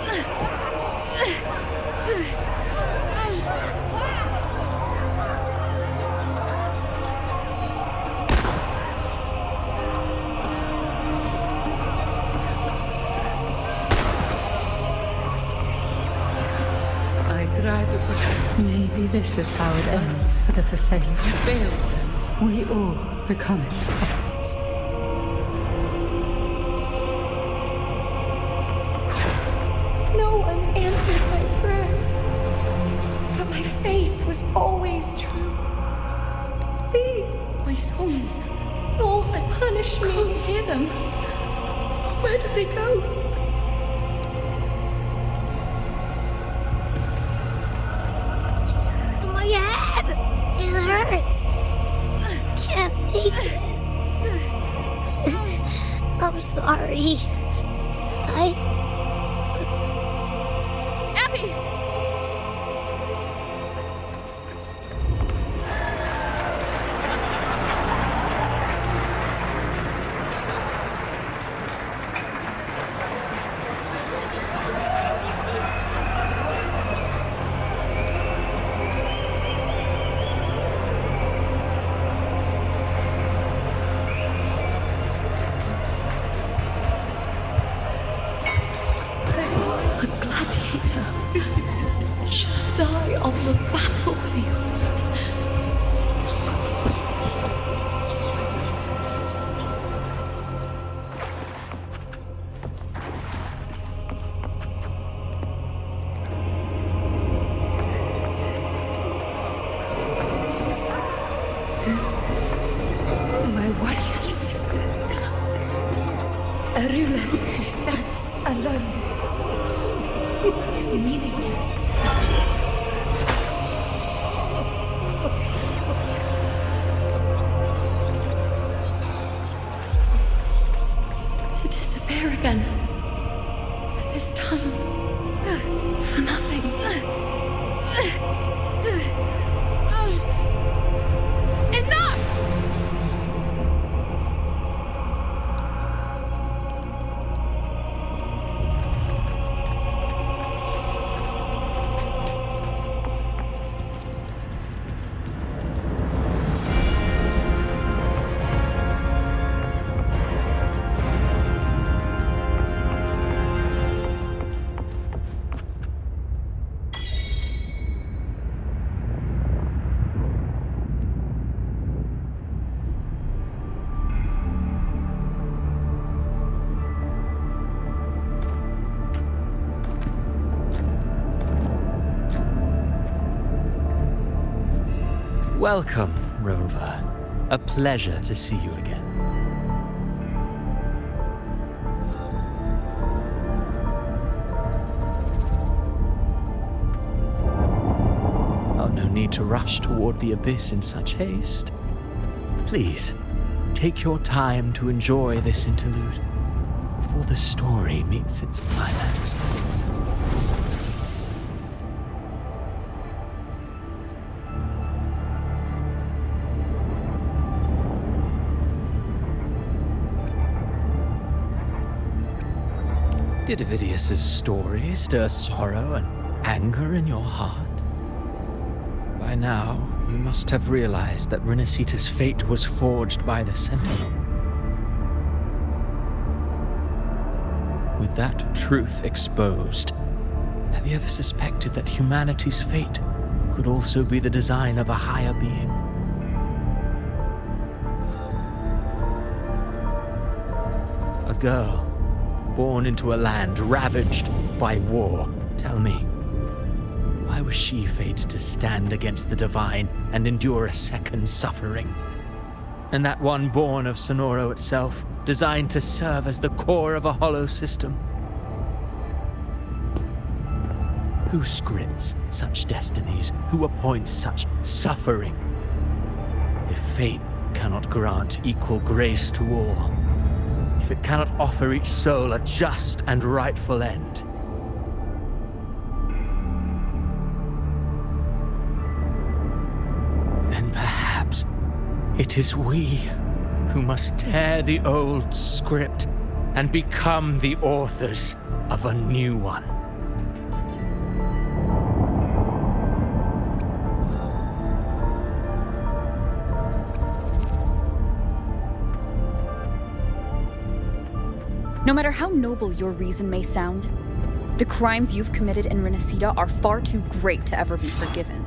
B: Maybe this is how it ends for the Forsaken. We all become its puppets.
Q: No one answered my prayers, but my faith was always true. Please, my souls, don't punish me. Can't hear them. Where did they go?
D: My head! It hurts! Can't take it. I'm sorry.
H: Abby!
Q: A gladiator should die on the battlefield. My warriors. A ruler who stands alone is meaningless. To disappear again. This time, for nothing. Enough!
F: Welcome, Rover. A pleasure to see you again. Oh, no need to rush toward the abyss in such haste. Please, take your time to enjoy this interlude before the story meets its climax. Did Ovidius's story stir sorrow and anger in your heart? By now, you must have realized that Rinascita's fate was forged by the Sentinel. With that truth exposed, have you ever suspected that humanity's fate could also be the design of a higher being? A girl born into a land ravaged by war. Tell me, why was she fated to stand against the divine and endure a second suffering? And that one born of Sonoro itself, designed to serve as the core of a hollow system? Who scripts such destinies? Who appoints such suffering? If fate cannot grant equal grace to all, if it cannot offer each soul a just and rightful end, then perhaps it is we who must tear the old script and become the authors of a new one.
A: No matter how noble your reason may sound, The crimes you've committed in Rinascita are far too great to ever be forgiven.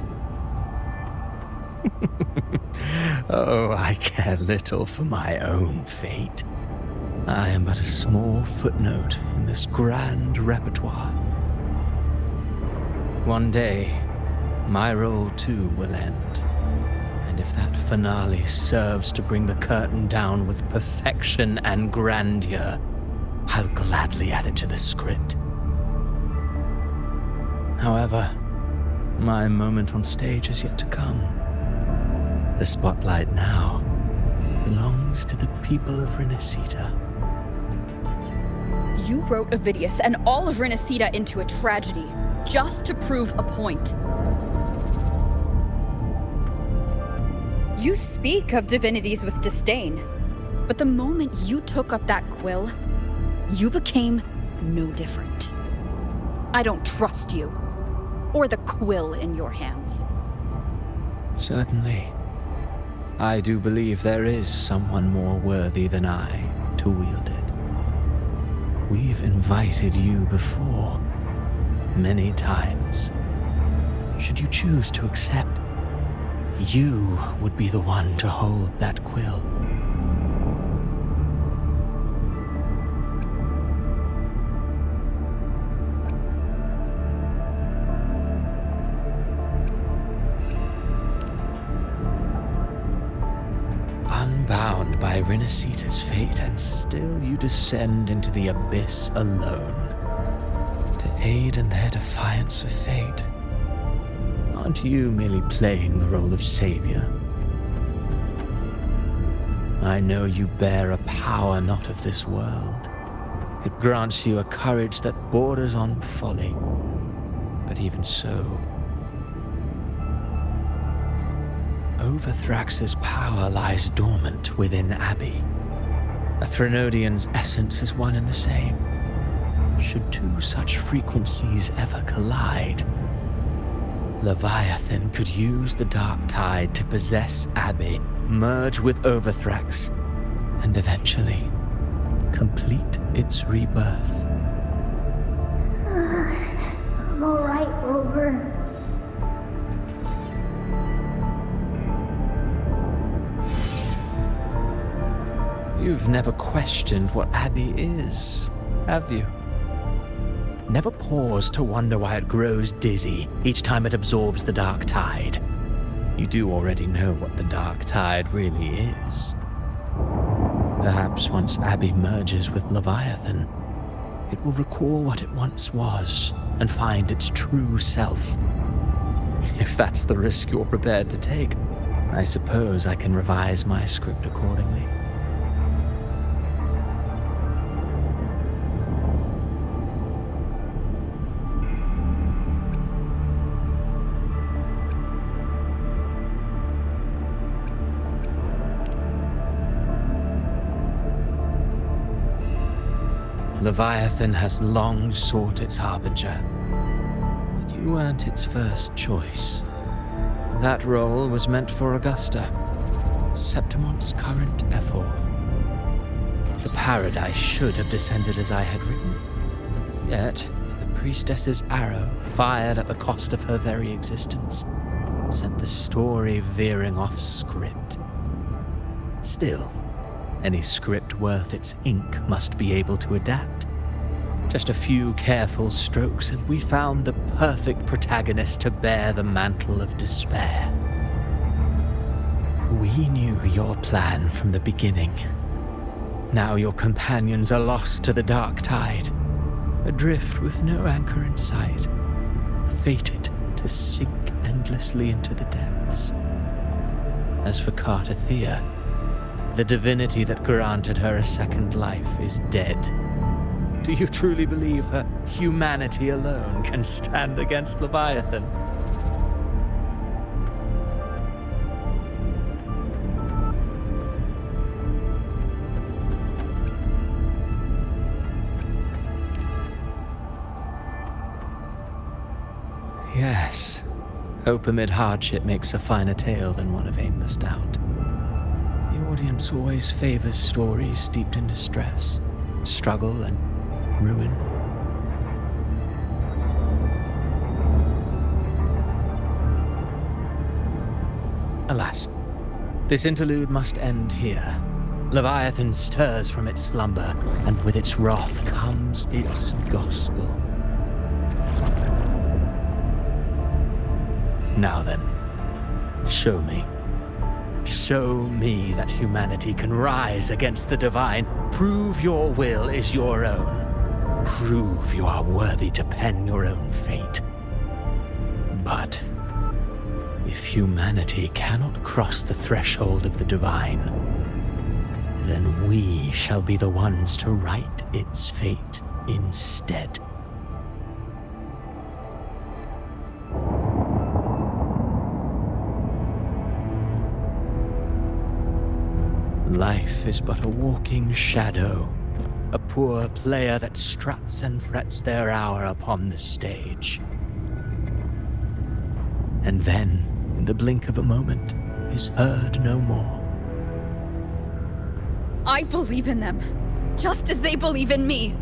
F: Oh, I care little for my own fate. I am but a small footnote in this grand repertoire. One day, my role too will end. And if that finale serves to bring the curtain down with perfection and grandeur, I'll gladly add it to the script. However, my moment on stage is yet to come. The spotlight now belongs to the people of Rinascita.
A: You wrote Ovidius and all of Rinascita into a tragedy, just to prove a point. You speak of divinities with disdain, but the moment you took up that quill, you became no different. I don't trust you, or the quill in your hands.
F: Certainly. I do believe there is someone more worthy than I to wield it. We've invited you before, many times. Should you choose to accept, you would be the one to hold that quill. Unbound by Rinascita's fate, and still you descend into the abyss alone, to aid in their defiance of fate. Aren't you merely playing the role of savior? I know you bear a power not of this world. It grants you a courage that borders on folly. But even so, Overthrax's power lies dormant within Abbey. A Threnodian's essence is one and the same. Should two such frequencies ever collide, Leviathan could use the dark tide to possess Abbey, merge with Overthrax, and eventually complete its rebirth.
K: I'm alright, Rover.
F: You've never questioned what Abbey is, have you? Never paused to wonder why it grows dizzy each time it absorbs the dark tide. You do already know what the dark tide really is. Perhaps once Abbey merges with Leviathan, it will recall what it once was and find its true self. If that's the risk you're prepared to take, I suppose I can revise my script accordingly. Leviathan has long sought its harbinger, but you weren't its first choice. That role was meant for Augusta, Septimon's current ephor. The paradise should have descended as I had written. Yet, the priestess's arrow, fired at the cost of her very existence, sent the story veering off script. Still, any script worth its ink must be able to adapt. Just a few careful strokes and we found the perfect protagonist to bear the mantle of despair. We knew your plan from the beginning. Now your companions are lost to the dark tide, adrift with no anchor in sight, fated to sink endlessly into the depths. As for Cartathea, the divinity that granted her a second life is dead. Do you truly believe her humanity alone can stand against Leviathan? Yes, hope amid hardship makes a finer tale than one of aimless doubt. The audience always favors stories steeped in distress, struggle, and ruin. This interlude must end here. Leviathan stirs from its slumber, and with its wrath comes its gospel. Now then, show me. Show me that humanity can rise against the divine. Prove your will is your own. Prove you are worthy to pen your own fate. But if humanity cannot cross the threshold of the divine, then we shall be the ones to write its fate instead. Life is but a walking shadow, a poor player that struts and frets their hour upon the stage. And then, in the blink of a moment, is heard no more.
I: I believe in them, just as they believe in me.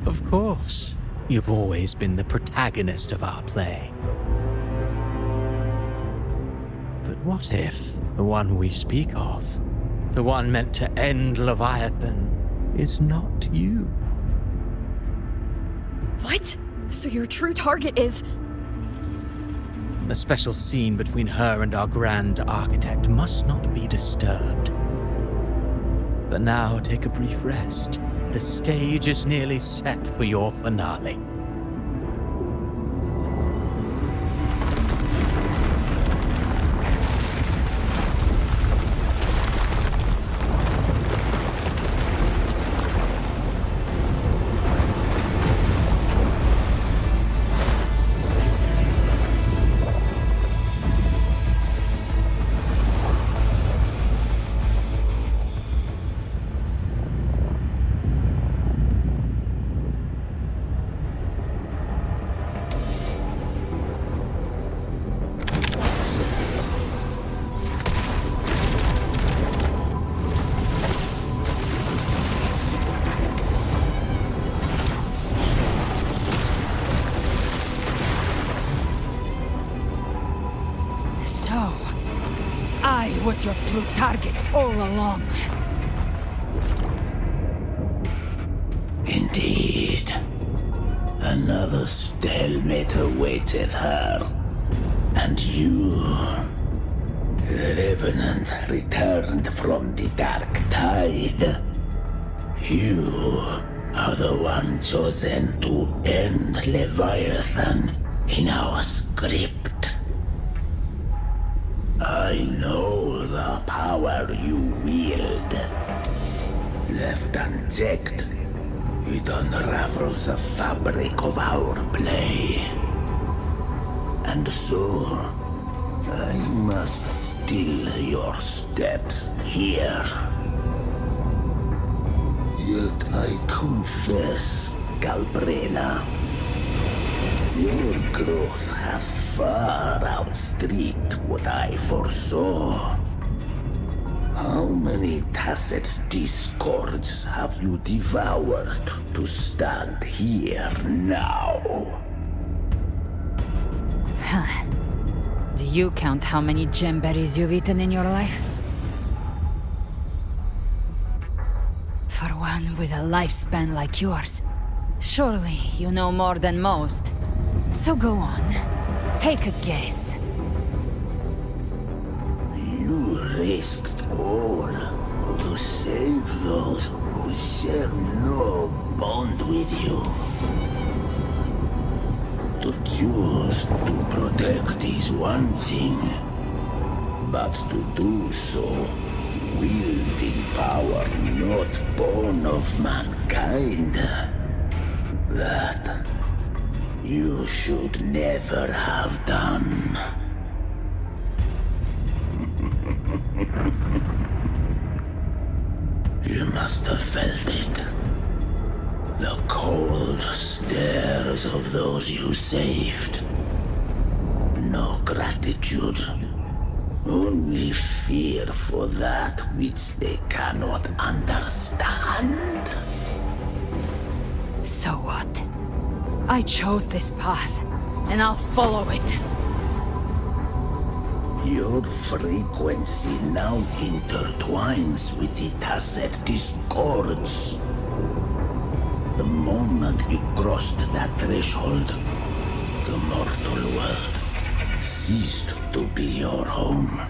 F: Of course, you've always been the protagonist of our play. But what if the one we speak of, the one meant to end Leviathan, is not you?
I: What? So your true target is...
F: A special scene between her and our grand architect must not be disturbed. But now take a brief rest. The stage is nearly set for your finale.
C: Was your true target all along.
O: Indeed. Another stalemate awaited her. And you, the Revenant returned from the Dark Tide. You are the one chosen to end Leviathan in our script. I know the power you wield. Left unchecked, it unravels the fabric of our play. And so, I must still your steps here. Yet I confess, Galbrena, your growth hath far outstripped what I foresaw. How many tacit discords have you devoured to stand here now?
C: Do you count how many gemberries you've eaten in your life? For one with a lifespan like yours, surely you know more than most. So go on. Take a guess.
O: You risked all to save those who share no bond with you. To choose to protect is one thing, but to do so, wielding power not born of mankind, that you should never have done. You must have felt it. The cold stares of those you saved. No gratitude. Only fear for that which they cannot understand.
C: So what? I chose this path, and I'll follow it.
O: Your frequency now intertwines with the tacet discords. The moment you crossed that threshold, the mortal world ceased to be your home.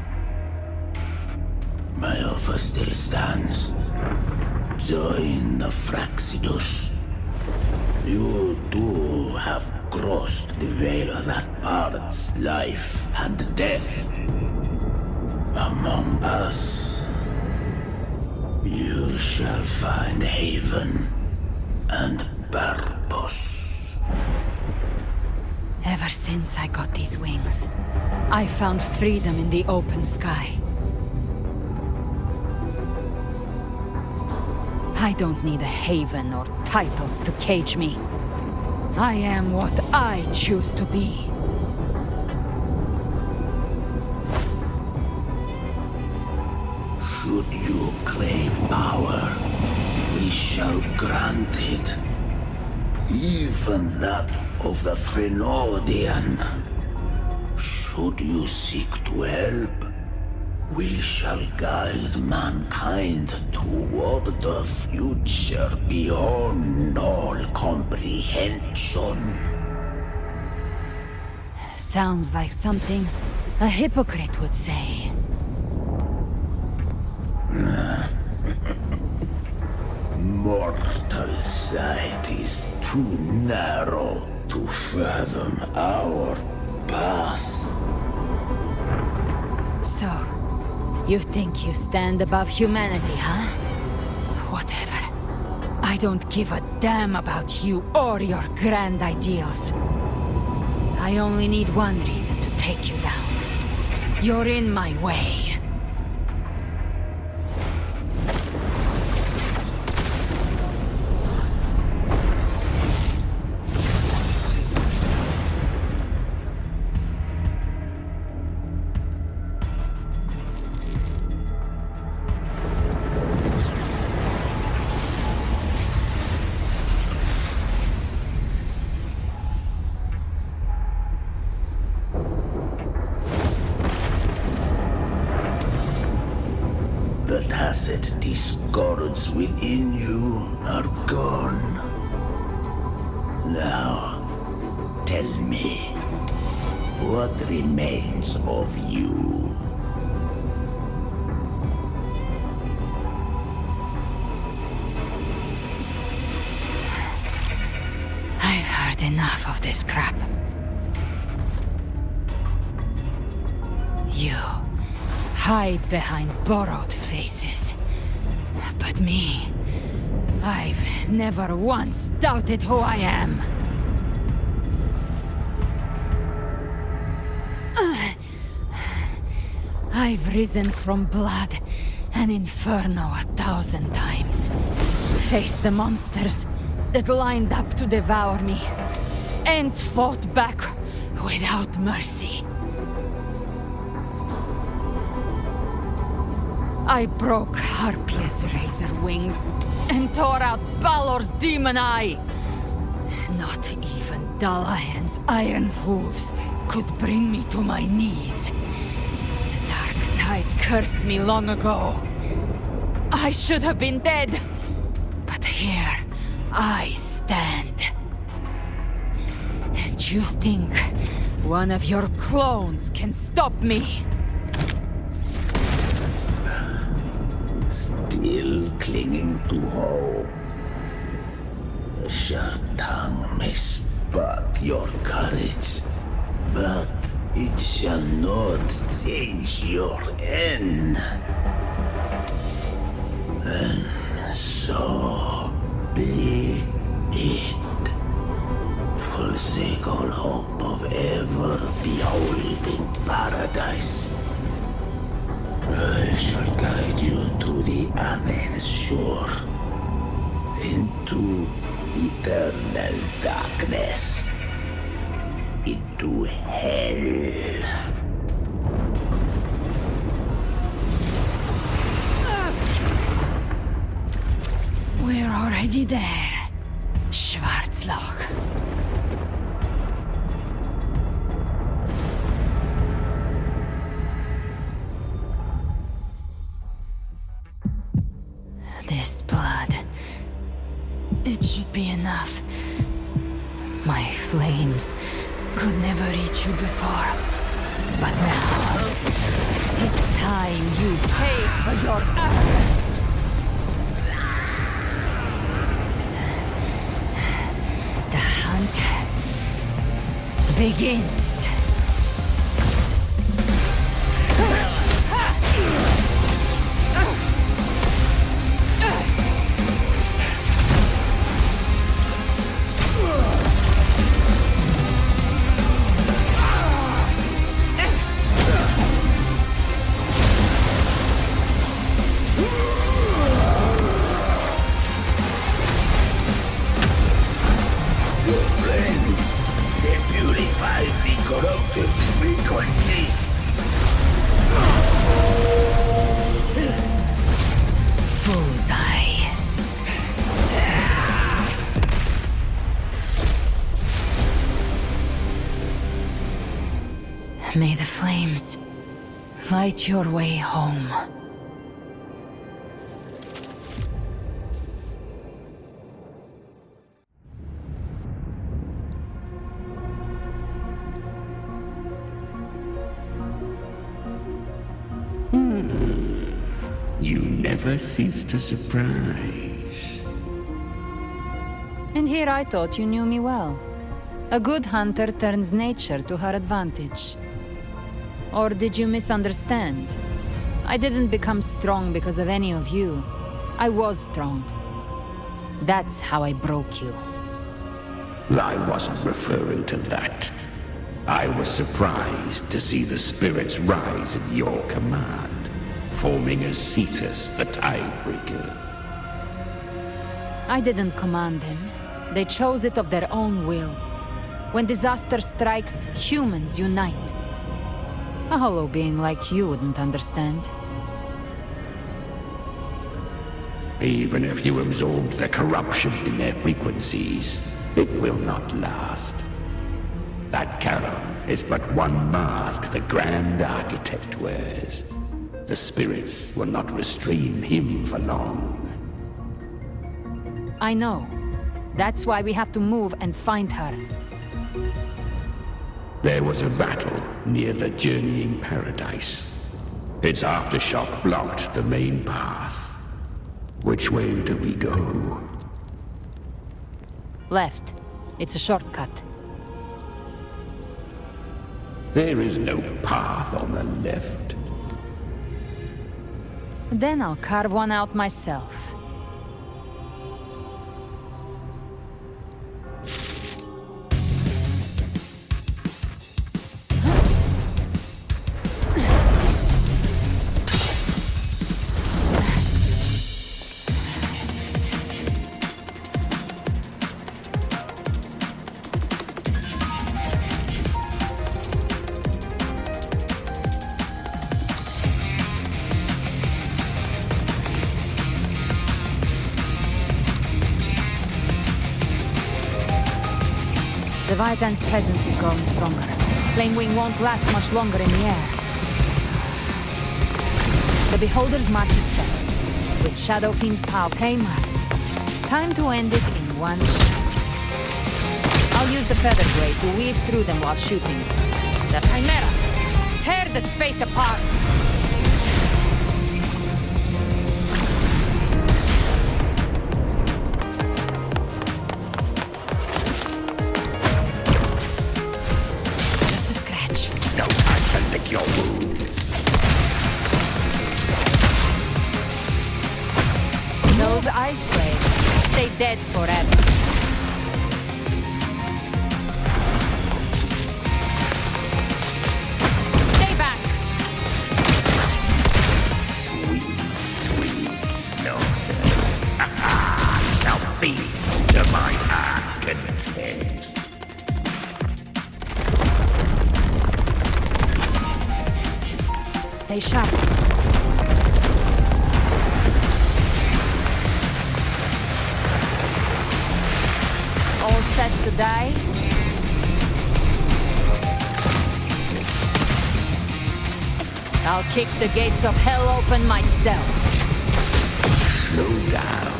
O: My offer still stands. Join the Fraxidus. You too have crossed the veil that parts life and death. Among us, you shall find haven and purpose.
C: Ever since I got these wings, I found freedom in the open sky. I don't need a haven or titles to cage me. I am what I choose to be.
O: Should you crave power, we shall grant it. Even that of the Threnodian. Should you seek to help, we shall guide mankind toward the future beyond all comprehension.
C: Sounds like something a hypocrite would say.
O: Mortal sight is too narrow to fathom our path.
C: So, you think you stand above humanity, huh? Whatever. I don't give a damn about you or your grand ideals. I only need one reason to take you down. You're in my way.
O: The tacit discords within you are gone. Now, tell me, what remains of you?
C: I've heard enough of this crap. You hide behind borrowed faces. But me, I've never once doubted who I am. I've risen from blood and inferno 1,000 times. Faced the monsters that lined up to devour me, and fought back without mercy. I broke Harpia's razor wings and tore out Balor's demon eye. Not even Dalahan's iron hooves could bring me to my knees. The dark tide cursed me long ago. I should have been dead, but here I stand. And you think one of your clones can stop me?
O: Still clinging to hope. A sharp tongue may spark your courage, but it shall not change your end. And so be it. Forsake all hope of ever beholding paradise. I shall guide you to the Amanecer, into eternal darkness, into hell.
C: We're already there, Schwarzloch. This blood. It should be enough. My flames could never reach you before. But now, it's time you pay for your arrogance. The hunt begins. May the flames light your way home.
O: You never cease to surprise.
C: And here I thought you knew me well. A good hunter turns nature to her advantage. Or did you misunderstand? I didn't become strong because of any of you. I was strong. That's how I broke you.
O: I wasn't referring to that. I was surprised to see the spirits rise at your command, forming as Cetus the Tidebreaker.
C: I didn't command them. They chose it of their own will. When disaster strikes, humans unite. A hollow being like you wouldn't understand.
O: Even if you absorb the corruption in their frequencies, it will not last. That Charon is but one mask the Grand Architect wears. The spirits will not restrain him for long.
C: I know. That's why we have to move and find her.
O: There was a battle near the Journeying Paradise. Its aftershock blocked the main path. Which way do we go?
C: Left. It's a shortcut.
O: There is no path on the left.
C: Then I'll carve one out myself. Leviathan's presence is growing stronger. Flamewing won't last much longer in the air. The Beholder's march is set, with Shadow Fiend's power prey-marked. Time to end it in one shot. I'll use the Feather Blade to weave through them while shooting. The Chimera! Tear the space apart!
O: Your wounds.
C: Those I say, stay dead forever. Stay back!
O: Sweet, sweet slaughter. Now feast to my heart's content.
C: Stay sharp. All set to die? I'll kick the gates of hell open myself.
O: slow down.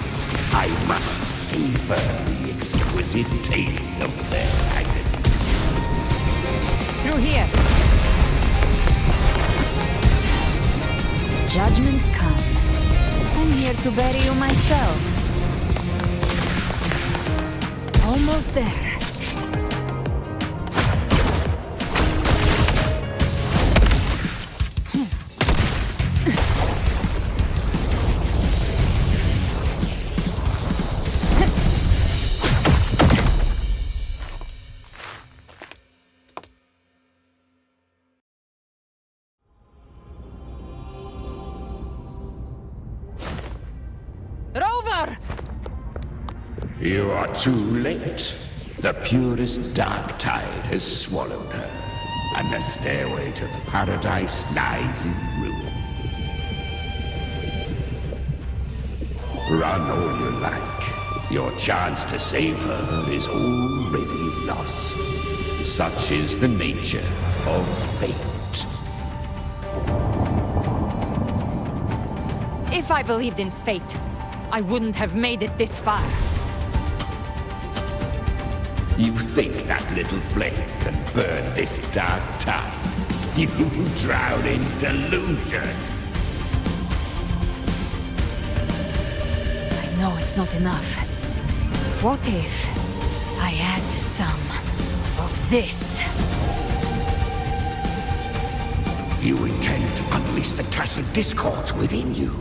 O: I must savor the exquisite taste of their agony.
C: Through here. Judgment's come. I'm here to bury you myself. Almost there.
O: You are too late. The purest dark tide has swallowed her, and the stairway to paradise lies in ruins. Run all you like. Your chance to save her is already lost. Such is the nature of fate.
C: If I believed in fate, I wouldn't have made it this far.
O: You think that little flame can burn this dark tide? You drown in delusion.
C: I know it's not enough. What if I add some of this?
O: You intend to unleash the tacit discord within you.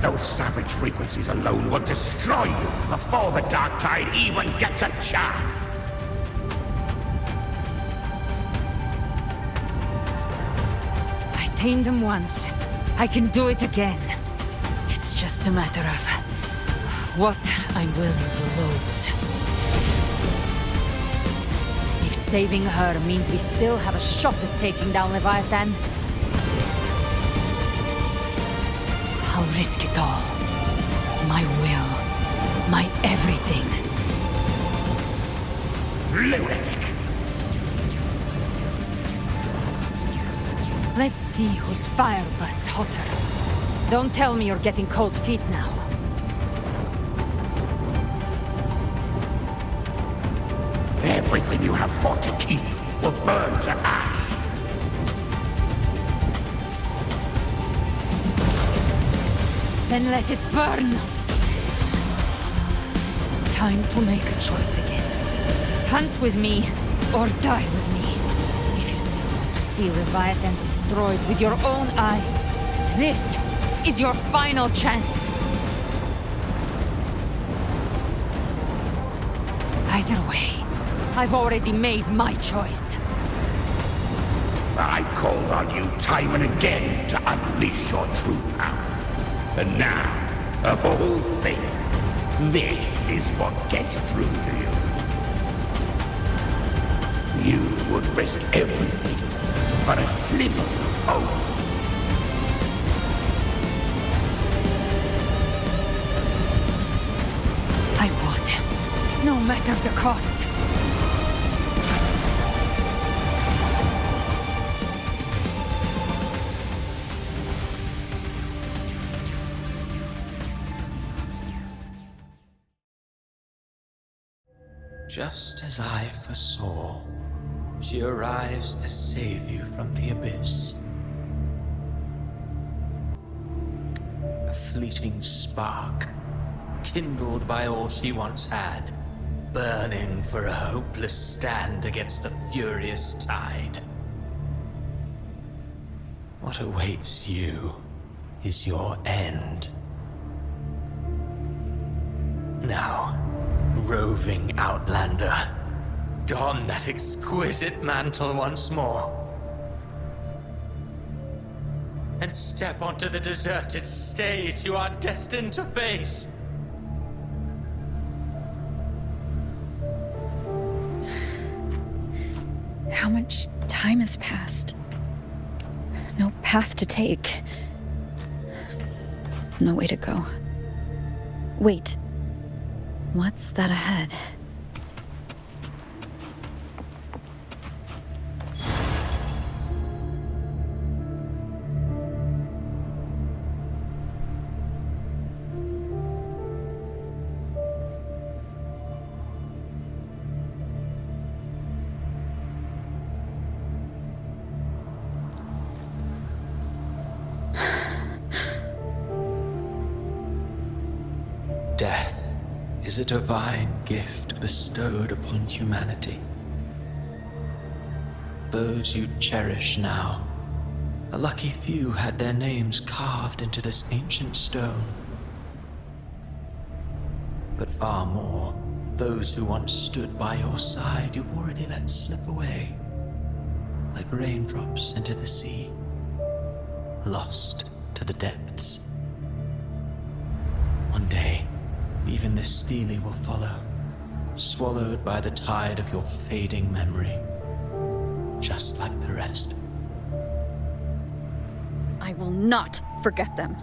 O: Those savage frequencies alone will destroy you before the dark tide even gets a chance.
C: I tamed them once. I can do it again. It's just a matter of what I'm willing to lose. If saving her means we still have a shot at taking down Leviathan, I'll risk it all. My will. My everything.
O: Lunatic!
C: Let's see whose fire burns hotter. Don't tell me you're getting cold feet now.
O: Everything you have fought to keep will burn to ash.
C: Then let it burn! Time to make a choice again. Hunt with me, or die with me. If you still want to see Leviathan destroyed with your own eyes, this is your final chance. Either way, I've already made my choice.
O: I called on you time and again to unleash your true power. And now, of all things, this is what gets through to you. You would risk everything for a sliver of hope.
C: I would, no matter the cost.
F: Just as I foresaw, she arrives to save you from the abyss. A fleeting spark, kindled by all she once had, burning for a hopeless stand against the furious tide. What awaits you is your end. Now, roving outlander, don that exquisite mantle once more, and step onto the deserted stage you are destined to face.
A: How much time has passed? No path to take. No way to go. Wait. What's that ahead?
F: death is a divine gift bestowed upon humanity. Those you cherish now, a lucky few had their names carved into this ancient stone. But far more, those who once stood by your side you've already let slip away, like raindrops into the sea, lost to the depths. One day, even this stele will follow, swallowed by the tide of your fading memory, just like the rest.
I: I will not forget them.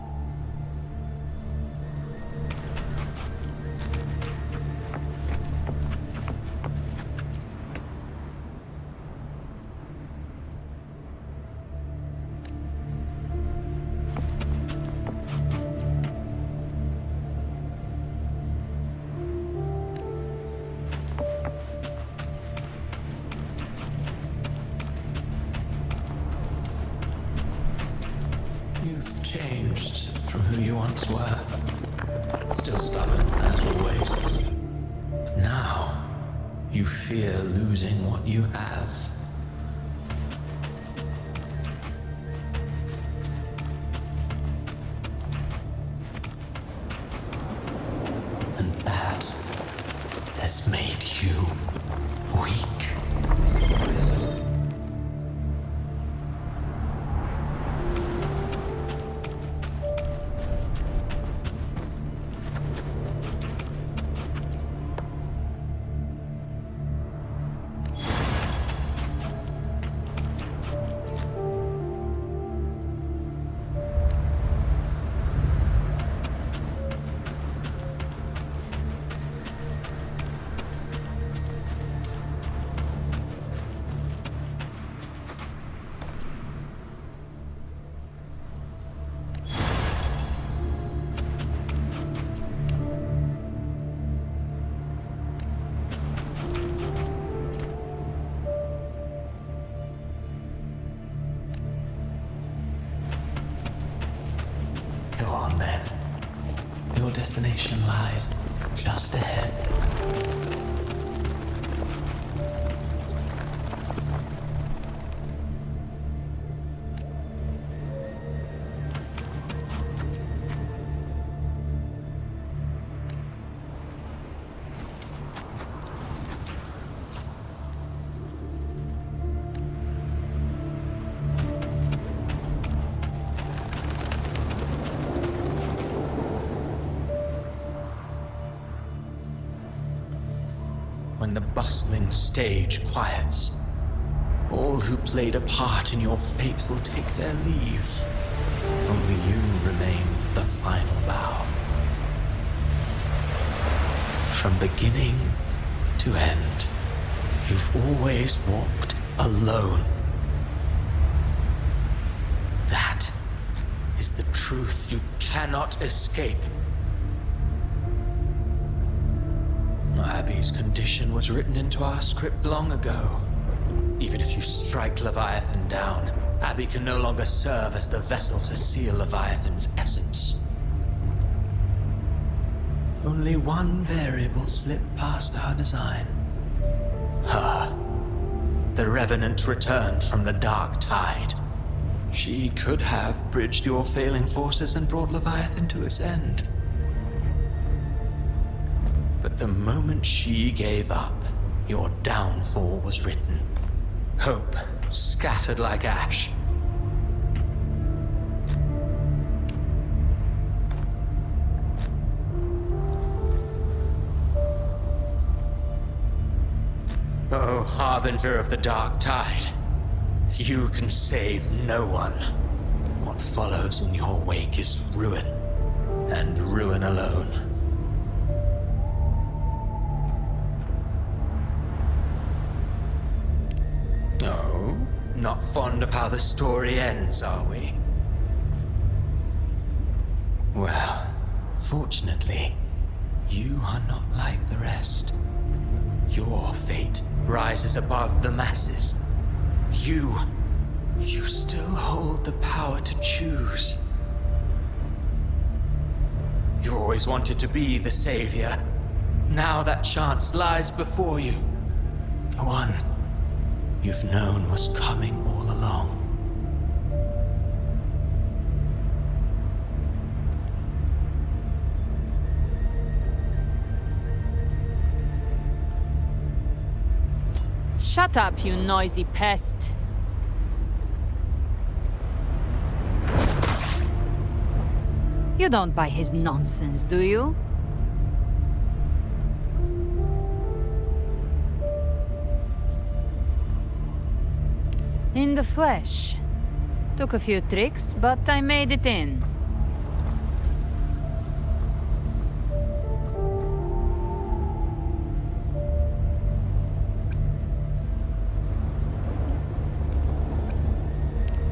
F: You've changed from who you once were. Still stubborn, as always. But now, you fear losing what you have. And that has made you weak. Go on then. Your destination lies just ahead. When the bustling stage quiets, all who played a part in your fate will take their leave. Only you remain for the final bow. From beginning to end, you've always walked alone. That is the truth you cannot escape. Abby's condition was written into our script long ago. Even if you strike Leviathan down, Abby can no longer serve as the vessel to seal Leviathan's essence. Only one variable slipped past our design. Her. The Revenant returned from the dark tide. She could have bridged your failing forces and brought Leviathan to its end. But the moment she gave up, your downfall was written. Hope scattered like ash. Oh, harbinger of the dark tide, you can save no one. What follows in your wake is ruin, and ruin alone. No, not fond of how the story ends, are we? Well, fortunately, you are not like the rest. Your fate rises above the masses. You still hold the power to choose. You're always always wanted to be the savior. Now that chance lies before you. The one you've known was coming all along.
C: Shut up, you noisy pest. You don't buy his nonsense, do you? In the flesh. Took a few tricks, but I made it in.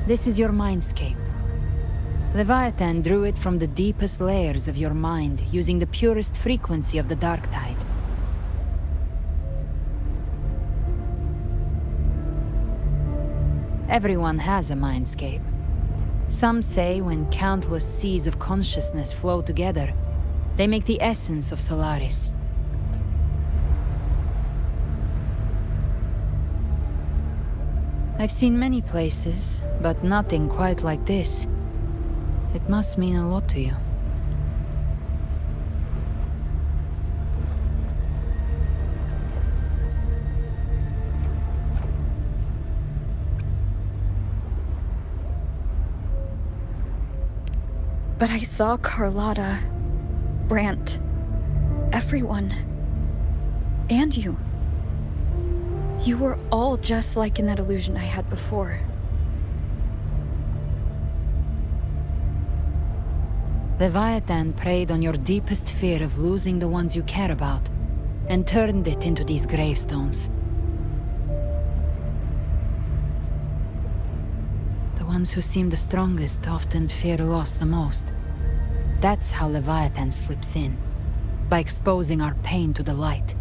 C: This is your mindscape. Leviathan drew it from the deepest layers of your mind, using the purest frequency of the dark tide. Everyone has a mindscape. Some say when countless seas of consciousness flow together, they make the essence of Solaris. I've seen many places, but nothing quite like this. It must mean a lot to you.
A: But I saw Carlotta, Brant, everyone. And you. You were all just like in that illusion I had before.
C: Leviathan preyed on your deepest fear of losing the ones you care about, and turned it into these gravestones. The ones who seem the strongest often fear loss the most. That's how Leviathan slips in, by exposing our pain to the light.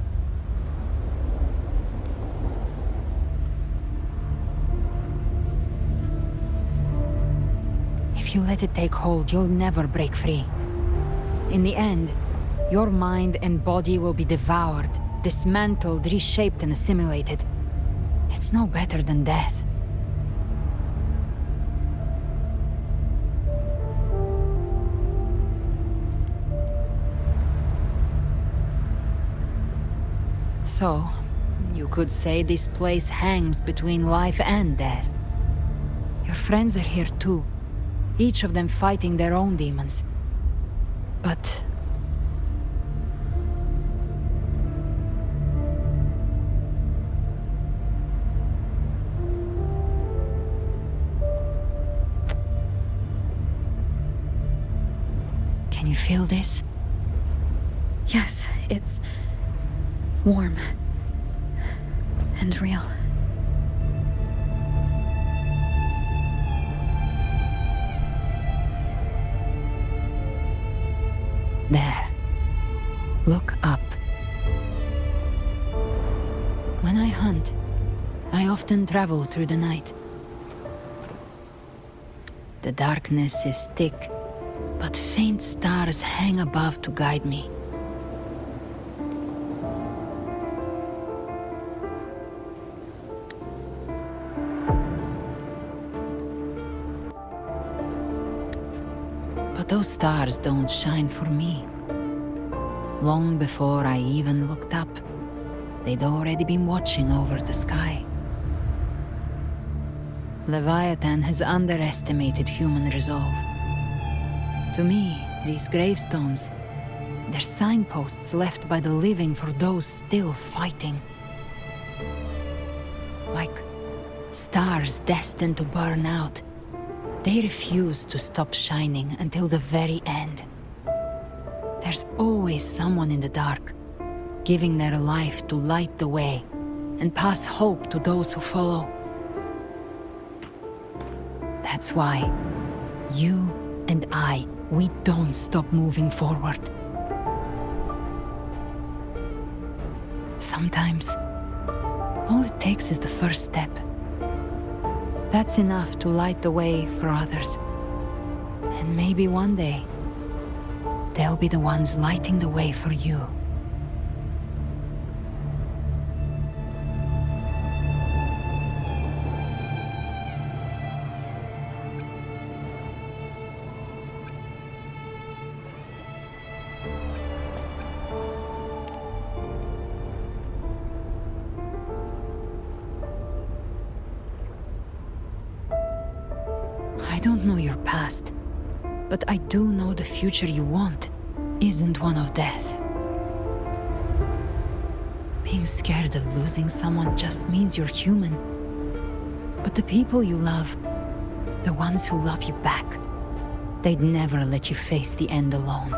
C: If you let it take hold, you'll never break free. In the end, your mind and body will be devoured, dismantled, reshaped, and assimilated. It's no better than death. So, you could say this place hangs between life and death. Your friends are here too, each of them fighting their own demons. But... can you feel this?
A: Yes, it's warm and real.
C: There. Look up. When I hunt, I often travel through the night. The darkness is thick, but faint stars hang above to guide me. But those stars don't shine for me. Long before I even looked up, they'd already been watching over the sky. Leviathan has underestimated human resolve. To me, these gravestones, they're signposts left by the living for those still fighting. Like stars destined to burn out. They refuse to stop shining until the very end. There's always someone in the dark, giving their life to light the way and pass hope to those who follow. That's why you and I, we don't stop moving forward. Sometimes, all it takes is the first step. That's enough to light the way for others. And maybe one day, they'll be the ones lighting the way for you. I don't know your past, but I do know the future you want isn't one of death. Being scared of losing someone just means you're human. But the people you love, the ones who love you back, they'd never let you face the end alone.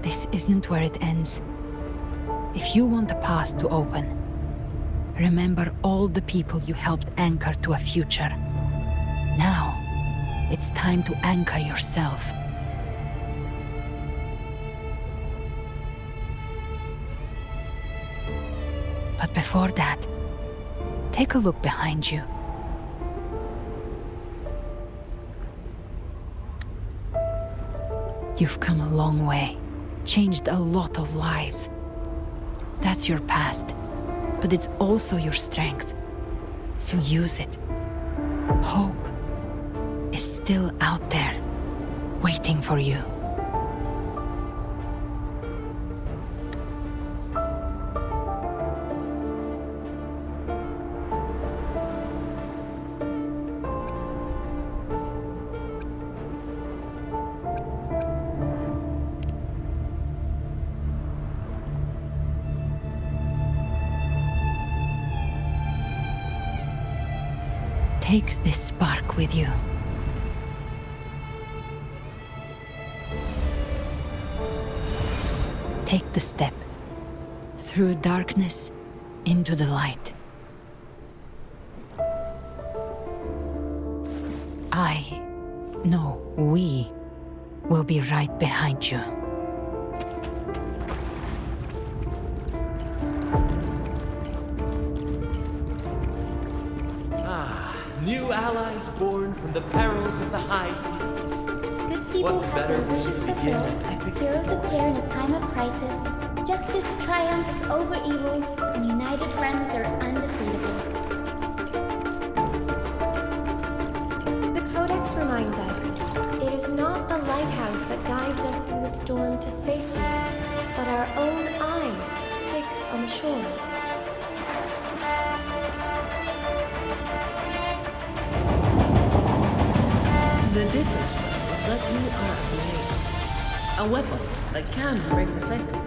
C: This isn't where it ends. If you want the path to open, remember all the people you helped anchor to a future. Now, it's time to anchor yourself. But before that, take a look behind you. You've come a long way, changed a lot of lives. That's your past, but it's also your strength. So use it. Hope is still out there, waiting for you. Take this spark with you. Take the step through darkness into the light. We will be right behind you.
F: New allies born from the perils of the high seas.
K: Good people
F: What
K: have
F: better
K: their
F: way
K: wishes
F: to begin
K: fulfilled.
F: an epic
K: Heroes
F: story?
K: appear in a time of crisis. Justice triumphs over evil, and united friends are undefeatable.
Q: The Codex reminds us, it is not the lighthouse that guides us through the storm to safety, but our own eyes fixed on the shore.
G: The difference, though, is that you are a blade. A weapon that can break the cycle.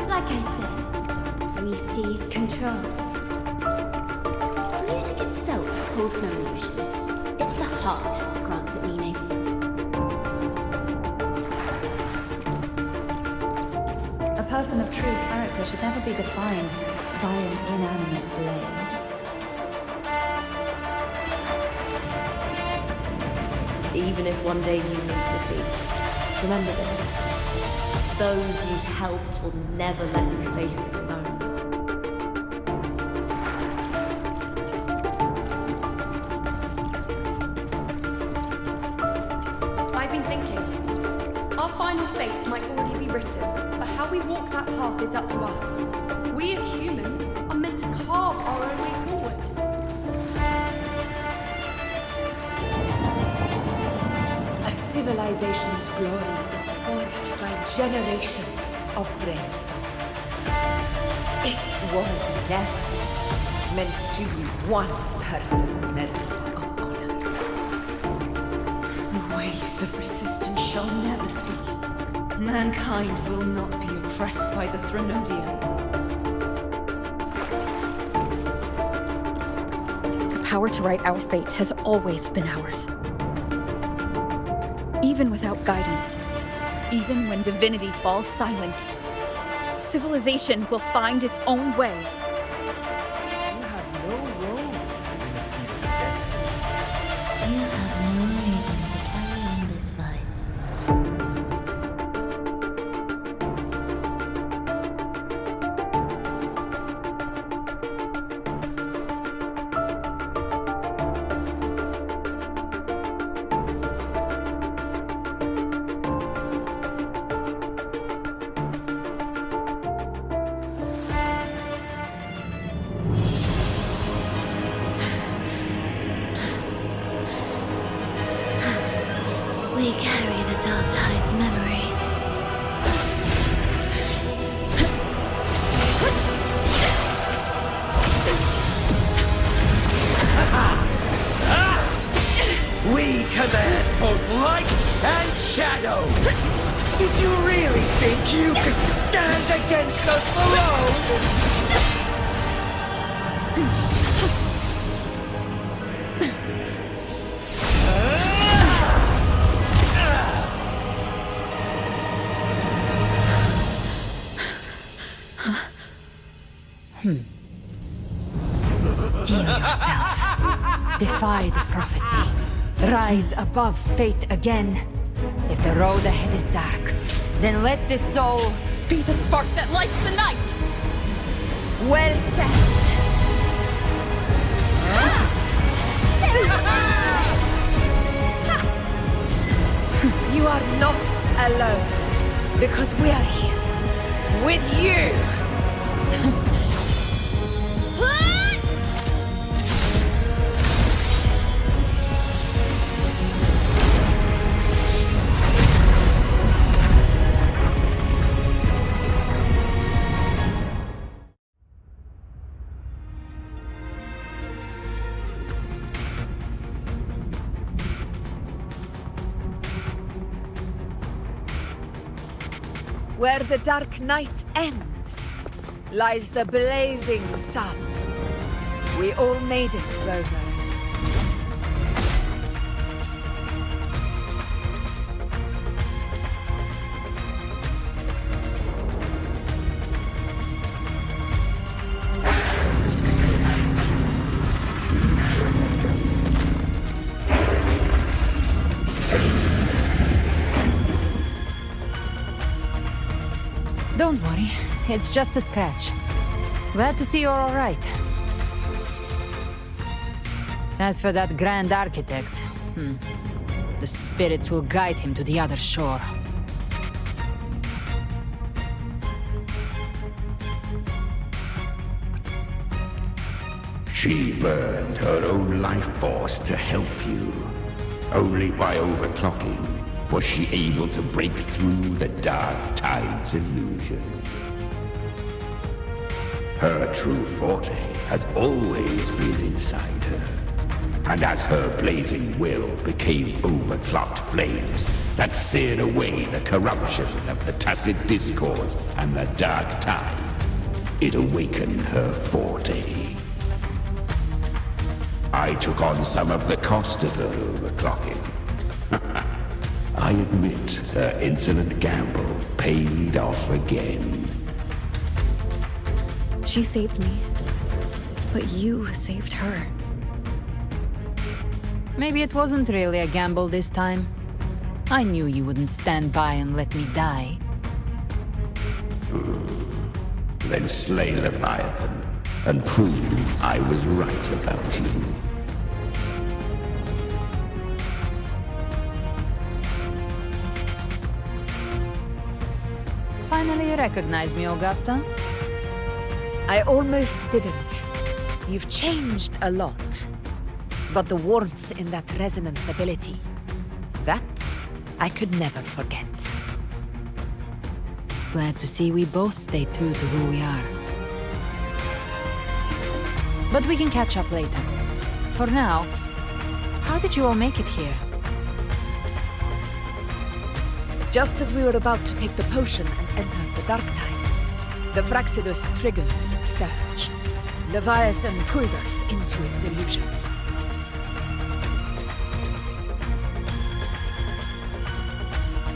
K: Like I said, we seize control. Music itself holds no emotion. It's the heart that grants it meaning.
B: A person of true character should never be defined by an inanimate blade.
G: Even if one day you meet defeat, remember this. Those you've helped will never let you face it alone.
E: I've been thinking. Our final fate might already be written, but how we walk that path is up to us. We as humans are meant to carve our own way forward.
J: A civilization's glory is forged by generations of brave souls. It was never meant to be one person's medal of honor.
N: The waves of resistance shall never cease. Mankind will not be oppressed by the Threnodian.
A: The power to write our fate has always been ours. Even without guidance, even when divinity falls silent, civilization will find its own way.
F: You have no role in Rinascita's destiny.
K: You have no reason to carry on this fight.
J: against us alone!
C: Steel yourself. Defy the prophecy. Rise above fate again. If the road ahead is dark, then let this soul
I: be the spark that lights the night!
J: Well said! You are not alone, because we are here, with you! Where the dark night ends, lies the blazing sun. We all made it, Rover.
C: Don't worry, it's just a scratch. Glad to see you're all right. As for that Grand Architect, the spirits will guide him to the other shore.
O: She burned her own life force to help you. Only by overclocking was she able to break through the dark tide's illusion. Her true forte has always been inside her. And as her blazing will became overclocked flames that seared away the corruption of the tacit discords and the dark tide, it awakened her forte. I took on some of the cost of her overclocking. I admit her insolent gamble paid off again.
A: She saved me, but you saved her.
C: Maybe it wasn't really a gamble this time. I knew you wouldn't stand by and let me die.
O: Then slay Leviathan and prove I was right about you.
C: Finally recognize me, Augusta?
J: I almost didn't. You've changed a lot. But the warmth in that resonance ability, that I could never forget.
C: Glad to see we both stayed true to who we are. But we can catch up later. For now, how did you all make it here?
J: Just as we were about to take the potion and enter the dark tide, the Fraxidus triggered its surge. Leviathan pulled us into its illusion.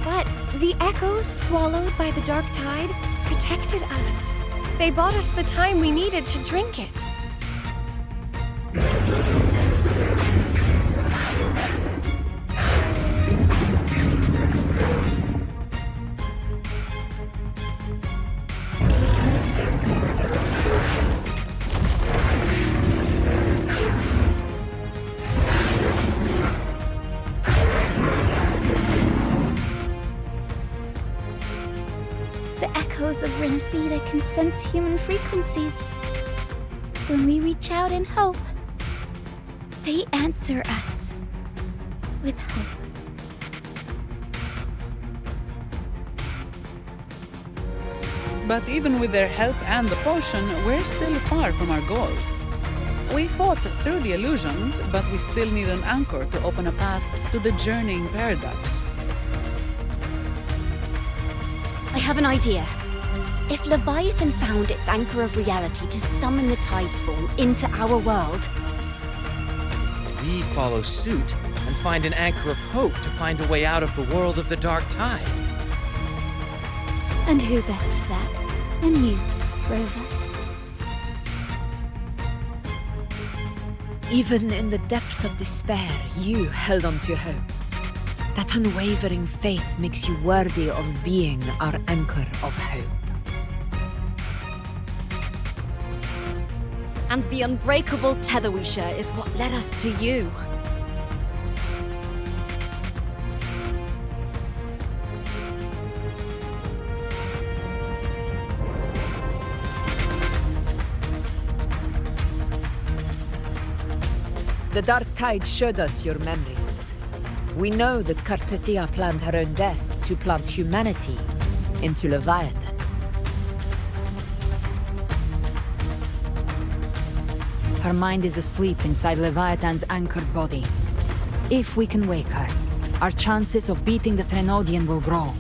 Q: But the echoes swallowed by the dark tide protected us. They bought us the time we needed to drink it.
K: Of Rinascita can sense human frequencies. When we reach out in hope, they answer us with hope.
P: But even with their help and the potion, we're still far from our goal. We fought through the illusions, but we still need an anchor to open a path to the journeying paradox.
I: I have an idea.
R: If Leviathan found its anchor of reality to summon the Tidespawn into our world,
F: we follow suit and find an anchor of hope to find a way out of the world of the dark tide.
L: And who better for that than you, Rover?
J: Even in the depths of despair, you held on to hope. That unwavering faith makes you worthy of being our anchor of hope.
R: and the unbreakable tether we share is what led us to you.
J: The dark tide showed us your memories. We know that Kartathea planned her own death to plant humanity into Leviathan.
C: Her mind is asleep inside Leviathan's anchored body. If we can wake her, our chances of beating the Threnodian will grow.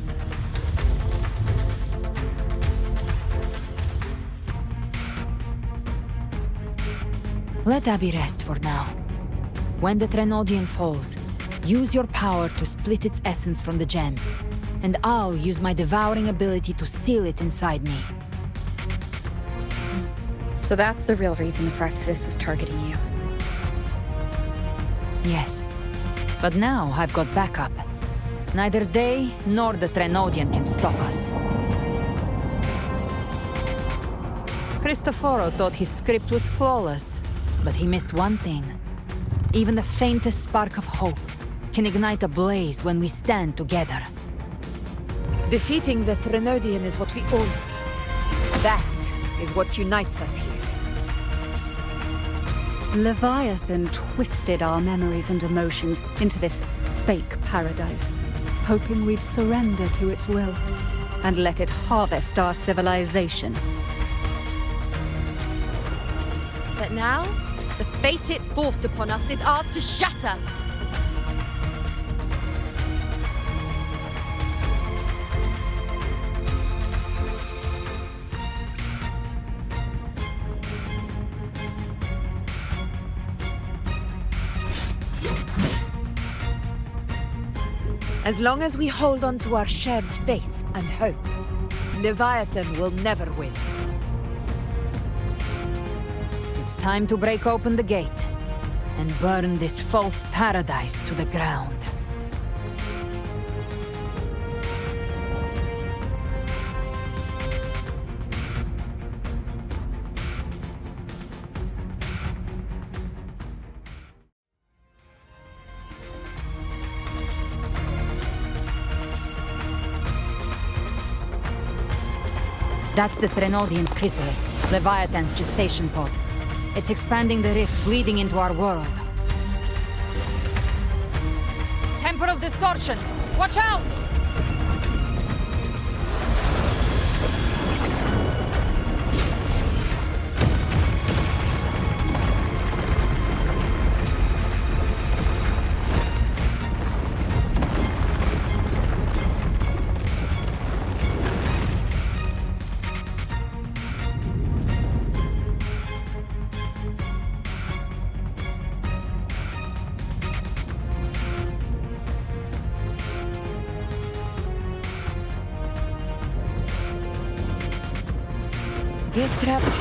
C: Let Abby rest for now. When the Threnodian falls, use your power to split its essence from the gem, and I'll use my devouring ability to seal it inside me.
A: So that's the real reason Frextus was targeting you.
C: Yes, but now I've got backup. Neither they nor the Threnodian can stop us. Cristoforo thought his script was flawless, but he missed one thing. Even the faintest spark of hope can ignite a blaze when we stand together.
J: Defeating the Threnodian is what we all seek. That is what unites us here.
B: Leviathan twisted our memories and emotions into this fake paradise, hoping we'd surrender to its will and let it harvest our civilization.
E: But now, the fate it's forced upon us is ours to shatter.
J: As long as we hold on to our shared faith and hope, Leviathan will never win.
C: It's time to break open the gate and burn this false paradise to the ground. That's the Threnodian's chrysalis, Leviathan's gestation pod. It's expanding the rift, bleeding into our world. Temporal distortions! Watch out!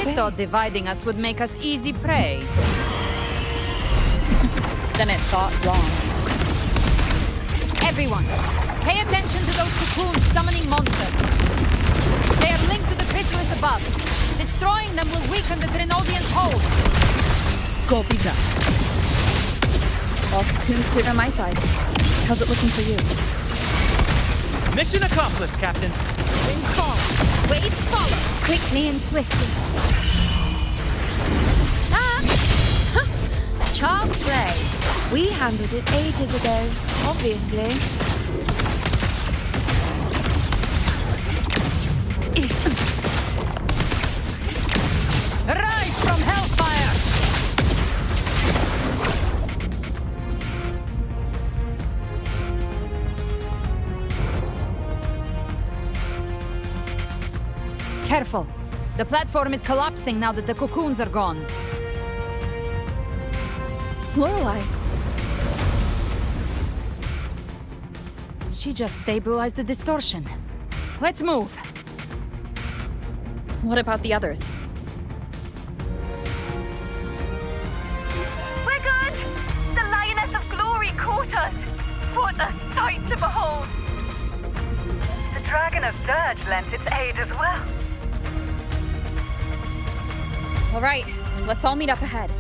C: I thought dividing us would make us easy prey.
A: Then it thought wrong.
C: Everyone, pay attention to those cocoons summoning monsters. They are linked to the chrysalis above. Destroying them will weaken the Threnodian's hold.
A: Copy that. All cocoons clear on my side. How's it looking for you?
F: Mission accomplished, Captain.
R: Wind calm, waves follow, quickly and swiftly.
E: Child's play. We handled it ages ago, obviously.
C: Rise from hellfire! Careful. The platform is collapsing now that the cocoons are gone.
B: Lorelei.
C: She just stabilized the distortion. Let's move.
A: What about the others?
S: We're good! The Lioness of Glory caught us! What a sight to behold! The Dragon of Dirge lent its aid as well.
A: All right, let's all meet up ahead.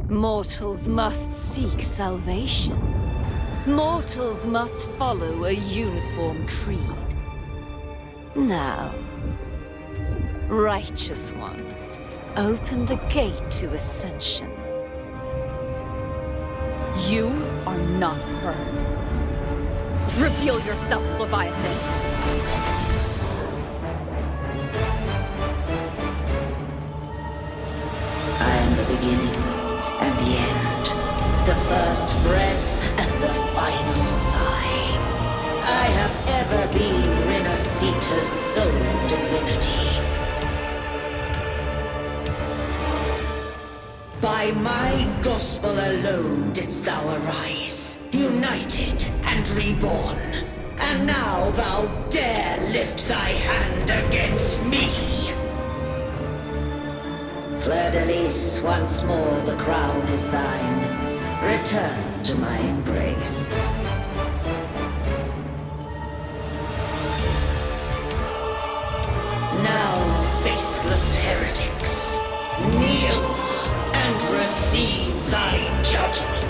N: Mortals must seek salvation. Mortals must follow a uniform creed. Now, Righteous One, open the gate to ascension.
A: You are not her. Reveal yourself, Leviathan.
O: I am the beginning and the end, the first breath and the final sigh. I have ever been Rinascita's sole divinity. By my gospel alone didst thou arise, united and reborn. And now thou dare lift thy hand against me. Fleur-de-Lis, once more the crown is thine. Return to my embrace. Now, faithless heretics, kneel and receive thy judgment.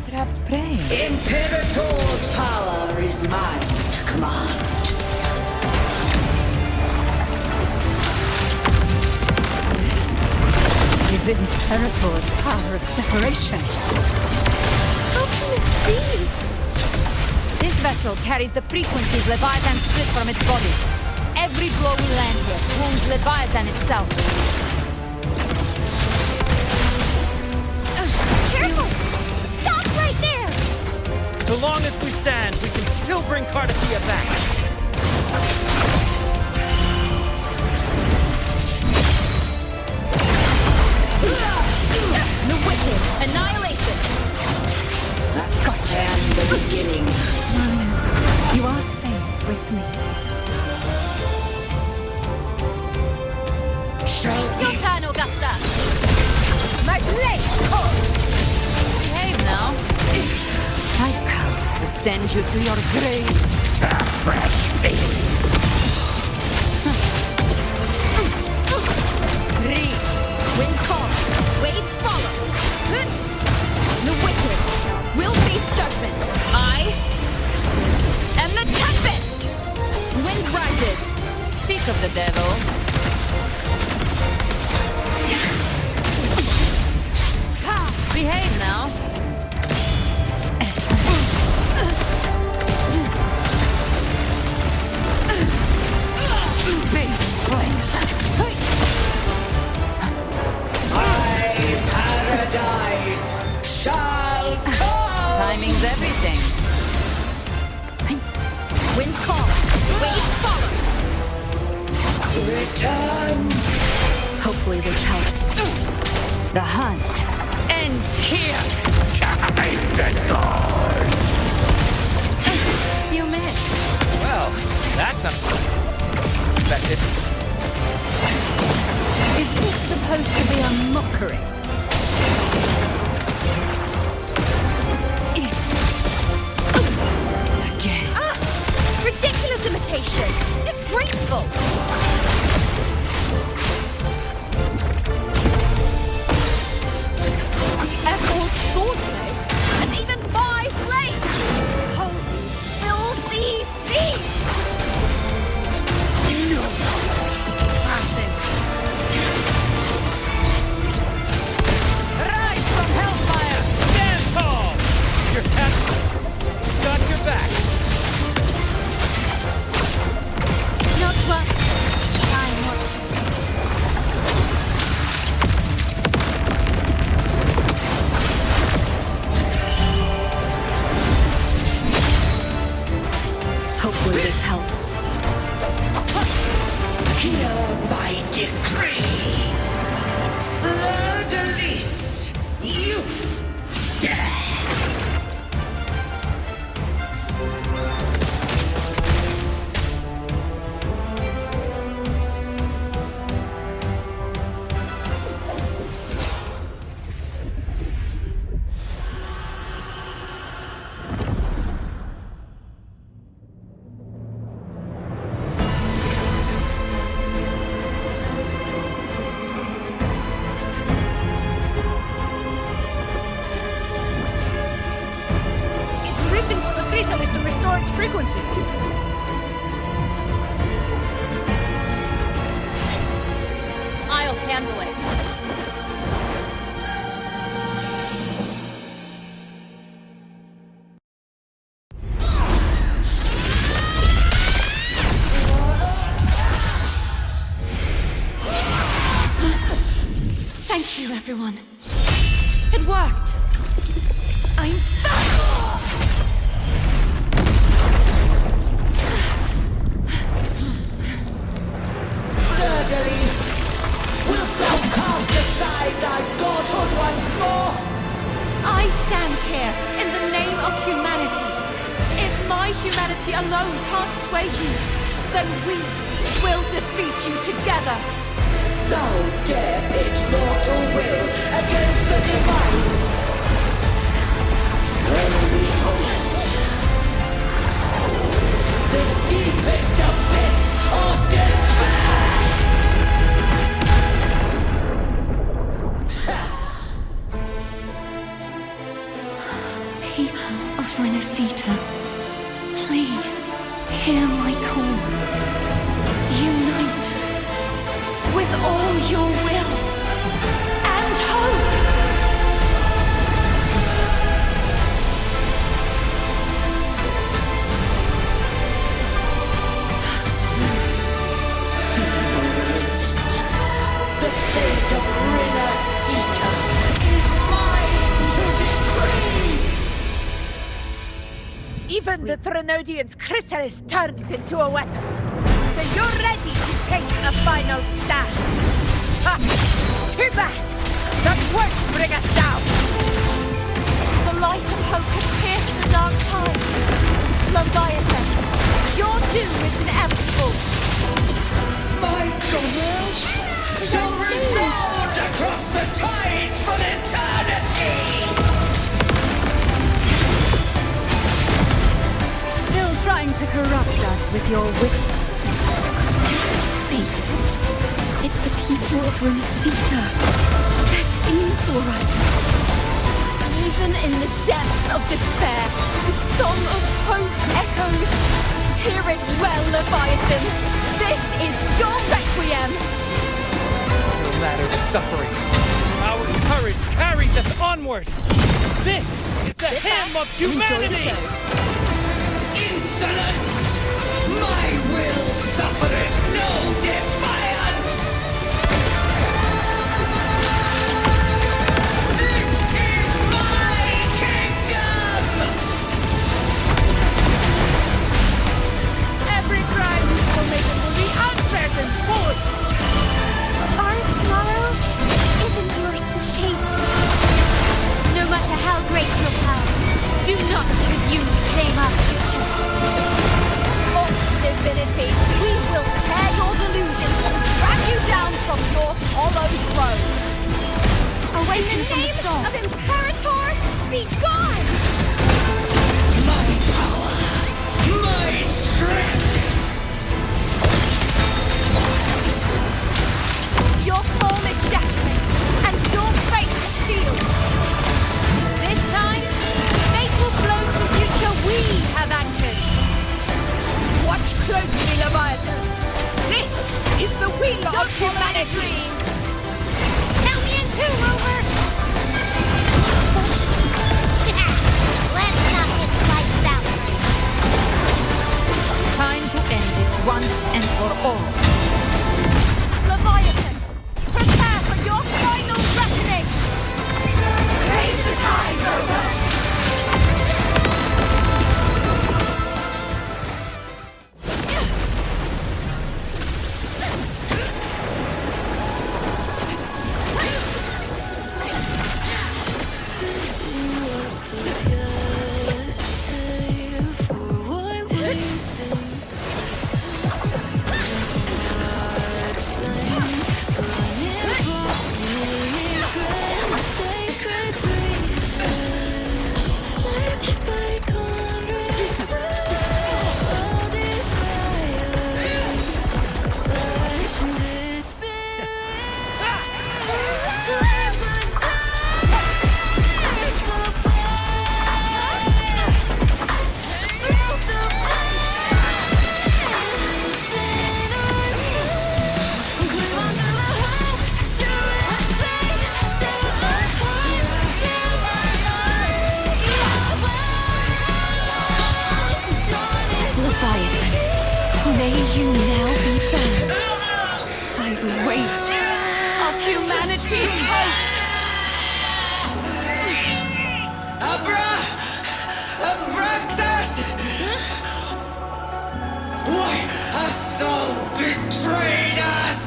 C: Trapped prey.
O: Imperator's power is mine to command.
B: Is Imperator's power of separation?
L: How can this be?
C: This vessel carries the frequencies Leviathan split from its body. Every blow we land here wounds Leviathan itself.
L: Careful! Stop right there!
F: So long as we stand, we can still bring Cardathia back.
C: The wicked annihilation.
O: Gotcha. And the beginning.
B: You are safe with me.
C: Your turn, Augusta. My blade calls. Behave now. I've come to send you to your grave.
O: A fresh face.
C: Breathe. Wind calls. Waves follow. The wicked will face judgment. I am the tempest. Wind rises. Speak of the devil. Behave now. Big flames.
O: My paradise shall come.
C: Timing's everything. Wind calls. Waves follow.
O: Return.
B: Hopefully this helps.
C: The hunt ends here.
O: Time to go.
C: You missed.
F: Well, that's unexpected.
B: Is this supposed to be a mockery?
E: Ridiculous imitation! Disgraceful! Emerald swordplay? And even my blade! Holy, filthy thief!
T: No! Passing!
V: Rise from hellfire! Stand tall! Your captain got your back!
L: Not what I want to.
A: Hopefully this helps.
O: Hear my decree! Fleur de lis! Youth! Death!
T: To restore its frequencies.
E: I'll handle it.
N: Thank you, everyone. It worked. I'm back!
O: Wilt thou cast aside thy godhood once more?
N: I stand here in the name of humanity. If my humanity alone can't sway you, then we will defeat you together.
O: Thou dare pit mortal will against the divine. Then behold, the deepest abyss of despair.
N: People of Rinascita, please hear my call. Unite with all your will and hope.
O: Feeble resistance, the fate of Rinascita is mine to decree.
T: Even the Threnodian's chrysalis turned it into a weapon. So you're ready to take a final stand. Ha! Too bad! That won't bring us down!
N: The light of hope has pierced the dark tide. Leviathan, your doom is inevitable.
O: My ghost shall resound across the tides for eternity!
B: Still trying to corrupt us with your whisper.
A: Wait. It's the people of Rinascita. They're singing for us.
E: Even in the depths of despair, the song of hope echoes. Hear it well, Leviathan. This is your requiem.
V: No matter the suffering, our courage carries us onward. This is the hymn of humanity.
O: Insolence! My will suffereth no defiance! This is my kingdom!
T: Every crime you committed will be answered in full.
L: Our tomorrow isn't yours to shape. No matter how great your power, do not presume to claim our future.
E: Divinity, we will tear your delusions and drag you down from your hollow throne.
L: Awaken from the storm.
E: Of Imperator, be gone!
O: My power, my strength!
T: Leviathan! This is the will of humanity!
D: Count me in too, Rover! Let's knock its lights out.
C: Time to end this once and for all.
T: Leviathan, prepare for your final reckoning! Raise the tide, Rover!
N: May you now be bound by the weight of humanity's hopes.
M: Abraxas! Why hast thou betrayed us?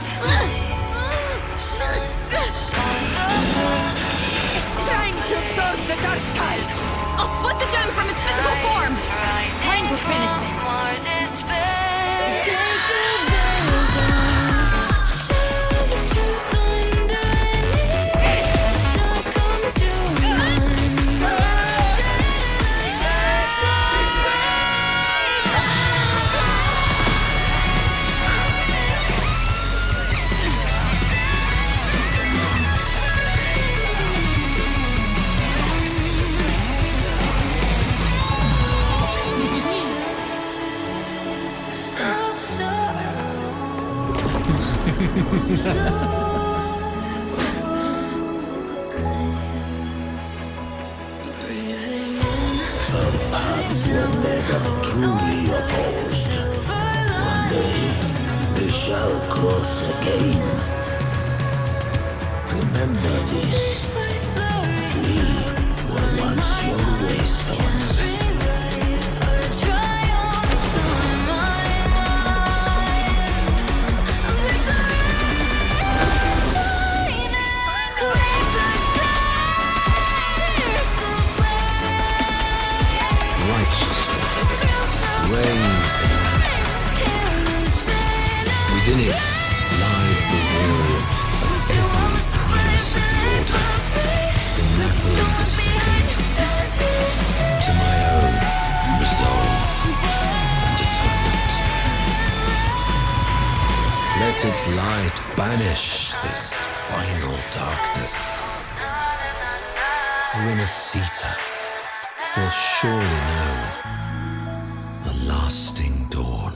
I: It's trying to absorb the dark tide. I'll split the gem from its physical form. Time to finish this.
O: Our paths were never truly opposed. One day, they shall cross again. Remember this. We were once your wastelands. Reigns the night. Within it lies the will of every primus of the order, from Napoli II to my own resolve and atonement. Let its light banish this final darkness. Rinascita will surely know a lasting dawn.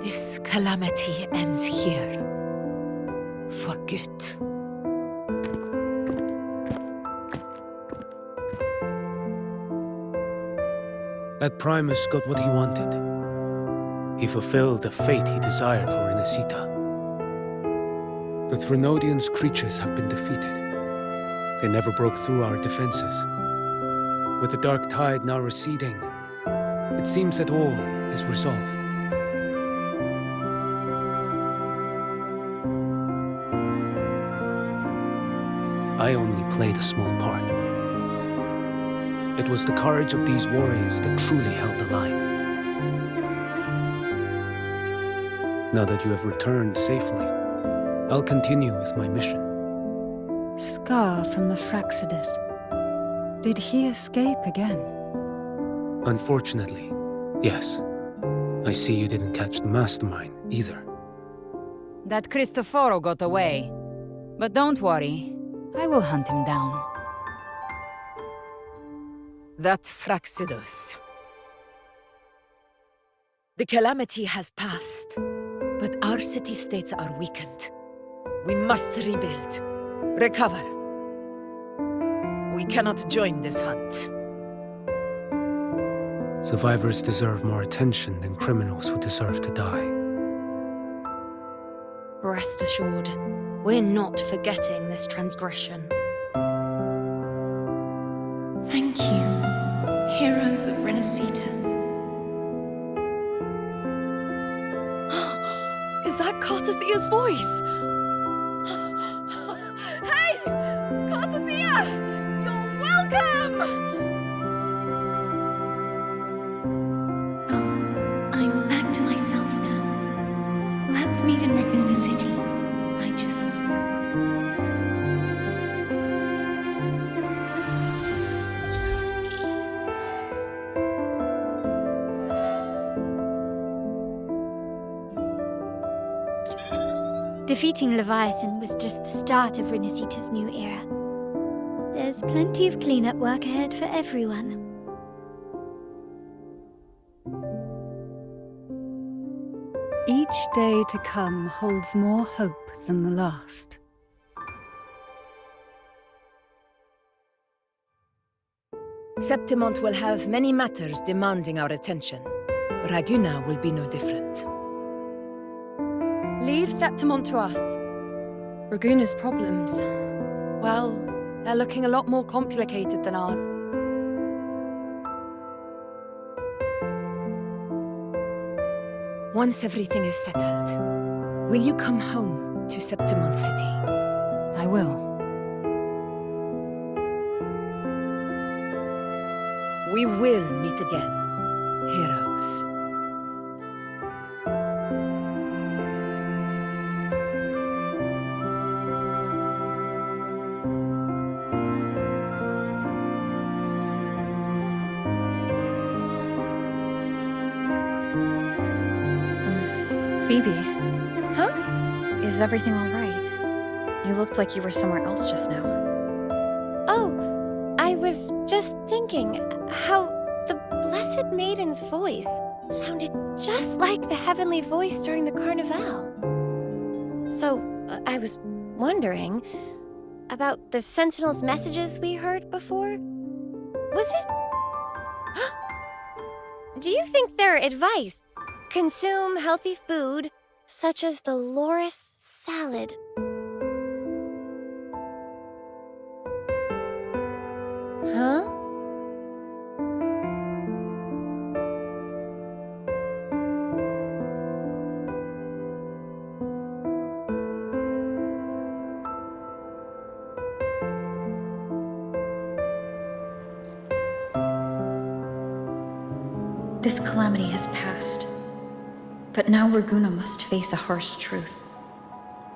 J: This calamity ends here. For good.
U: That Primus got what he wanted. He fulfilled the fate he desired for Rinascita. The Threnodians' creatures have been defeated. They never broke through our defenses. With the dark tide now receding, it seems that all is resolved. I only played a small part. It was the courage of these warriors that truly held the line. Now that you have returned safely, I'll continue with my mission.
B: Scar from the Fraxidus. Did he escape again?
U: Unfortunately, yes. I see you didn't catch the mastermind, either.
C: That Cristoforo got away. But don't worry, I will hunt him down.
J: That Fraxidus. The calamity has passed, but our city-states are weakened. We must rebuild, recover. We cannot join this hunt.
U: Survivors deserve more attention than criminals who deserve to die.
A: Rest assured, we're not forgetting this transgression.
Q: Thank you, heroes of Rinascita.
E: Is that Cartathia's voice? Hey! Cartathia! You're welcome!
Q: I'm back to myself now. Let's meet in Raguna City, righteous one.
L: Defeating Leviathan was just the start of Rinascita's new era. There's plenty of cleanup work ahead for everyone.
B: Each day to come holds more hope than the last.
J: Septimont will have many matters demanding our attention. Raguna will be no different.
E: Leave Septimont to us. Raguna's problems, well, they're looking a lot more complicated than ours.
J: Once everything is settled, will you come home to Septimont City?
C: I will.
J: We will meet again, heroes.
A: Phoebe. Huh? Is everything all right? You looked like you were somewhere else just now.
K: Oh, I was just thinking how the Blessed Maiden's voice sounded just like the heavenly voice during the Carnival. So, I was wondering about the Sentinel's messages we heard before. Was it? Do you think their advice? Consume healthy food, such as the loris salad. Huh?
A: This calamity has passed. But now Raguna must face a harsh truth.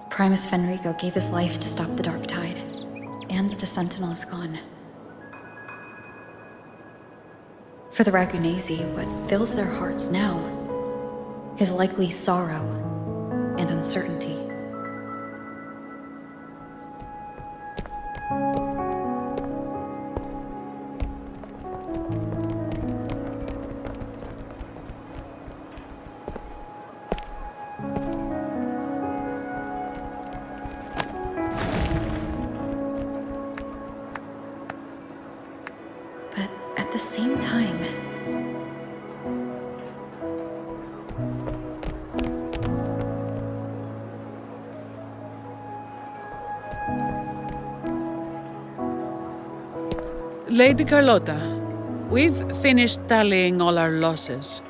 A: Primus Fenrico gave his life to stop the Dark Tide, and the Sentinel is gone. For the Ragunesi, what fills their hearts now is likely sorrow and uncertainty. At the same time,
P: Lady Carlotta, we've finished tallying all our losses.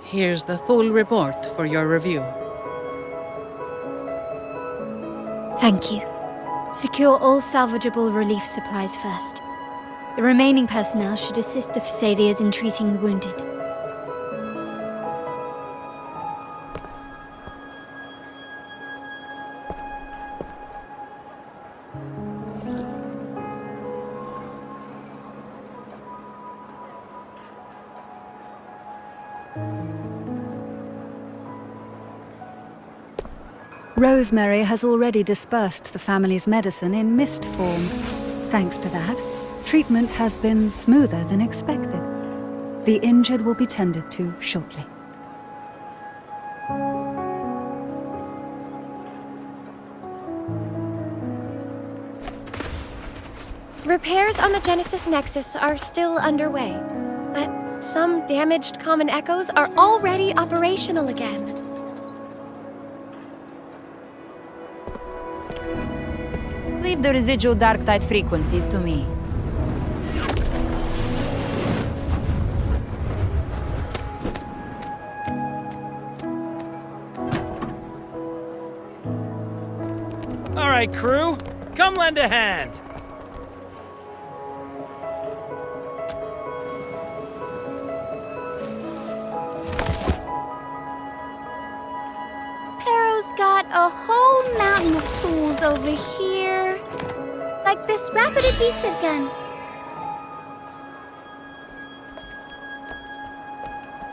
P: Here's the full report for your review.
L: Thank you. Secure all salvageable relief supplies first. The remaining personnel should assist the Phasaelias in treating the wounded.
B: Rosemary has already dispersed the family's medicine in mist form. Thanks to that, treatment has been smoother than expected. The injured will be tended to shortly.
K: Repairs on the Genesis Nexus are still underway, but some damaged common echoes are already operational again.
C: Leave the residual dark tide frequencies to me.
V: All right, crew, come lend a hand.
L: Pero's got a whole mountain of tools over here. Like this rapid adhesive gun.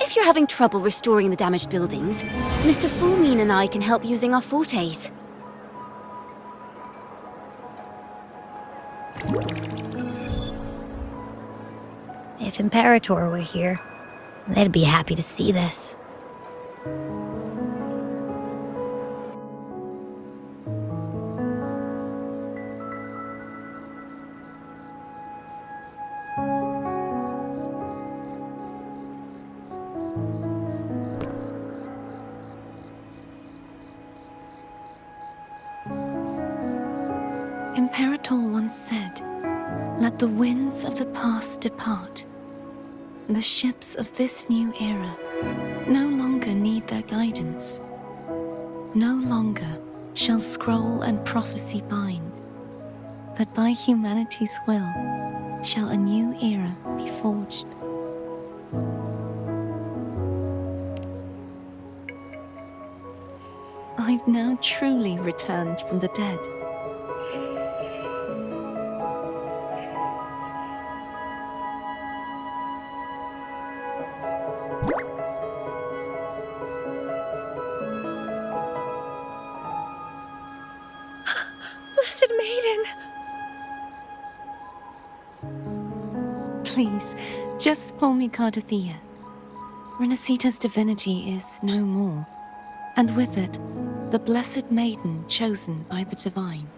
R: If you're having trouble restoring the damaged buildings, Mr. Fulmin and I can help using our fortes.
D: If Imperator were here, they'd be happy to see this.
Q: Imperator once said, "Let the winds of the past depart. The ships of this new era no longer need their guidance. No longer shall scroll and prophecy bind, but by humanity's will shall a new era be forged." I've now truly returned from the dead.
K: Blessed Maiden!
Q: Please, just call me Cardathea. Rinascita's divinity is no more, and with it, the Blessed Maiden chosen by the Divine.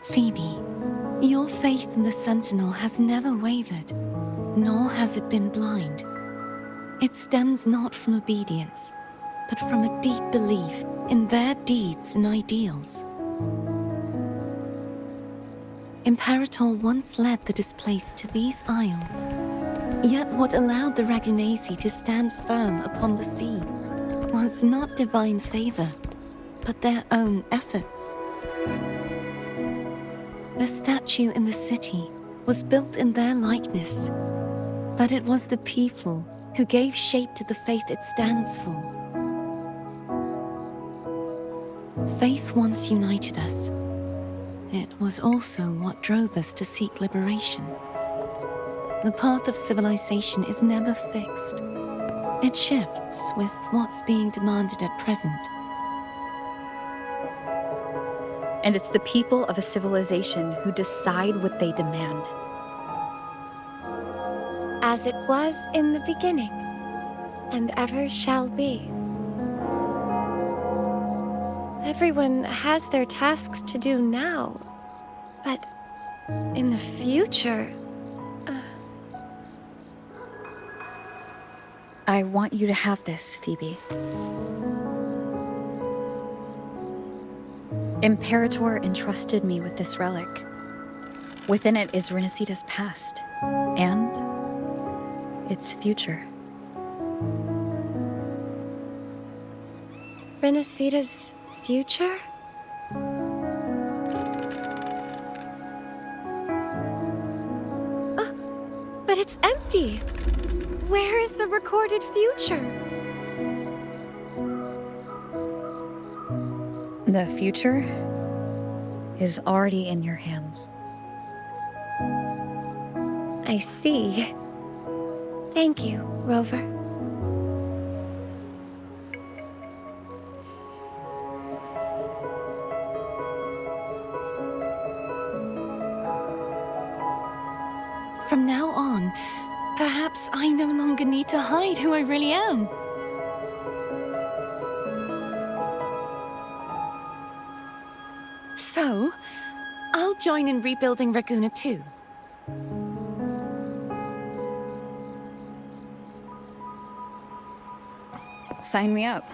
Q: Phoebe, your faith in the Sentinel has never wavered, nor has it been blind. It stems not from obedience, but from a deep belief in their deeds and ideals. Imperator once led the displaced to these isles, yet what allowed the Ragunasi to stand firm upon the sea was not divine favor, but their own efforts. The statue in the city was built in their likeness, but it was the people who gave shape to the faith it stands for. Faith once united us. It was also what drove us to seek liberation. The path of civilization is never fixed. It shifts with what's being demanded at present.
A: And it's the people of a civilization who decide what they demand.
K: As it was in the beginning, and ever shall be. Everyone has their tasks to do now, but in the future...
A: I want you to have this, Phoebe. Imperator entrusted me with this relic. Within it is Rinascita's past, and its future.
K: Rinascita's future? Oh, but it's empty! Where is the recorded future?
A: The future is already in your hands.
K: I see. Thank you, Rover.
Q: longer need to hide who I really am. So, I'll join in rebuilding Raguna too.
A: Sign me up.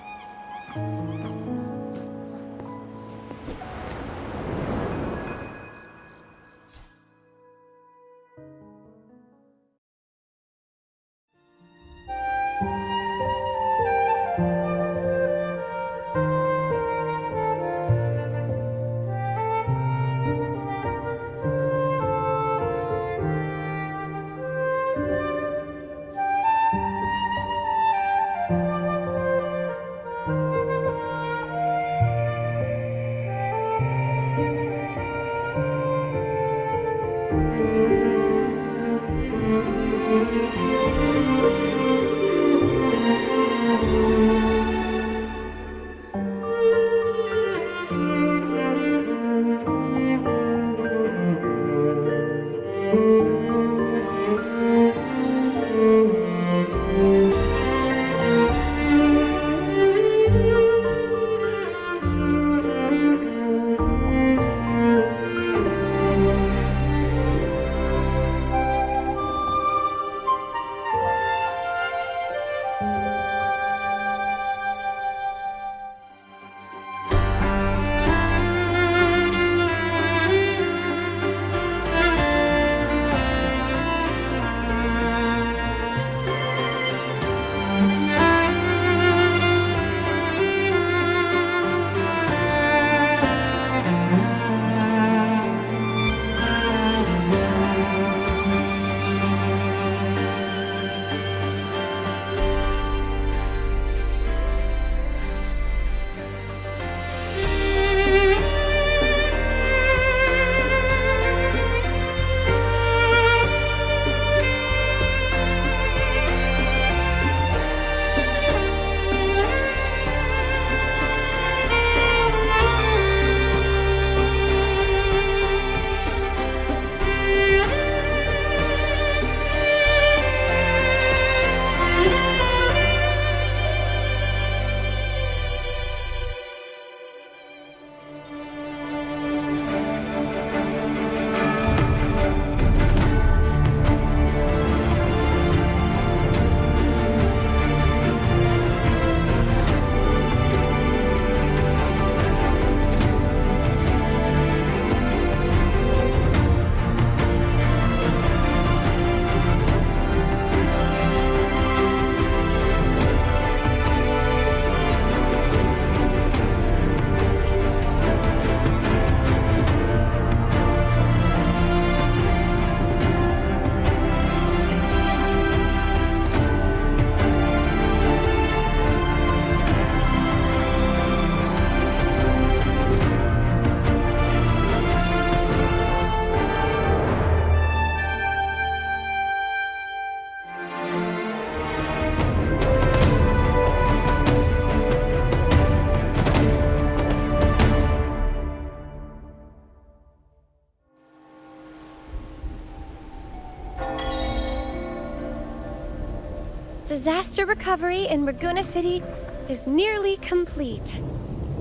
K: Disaster recovery in Raguna City is nearly complete.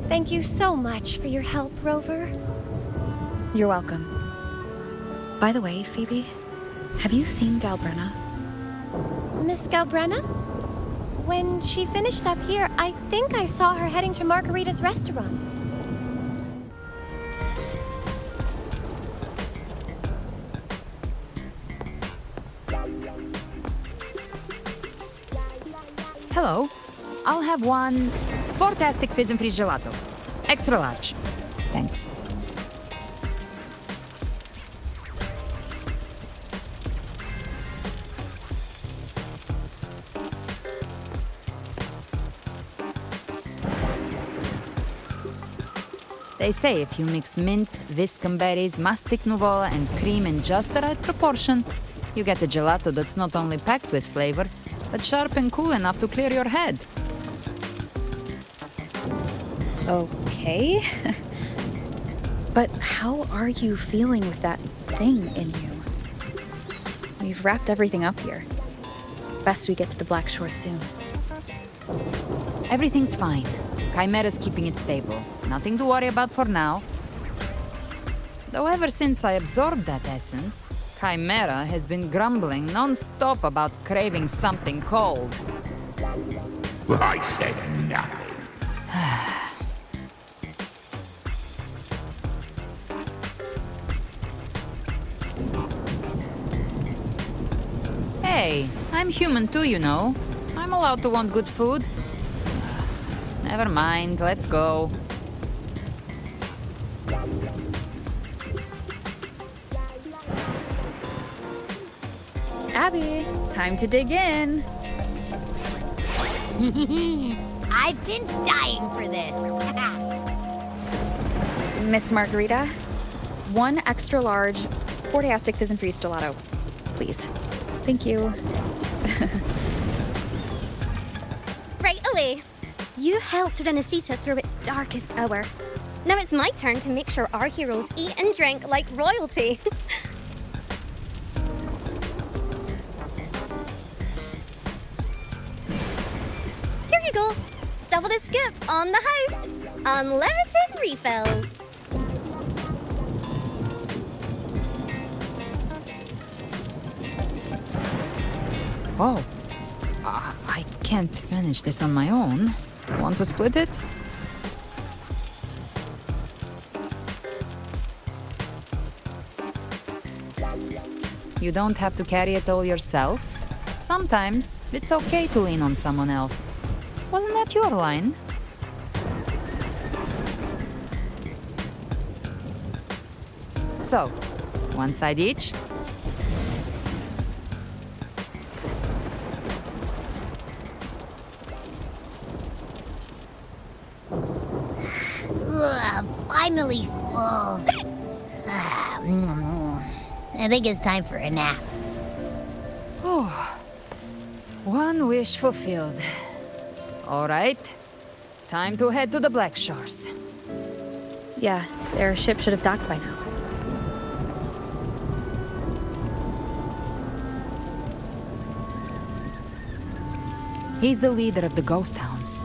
K: Thank you so much for your help, Rover.
A: You're welcome. By the way, Phoebe, have you seen Galbrenna?
K: Miss Galbrenna? When she finished up here, I think I saw her heading to Margarita's restaurant.
C: Hello. I'll have one fantastic fizz and freeze gelato. Extra large. Thanks. They say if you mix mint, viscum berries, mastic nuvola, and cream in just the right proportion, you get a gelato that's not only packed with flavor, but sharp and cool enough to clear your head.
A: Okay. But how are you feeling with that thing in you? We've wrapped everything up here. Best we get to the Black Shore soon.
C: Everything's fine. Chimera's keeping it stable. Nothing to worry about for now. Though ever since I absorbed that essence, Chimera has been grumbling non-stop about craving something cold.
O: I said nothing.
C: Hey, I'm human too, you know. I'm allowed to want good food. Never mind, let's go.
A: Abby, time to dig in.
D: I've been dying for this.
A: Miss Margarita, 1 extra large Portiastic Fizz and Freeze gelato, please. Thank you.
R: Right away. You helped Rinascita through its darkest hour. Now it's my turn to make sure our heroes eat and drink like royalty. Here you go. Double the scoop on the house. Unlimited refills.
C: Oh, I can't manage this on my own. Want to split it? You don't have to carry it all yourself. Sometimes it's okay to lean on someone else. Wasn't that your line? So, 1 side each.
D: Ugh, finally full. I think it's time for a nap.
C: Oh, 1 wish fulfilled. All right, time to head to the Black Shores.
A: Yeah, their ship should have docked by now.
C: He's the leader of the Ghost Hounds.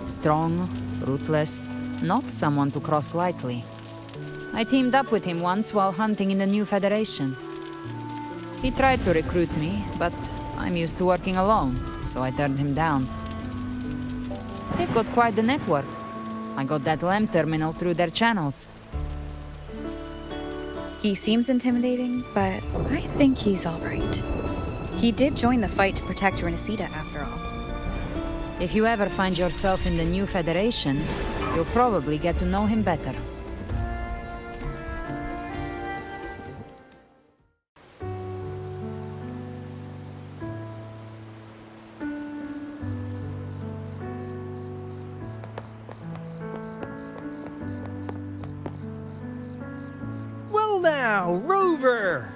C: Strong, ruthless, not someone to cross lightly. I teamed up with him once while hunting in the New Federation. He tried to recruit me, but I'm used to working alone, so I turned him down. They've got quite the network. I got that LEM terminal through their channels.
A: He seems intimidating, but I think he's all right. He did join the fight to protect Rinascita, after all.
C: If you ever find yourself in the New Federation, you'll probably get to know him better.
G: Well now, Rover!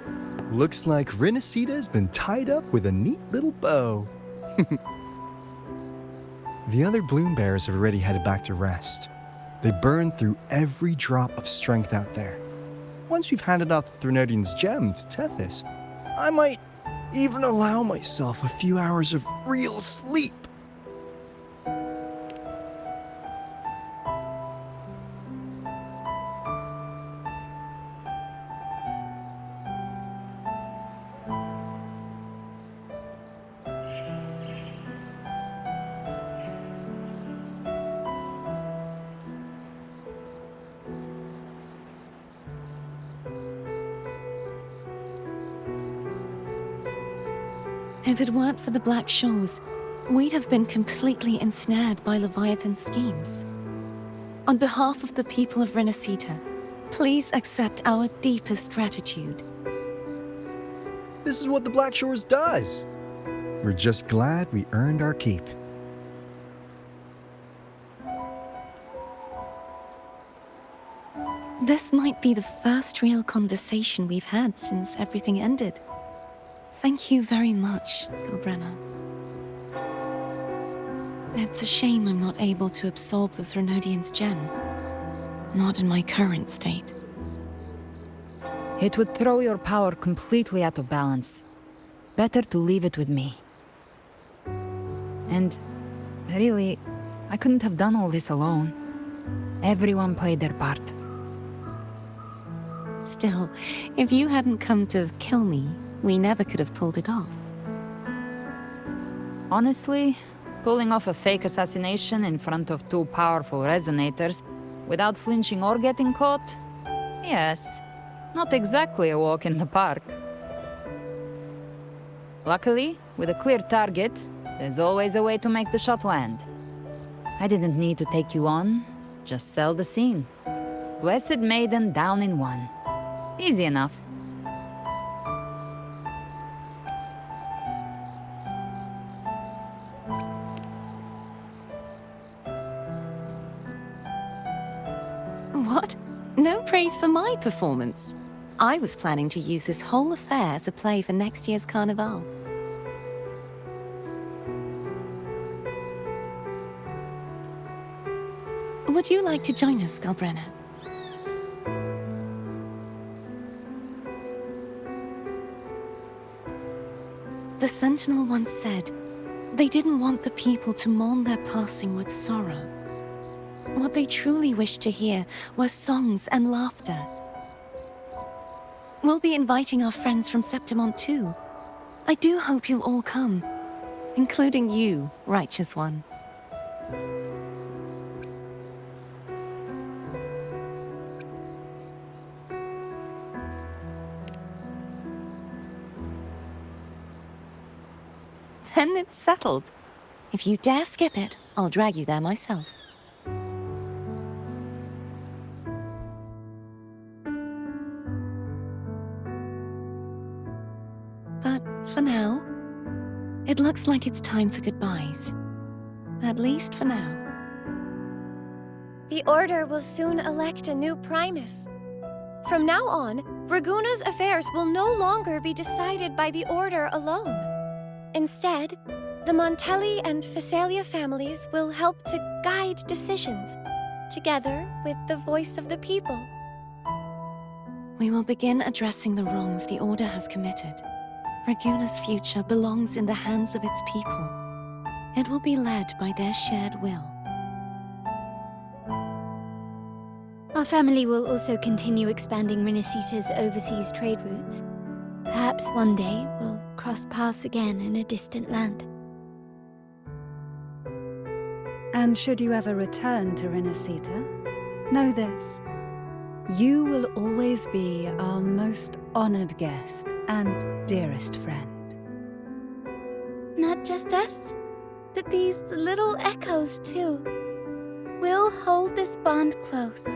G: Looks like Rinascita's been tied up with a neat little bow. The other bloom bearers have already headed back to rest. They burned through every drop of strength out there. Once we've handed out the Threnodian's gem to Tethys, I might even allow myself a few hours of real sleep.
N: If it weren't for the Black Shores, we'd have been completely ensnared by Leviathan's schemes. On behalf of the people of Rinascita, please accept our deepest gratitude.
G: This is what the Black Shores does. We're just glad we earned our keep.
N: This might be the first real conversation we've had since everything ended. Thank you very much, Gilbrenna. It's a shame I'm not able to absorb the Threnodian's gem. Not in my current state.
C: It would throw your power completely out of balance. Better to leave it with me. And really, I couldn't have done all this alone. Everyone played their part.
N: Still, if you hadn't come to kill me, we never could have pulled it off.
C: Honestly, pulling off a fake assassination in front of two powerful resonators without flinching or getting caught? Yes, not exactly a walk in the park. Luckily, with a clear target, there's always a way to make the shot land. I didn't need to take you on, just sell the scene. Blessed Maiden down in one. Easy enough.
N: What? No praise for my performance. I was planning to use this whole affair as a play for next year's Carnival. Would you like to join us, Galbrenna? The Sentinel once said they didn't want the people to mourn their passing with sorrow. What they truly wished to hear were songs and laughter. We'll be inviting our friends from Septimont too. I do hope you'll all come, including you, Righteous One. Then it's settled. If you dare skip it, I'll drag you there myself. But for now, it looks like it's time for goodbyes. At least for now.
K: The Order will soon elect a new Primus. From now on, Raguna's affairs will no longer be decided by the Order alone. Instead, the Montelli and Phasalia families will help to guide decisions, together with the voice of the people.
N: We will begin addressing the wrongs the Order has committed. Raguna's future belongs in the hands of its people. It will be led by their shared will.
L: Our family will also continue expanding Rinascita's overseas trade routes. Perhaps one day we'll cross paths again in a distant land.
B: And should you ever return to Rinascita, know this. You will always be our most honored guest and dearest friend.
L: Not just us, but these little echoes too. We'll hold this bond close.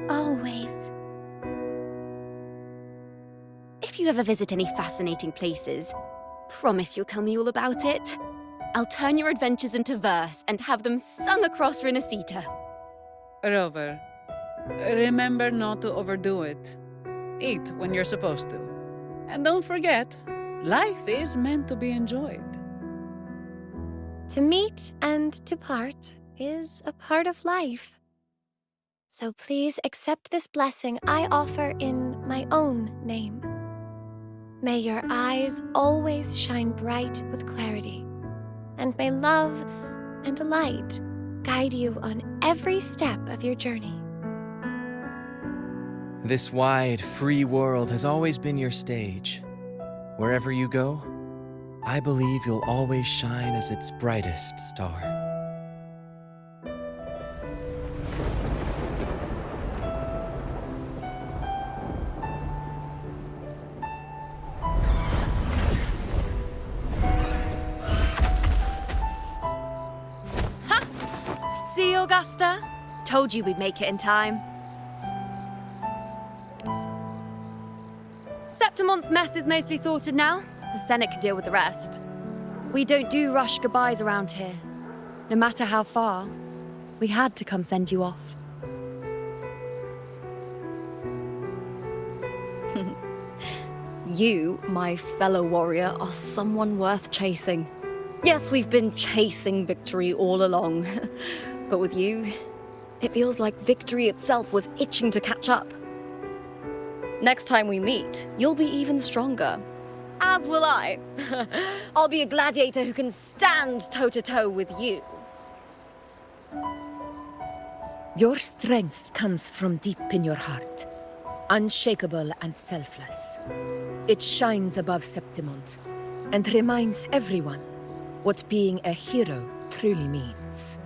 L: Always.
H: If you ever visit any fascinating places, promise you'll tell me all about it. I'll turn your adventures into verse and have them sung across Rinascita.
P: Rover, remember not to overdo it. Eat when you're supposed to. And don't forget, life is meant to be enjoyed.
K: To meet and to part is a part of life. So please accept this blessing I offer in my own name. May your eyes always shine bright with clarity, and may love and light guide you on every step of your journey.
F: This wide, free world has always been your stage. Wherever you go, I believe you'll always shine as its brightest star.
E: See, Augusta? Told you we'd make it in time. Septimont's mess is mostly sorted now. The Senate can deal with the rest. We don't do rush goodbyes around here. No matter how far, we had to come send you off.
S: You, my fellow warrior, are someone worth chasing. Yes, we've been chasing victory all along. But with you, it feels like victory itself was itching to catch up. Next time we meet, you'll be even stronger. as will I. I'll be a gladiator who can stand toe-to-toe with you.
J: Your strength comes from deep in your heart, unshakable and selfless. It shines above Septimont and reminds everyone what being a hero truly means.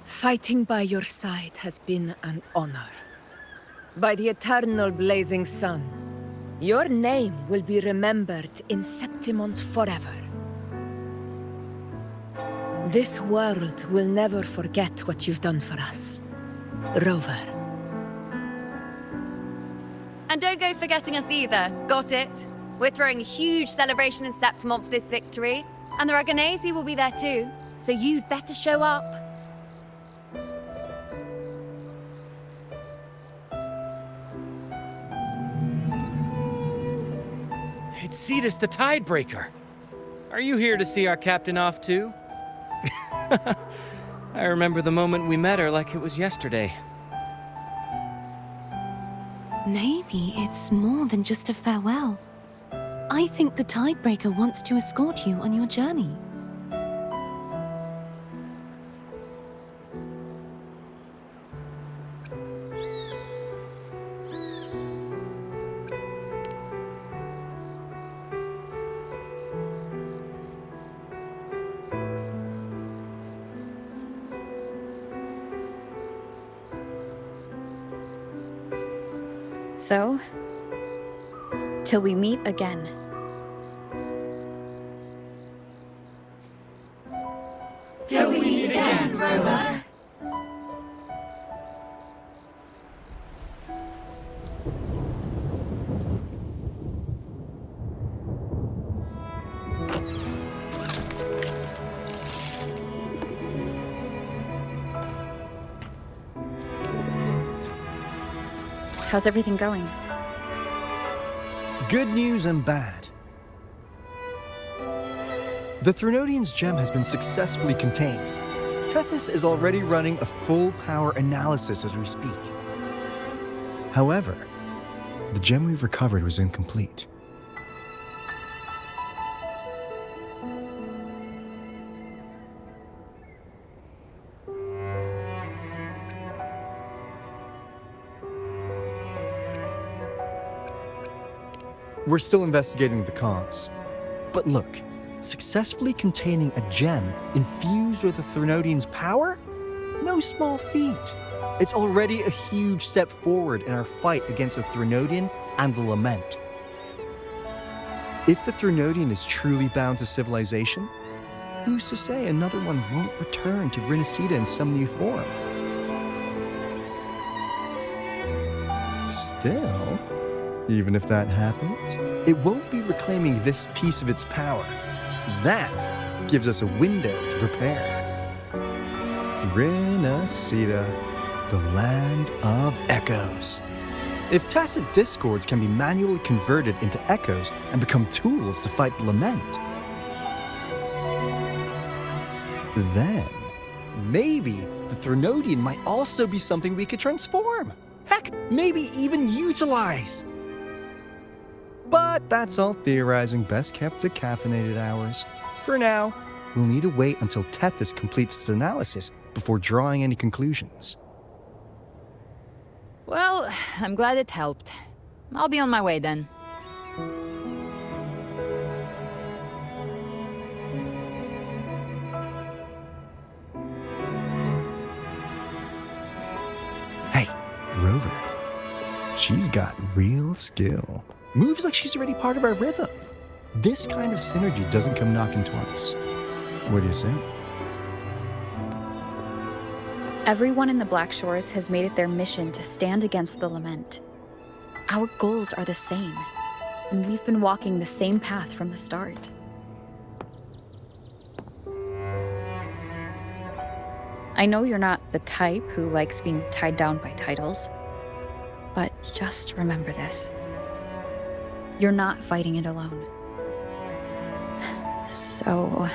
J: Fighting by your side has been an honor. By the eternal blazing sun, your name will be remembered in Septimont forever. This world will never forget what you've done for us, Rover.
I: And don't go forgetting us either, got it? We're throwing a huge celebration in Septimont for this victory, and the Aragonese will be there too, so you'd better show up.
V: It's Cetus the Tidebreaker. Are you here to see our captain off too? I remember the moment we met her like it was yesterday.
N: Maybe it's more than just a farewell. I think the Tidebreaker wants to escort you on your journey.
A: So, till we meet again.
M: Till we meet again, Rover.
A: How's everything going?
G: Good news and bad. The Threnodian's gem has been successfully contained. Tethys is already running a full power analysis as we speak. However, the gem we've recovered was incomplete. We're still investigating the cause. But look, successfully containing a gem infused with the Threnodian's power? No small feat. It's already a huge step forward in our fight against the Threnodian and the Lament. If the Threnodian is truly bound to civilization, who's to say another one won't return to Rinascita in some new form? Still, even if that happens, it won't be reclaiming this piece of its power. That gives us a window to prepare. Rinascita, the land of echoes. If tacit discords can be manually converted into echoes and become tools to fight the Lament, then maybe the Threnodian might also be something we could transform. Heck, maybe even utilize. But that's all theorizing best kept to caffeinated hours. For now, we'll need to wait until Tethys completes its analysis before drawing any conclusions.
C: Well, I'm glad it helped. I'll be on my way then.
G: Hey, Rover. She's got real skill. Moves like she's already part of our rhythm. This kind of synergy doesn't come knocking twice. What do you say?
A: Everyone in the Black Shores has made it their mission to stand against the Lament. Our goals are the same, and we've been walking the same path from the start. I know you're not the type who likes being tied down by titles, but just remember this. You're not fighting it alone. So...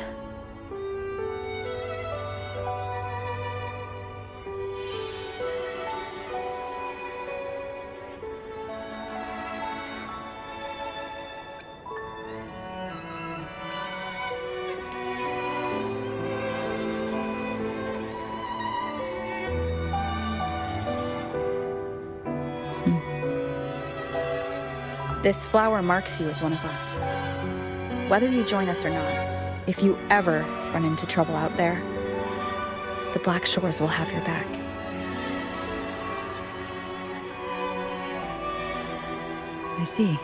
A: This flower marks you as one of us. Whether you join us or not, if you ever run into trouble out there, the Black Shores will have your back.
C: I see.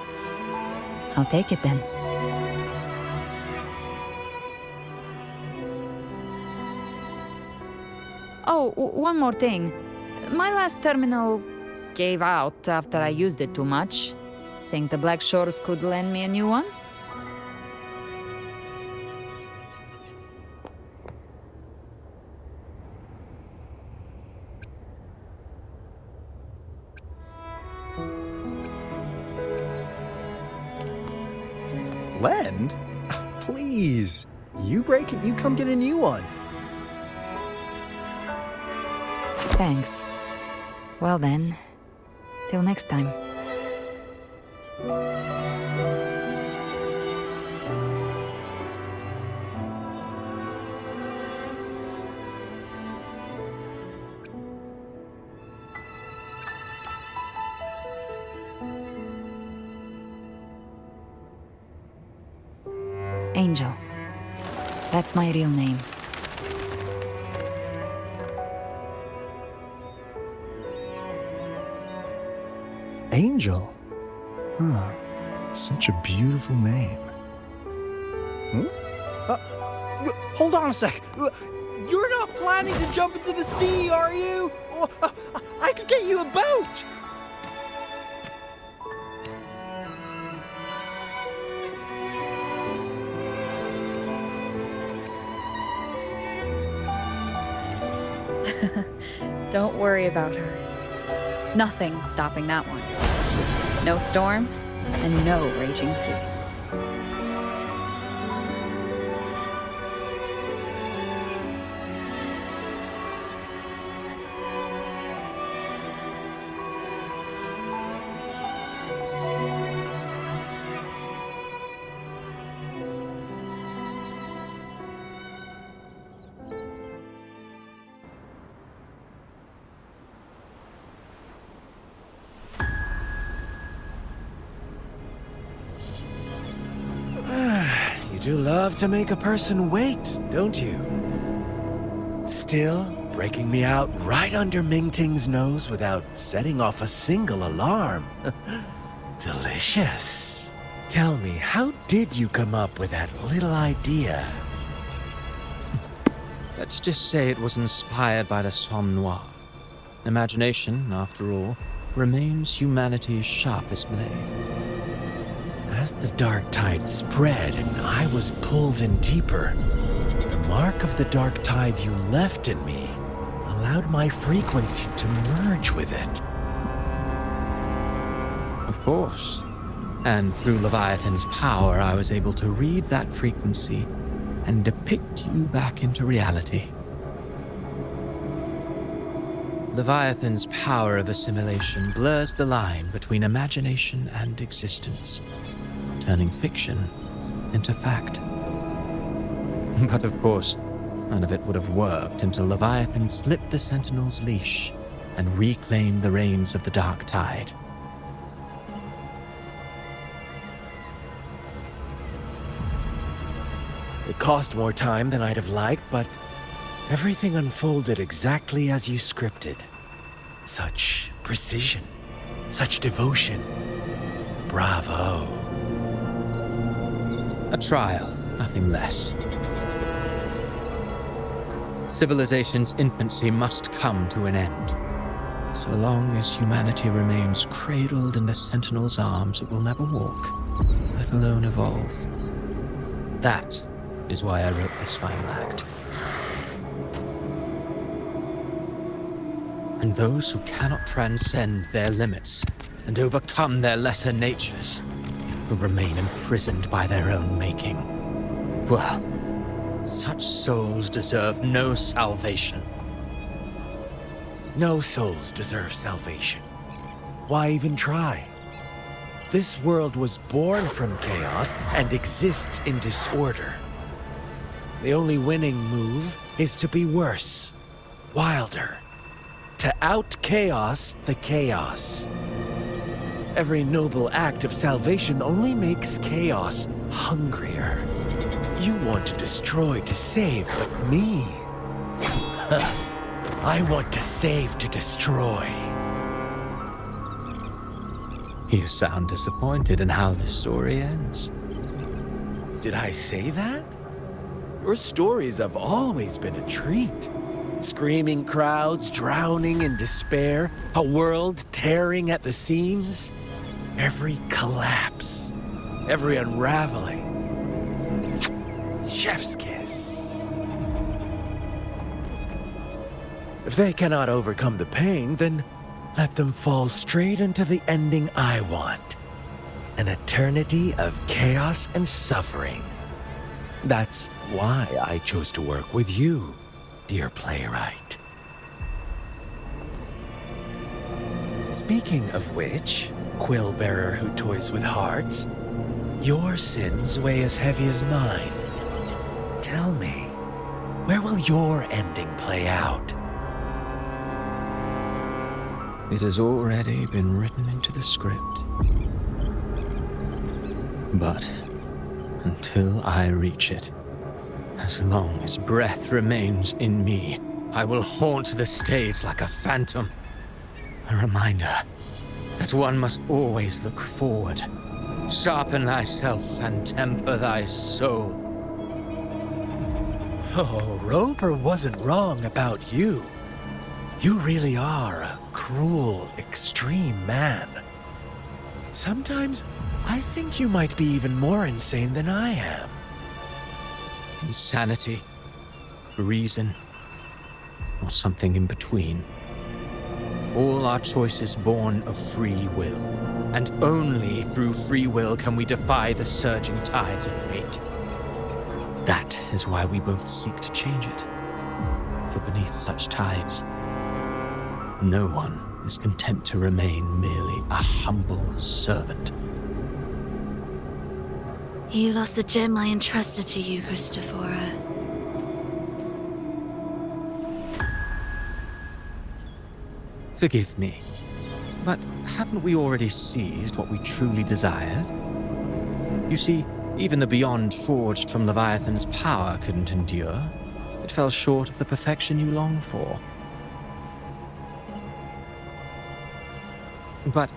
C: I'll take it then. Oh, one more thing. My last terminal gave out after I used it too much. Think the Black Shores could lend me a new one?
G: Lend? Please. You break it, you come get a new one.
C: Thanks. Well then, till next time. Angel. That's my real name.
G: Angel? Huh. Such a beautiful name.
V: Hold on a sec. You're not planning to jump into the sea, are you? I could get you a boat!
A: Don't worry about her. Nothing's stopping that one. No storm, and no raging sea.
T: You do love to make a person wait, don't you? Still, breaking me out right under Mingting's nose without setting off a single alarm. Delicious. Tell me, how did you come up with that little idea?
F: Let's just say it was inspired by the Somme Noir. Imagination, after all, remains humanity's sharpest blade.
T: As the dark tide spread and I was pulled in deeper, the mark of the dark tide you left in me allowed my frequency to merge with it.
F: Of course. And through Leviathan's power, I was able to read that frequency and depict you back into reality. Leviathan's power of assimilation blurs the line between imagination and existence, turning fiction into fact. But of course, none of it would have worked until Leviathan slipped the Sentinel's leash and reclaimed the reins of the dark tide.
T: It cost more time than I'd have liked, but everything unfolded exactly as you scripted. Such precision, such devotion. Bravo.
F: A trial, nothing less. Civilization's infancy must come to an end. So long as humanity remains cradled in the Sentinel's arms, it will never walk, let alone evolve. That is why I wrote this final act. And those who cannot transcend their limits and overcome their lesser natures will remain imprisoned by their own making. Well, such souls deserve no salvation.
T: No souls deserve salvation. Why even try? This world was born from chaos and exists in disorder. The only winning move is to be worse, wilder, to out-chaos the chaos. Every noble act of salvation only makes chaos hungrier. You want to destroy to save, but me? I want to save to destroy.
F: You sound disappointed in how the story ends.
T: Did I say that? Your stories have always been a treat. Screaming crowds drowning in despair, a world tearing at the seams. Every collapse, every unraveling. Chef's kiss. If they cannot overcome the pain, then let them fall straight into the ending I want. An eternity of chaos and suffering. That's why I chose to work with you, dear playwright. Speaking of which, quill bearer who toys with hearts, your sins weigh as heavy as mine. Tell me, where will your ending play out?
F: It has already been written into the script. But until I reach it, as long as breath remains in me, I will haunt the stage like a phantom. A reminder that one must always look forward. Sharpen thyself and temper thy soul.
T: Oh, Rover wasn't wrong about you. You really are a cruel, extreme man. Sometimes I think you might be even more insane than I am.
F: Insanity, reason, or something in between. All our choices born of free will, and only through free will can we defy the surging tides of fate. That is why we both seek to change it. For beneath such tides, no one is content to remain merely a humble servant.
Q: You lost the gem I entrusted to you, Christophora.
F: Forgive me, but haven't we already seized what we truly desired? You see, even the beyond forged from Leviathan's power couldn't endure. It fell short of the perfection you long for. But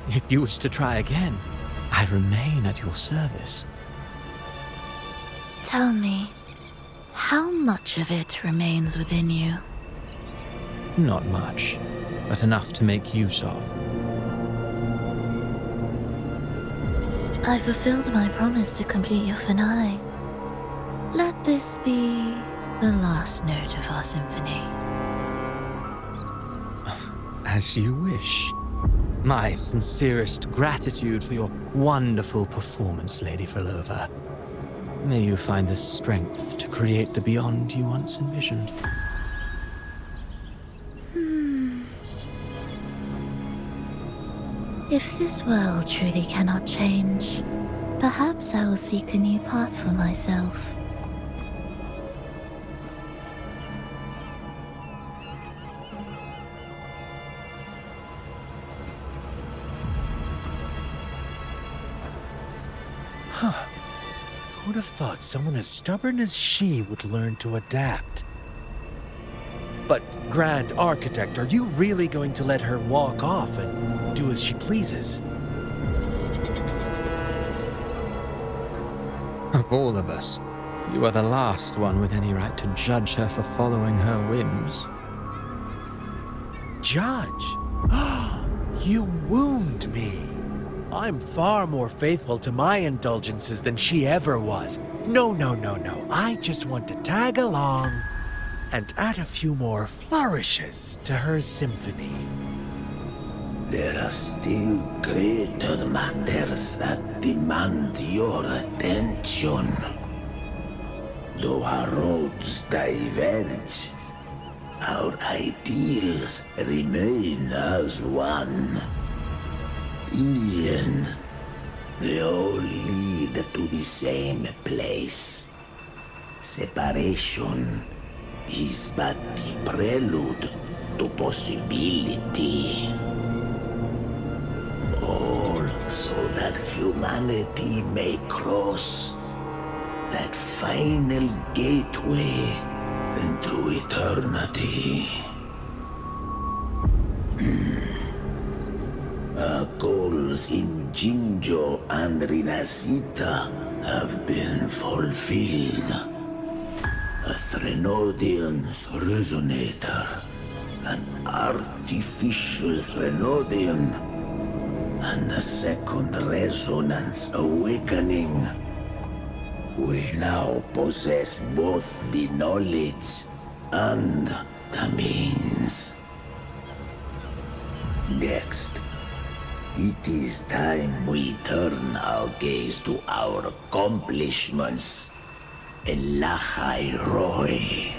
F: if you wish to try again, I remain at your service.
Q: Tell me, how much of it remains within you?
F: Not much, but enough to make use of.
Q: I fulfilled my promise to complete your finale. Let this be the last note of our symphony.
F: As you wish. My sincerest gratitude for your wonderful performance, Lady Frolova. May you find the strength to create the beyond you once envisioned.
Q: If this world truly cannot change, perhaps I will seek a new path for myself.
T: Huh. Who'd have thought someone as stubborn as she would learn to adapt? But, Grand Architect, are you really going to let her walk off and do as she pleases?
F: Of all of us, you are the last one with any right to judge her for following her whims.
T: Judge? You wound me. I'm far more faithful to my indulgences than she ever was. No. I just want to tag along and add a few more flourishes to her symphony.
O: There are still greater matters that demand your attention. Though our roads diverge, our ideals remain as one. In the end, they all lead to the same place. Separation is but the prelude to possibility. Oh, so that humanity may cross that final gateway into eternity. Our goals in Jinjo and Rinascita have been fulfilled. A Threnodian's resonator, an artificial Threnodian, and a second resonance awakening. We now possess both the knowledge and the means. Next, it is time we turn our gaze to our accomplishments in Lahai Roy.